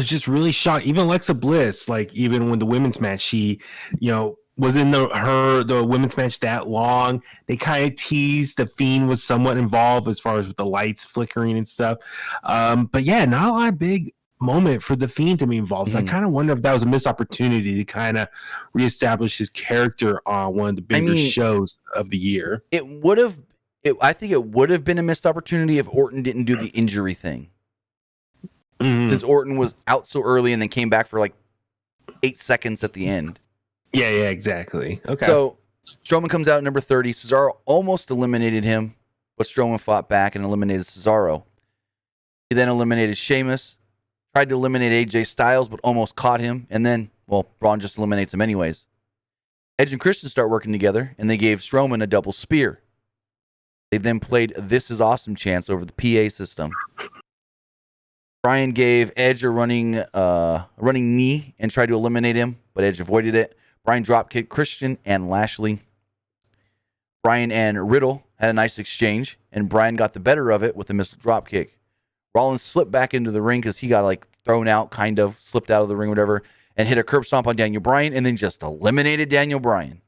just really shocked. Even Alexa Bliss, like even when the women's match, she, was in the women's match that long. They kind of teased the Fiend was somewhat involved as far as with the lights flickering and stuff. But yeah, not a lot of big moment for the Fiend to be involved. So I kind of wonder if that was a missed opportunity to kind of reestablish his character on one of the bigger shows of the year. I think it would have been a missed opportunity if Orton didn't do the injury thing. Because Orton was out so early and then came back for like 8 seconds at the end. Yeah, exactly. Okay. So Strowman comes out at number 30. Cesaro almost eliminated him, but Strowman fought back and eliminated Cesaro. He then eliminated Sheamus, tried to eliminate AJ Styles, but almost caught him. And then, Braun just eliminates him anyways. Edge and Christian start working together, and they gave Strowman a double spear. They then played This Is Awesome chants over the PA system. Bryan gave Edge a running knee and tried to eliminate him, but Edge avoided it. Bryan dropkicked Christian and Lashley. Bryan and Riddle had a nice exchange, and Bryan got the better of it with a missile dropkick. Rollins slipped back into the ring because he got thrown out, slipped out of the ring, whatever, and hit a curb stomp on Daniel Bryan, and then just eliminated Daniel Bryan.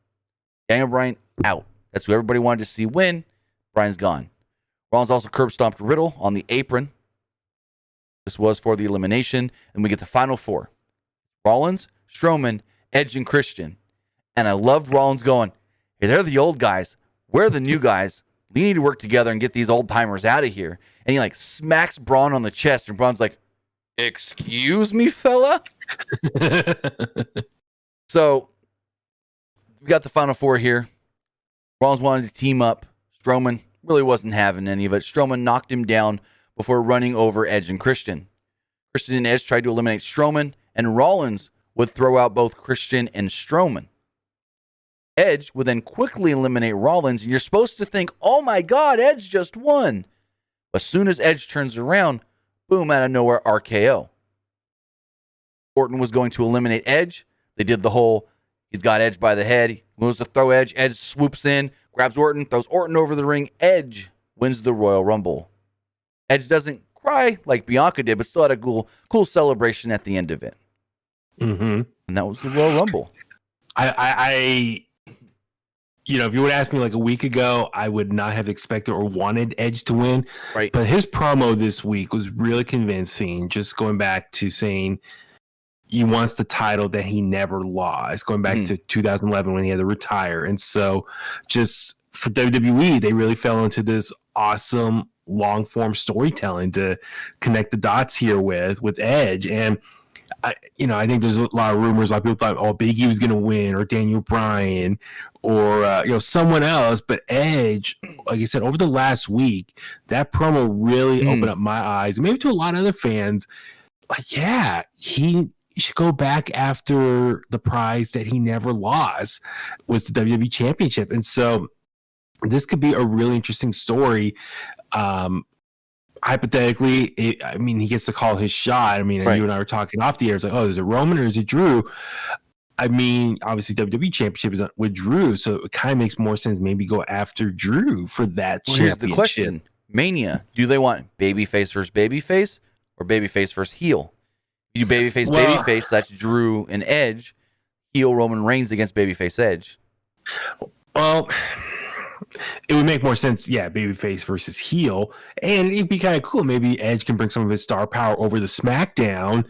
Daniel Bryan out. That's who everybody wanted to see win. Bryan's gone. Rollins also curb stomped Riddle on the apron. This was for the elimination. And we get the final four. Rollins, Strowman, Edge, and Christian. And I loved Rollins going, hey, they're the old guys. We're the new guys. We need to work together and get these old timers out of here. And he smacks Braun on the chest. And Braun's like, excuse me, fella? So we got the final four here. Rollins wanted to team up. Strowman really wasn't having any of it. Strowman knocked him down before running over Edge and Christian. Christian and Edge tried to eliminate Strowman, and Rollins would throw out both Christian and Strowman. Edge would then quickly eliminate Rollins, and you're supposed to think, oh my God, Edge just won. But as soon as Edge turns around, boom, out of nowhere, RKO. Orton was going to eliminate Edge. They did the whole, he's got Edge by the head. He goes to throw Edge. Edge swoops in, grabs Orton, throws Orton over the ring. Edge wins the Royal Rumble. Edge doesn't cry like Bianca did, but still had a cool celebration at the end of it. And that was the Royal Rumble. I if you would ask me a week ago, I would not have expected or wanted Edge to win. Right. But his promo this week was really convincing. Just going back to saying he wants the title that he never lost, going back to 2011 when he had to retire. And so just for WWE, they really fell into this awesome long form storytelling to connect the dots here with Edge. And I think there's a lot of rumors. A lot of people thought, Big E was going to win, or Daniel Bryan, or someone else. But Edge, like I said, over the last week, that promo really opened up my eyes, and maybe to a lot of other fans. He should go back after the prize that he never lost, was the WWE Championship. And so this could be a really interesting story. Hypothetically, he gets to call his shot. You and I were talking off the air. It's like, is it Roman or is it Drew? Obviously, WWE Championship is with Drew, so it kind of makes more sense maybe go after Drew for that championship. Here's the question. Mania, do they want babyface versus babyface or babyface versus heel? You do babyface, that's Drew and Edge. Heel Roman Reigns against babyface Edge. Well, it would make more sense, babyface versus heel, and it'd be kind of cool. Maybe Edge can bring some of his star power over the SmackDown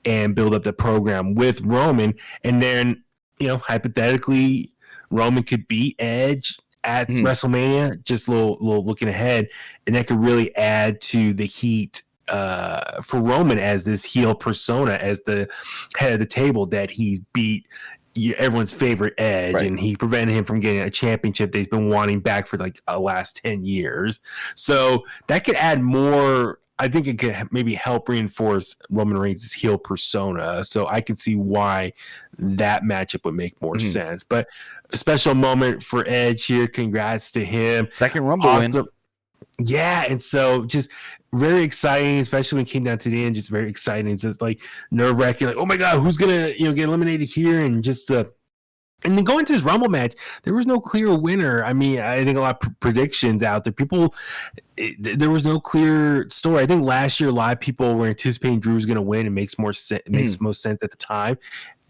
and build up the program with Roman, and then hypothetically, Roman could beat Edge at WrestleMania. Just a little looking ahead, and that could really add to the heat for Roman as this heel persona, as the head of the table, that he beat everyone's favorite Edge, right, and he prevented him from getting a championship that he's been wanting back for like the last 10 years. So that could add more. I think it could maybe help reinforce Roman Reigns' heel persona. So I can see why that matchup would make more sense. But a special moment for Edge here. Congrats to him. Second Rumble win. Yeah, and so just very exciting, especially when it came down to the end. Just very exciting. It's just like nerve-wracking. Like, oh my god, who's gonna get eliminated here? And just and then going to this Rumble match, there was no clear winner. I mean, I think a lot of predictions out there. There was no clear story. I think last year a lot of people were anticipating Drew was going to win. It makes more sense. It makes most sense at the time.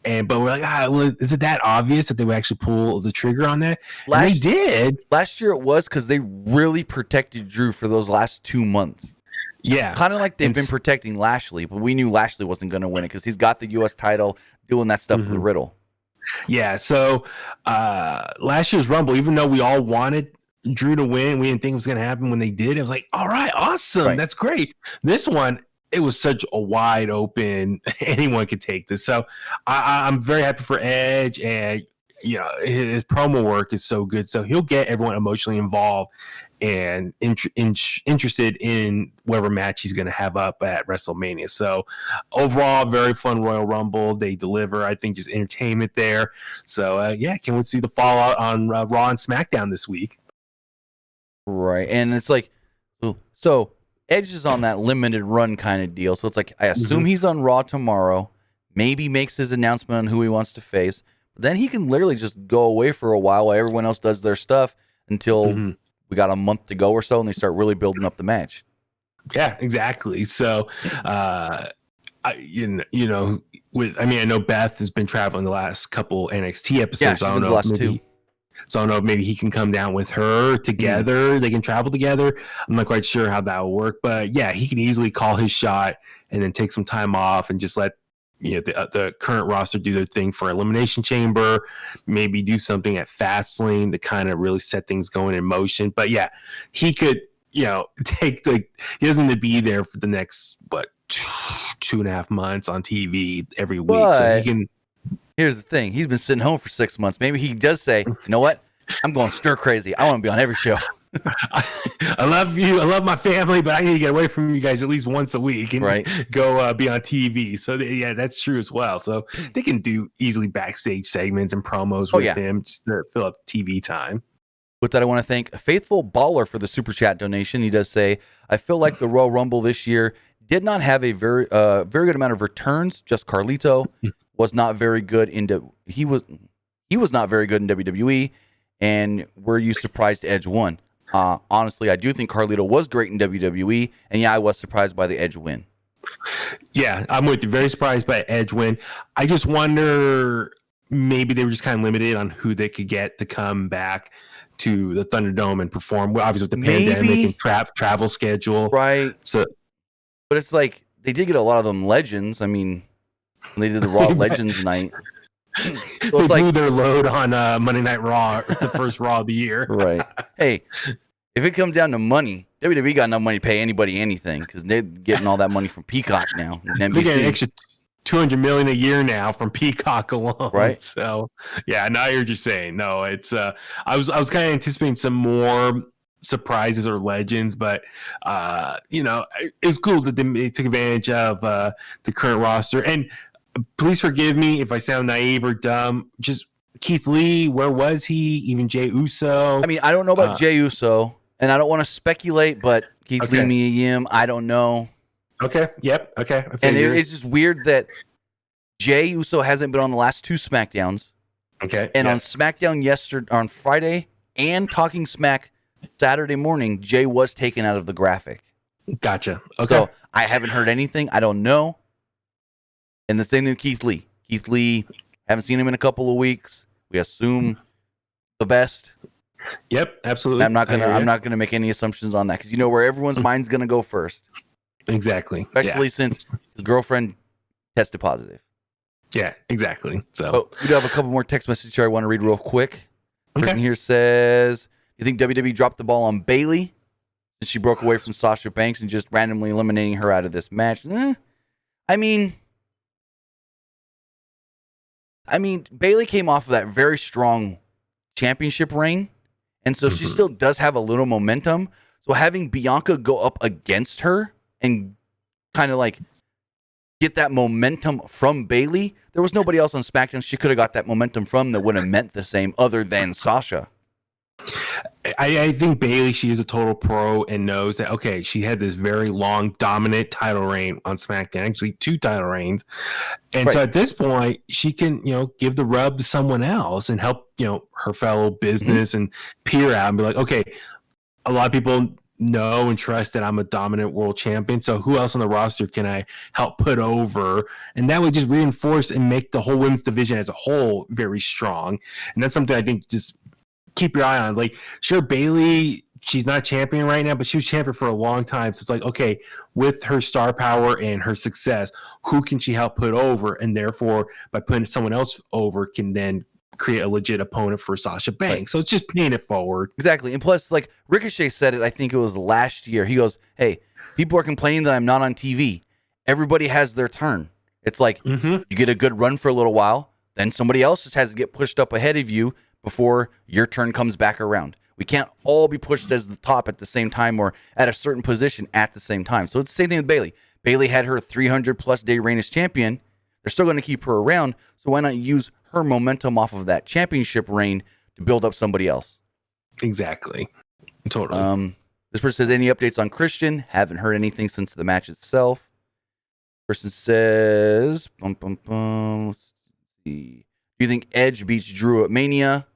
But we're like, well, is it that obvious that they would actually pull the trigger on that? And they did. Last year it was, because they really protected Drew for those last 2 months. Yeah. Kind of like they've been protecting Lashley, but we knew Lashley wasn't going to win it because he's got the U.S. title doing that stuff with the Riddle. Yeah, so last year's Rumble, even though we all wanted Drew to win, we didn't think it was going to happen. When they did, it was like, all right, awesome. Right. That's great. This one, it was such a wide open, anyone could take this. So I'm very happy for Edge, and his promo work is so good. So he'll get everyone emotionally involved and interested in whatever match he's going to have up at WrestleMania. So overall, very fun Royal Rumble. They deliver, I think, just entertainment there. So can't wait to see the fallout on Raw and SmackDown this week. Right, and it's like, so Edge is on that limited run kind of deal. So it's like, I assume he's on Raw tomorrow, maybe makes his announcement on who he wants to face, but then he can literally just go away for a while everyone else does their stuff until we got a month to go or so, and they start really building up the match. Yeah, exactly. So, I know Beth has been traveling the last couple NXT episodes. Yeah, I don't know, So I don't know if maybe he can come down with her together. They can travel together. I'm not quite sure how that will work, but yeah, he can easily call his shot and then take some time off and just let the current roster do their thing for Elimination Chamber. Maybe do something at Fastlane to kind of really set things going in motion. But yeah, he could take he doesn't need to be there for the next 2.5 months on TV every week. But so he can. Here's the thing. He's been sitting home for 6 months. Maybe he does say, you know what? I'm going stir crazy. I want to be on every show. I love you. I love my family, but I need to get away from you guys at least once a week and go be on TV. So, that's true as well. So they can do easily backstage segments and promos with him just to fill up TV time. With that, I want to thank a faithful baller for the Super Chat donation. He does say, I feel like the Royal Rumble this year did not have a very good amount of returns. Just Carlito was not very good he was not very good in WWE, and were you surprised Edge won? Honestly, I do think Carlito was great in WWE, and I was surprised by the Edge win. Yeah, I'm with you. Very surprised by Edge win. I just wonder, maybe they were just kind of limited on who they could get to come back to the Thunderdome and perform. Well, obviously with the pandemic and travel schedule, right? So, but it's like they did get a lot of them legends. I mean, when they did the Raw Legends night, so they blew their load on Monday Night Raw, the first Raw of the year. Right. Hey, if it comes down to money, WWE got enough money to pay anybody anything, because they're getting all that money from Peacock now. They're getting an extra $200 million a year now from Peacock alone. Right. So yeah, now you're just saying no. It's I was kind of anticipating some more surprises or legends, but it was cool that they took advantage of the current roster. And please forgive me if I sound naive or dumb. Just Keith Lee, where was he? Even Jey Uso. I mean, I don't know about Jey Uso, and I don't want to speculate, but Keith Lee, Mia Yim, I don't know. Okay. Yep. Okay. And it's just weird that Jey Uso hasn't been on the last 2 SmackDowns. Okay. And on SmackDown on Friday and Talking Smack Saturday morning, Jey was taken out of the graphic. Gotcha. Okay. So I haven't heard anything. I don't know. And the same thing with Keith Lee. Keith Lee, haven't seen him in a couple of weeks. We assume the best. Yep, absolutely. I'm not gonna make any assumptions on that because you know where everyone's mind's gonna go first. Exactly. Especially since his girlfriend tested positive. Yeah, exactly. So we do have a couple more text messages here I want to read real quick. Person here says, you think WWE dropped the ball on Bayley since she broke away from Sasha Banks and just randomly eliminating her out of this match? I mean, Bayley came off of that very strong championship reign, and so she still does have a little momentum. So having Bianca go up against her and kind of like get that momentum from Bayley, there was nobody else on SmackDown she could have got that momentum from that would have meant the same other than Sasha. I think Bayley, she is a total pro and knows that, okay, she had this very long, dominant title reign on SmackDown, actually 2 title reigns. And so at this point, she can, give the rub to someone else and help, her fellow business and peer out and be like, okay, a lot of people know and trust that I'm a dominant world champion. So who else on the roster can I help put over? And that would just reinforce and make the whole women's division as a whole very strong. And that's something I think just keep your eye on. Like, sure, Bayley, she's not champion right now, but she was champion for a long time. So it's like, okay, with her star power and her success, who can she help put over? And therefore, by putting someone else over, can then create a legit opponent for Sasha Banks. So it's just paying it forward. Exactly. And plus, like Ricochet said it, I think it was last year. He goes, hey, people are complaining that I'm not on TV. Everybody has their turn. It's like you get a good run for a little while, then somebody else just has to get pushed up ahead of you before your turn comes back around. We can't all be pushed as the top at the same time or at a certain position at the same time. So it's the same thing with Bayley. Bayley had her 300-plus day reign as champion. They're still going to keep her around, so why not use her momentum off of that championship reign to build up somebody else? Exactly. Totally. This person says, any updates on Christian? Haven't heard anything since the match itself. Person says, let's see. Do you think Edge beats Drew at Mania?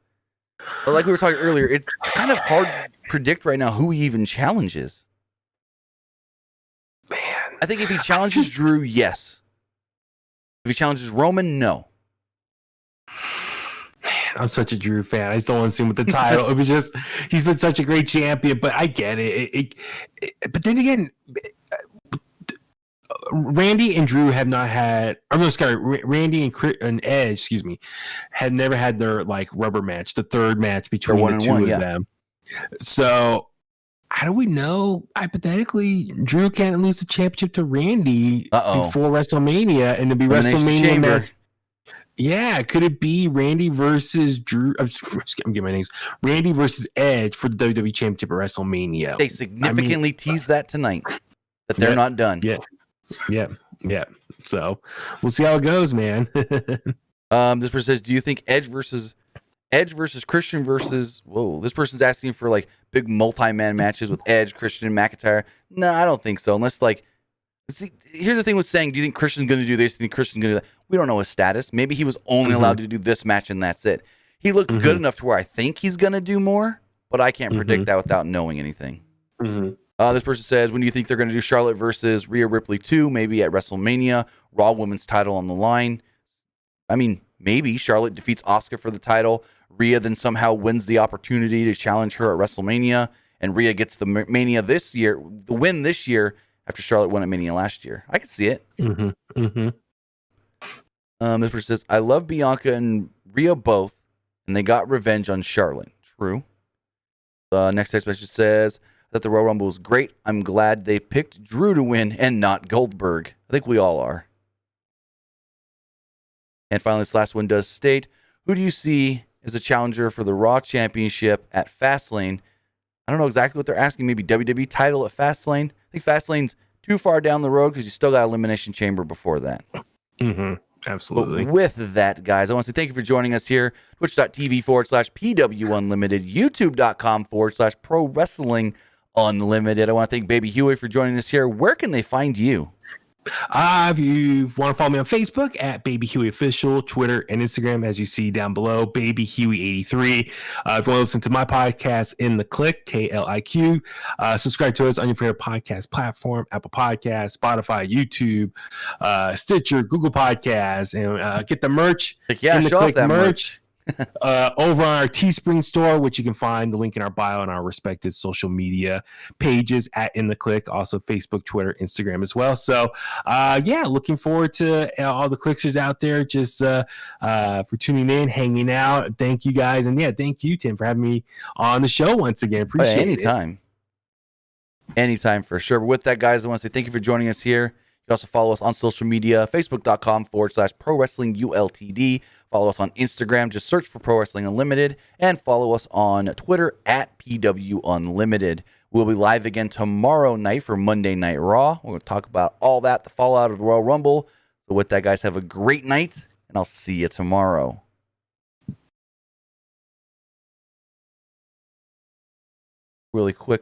But like we were talking earlier, it's kind of hard to predict right now who he even challenges. Man. I think if he challenges Drew, yes. If he challenges Roman, no. Man, I'm such a Drew fan. I just don't want to see him with the title. It was just, he's been such a great champion, but I get it. But then again, Randy and Drew have not had, Randy and Edge, had never had their like rubber match, the third match between the two of them. So how do we know hypothetically Drew can't lose the championship to Randy before WrestleMania and to be WrestleMania match? Yeah, could it be Randy versus Drew? I'm getting my names. Randy versus Edge for the WWE Championship at WrestleMania. They significantly teased that tonight, that they're not done. Yeah. So we'll see how it goes, man. This person says, do you think Edge versus Christian versus... Whoa, this person's asking for like big multi-man matches with Edge, Christian, and McIntyre. No, I don't think so. Unless like... See, here's the thing with saying, do you think Christian's going to do this? Do you think Christian's going to do that? We don't know his status. Maybe he was only allowed to do this match and that's it. He looked good enough to where I think he's going to do more, but I can't predict that without knowing anything. This person says, when do you think they're going to do Charlotte versus Rhea Ripley 2? Maybe at WrestleMania, Raw Women's title on the line. I mean, maybe Charlotte defeats Asuka for the title. Rhea then somehow wins the opportunity to challenge her at WrestleMania, and Rhea gets the Mania this year, the win this year after Charlotte won at Mania last year. I can see it. This person says, I love Bianca and Rhea both, and they got revenge on Charlotte. True. Next text message says that the Royal Rumble was great. I'm glad they picked Drew to win and not Goldberg. I think we all are. And finally, this last one does state, who do you see as a challenger for the Raw Championship at Fastlane? I don't know exactly what they're asking. Maybe WWE title at Fastlane. I think Fastlane's too far down the road because you still got Elimination Chamber before that. Absolutely. But with that, guys, I want to say thank you for joining us here. Twitch.tv/PW Unlimited, YouTube.com/Pro Wrestling Unlimited. I want to thank Baby Huey for joining us here. Where can they find you? If you want to follow me on Facebook at Baby Huey Official, Twitter and Instagram, as you see down below, Baby Huey 83. If you want to listen to my podcast, In the Click, KLIQ, subscribe to us on your favorite podcast platform, Apple Podcasts, Spotify, YouTube, Stitcher, Google Podcasts, and get the merch. Show off that merch. over on our Teespring store, which you can find the link in our bio on our respective social media pages at In the Click, also Facebook, Twitter, Instagram as well. So, looking forward to all the Clicksters out there just for tuning in, hanging out. Thank you guys. And thank you, Tim, for having me on the show once again. Appreciate it. Anytime for sure. But with that, guys, I want to say thank you for joining us here. You can also follow us on social media, facebook.com/Pro Wrestling ULTD. Follow us on Instagram. Just search for Pro Wrestling Unlimited. And follow us on Twitter at PW Unlimited. We'll be live again tomorrow night for Monday Night Raw. We're going to talk about all that, the fallout of the Royal Rumble. So with that, guys, have a great night, and I'll see you tomorrow. Really quick.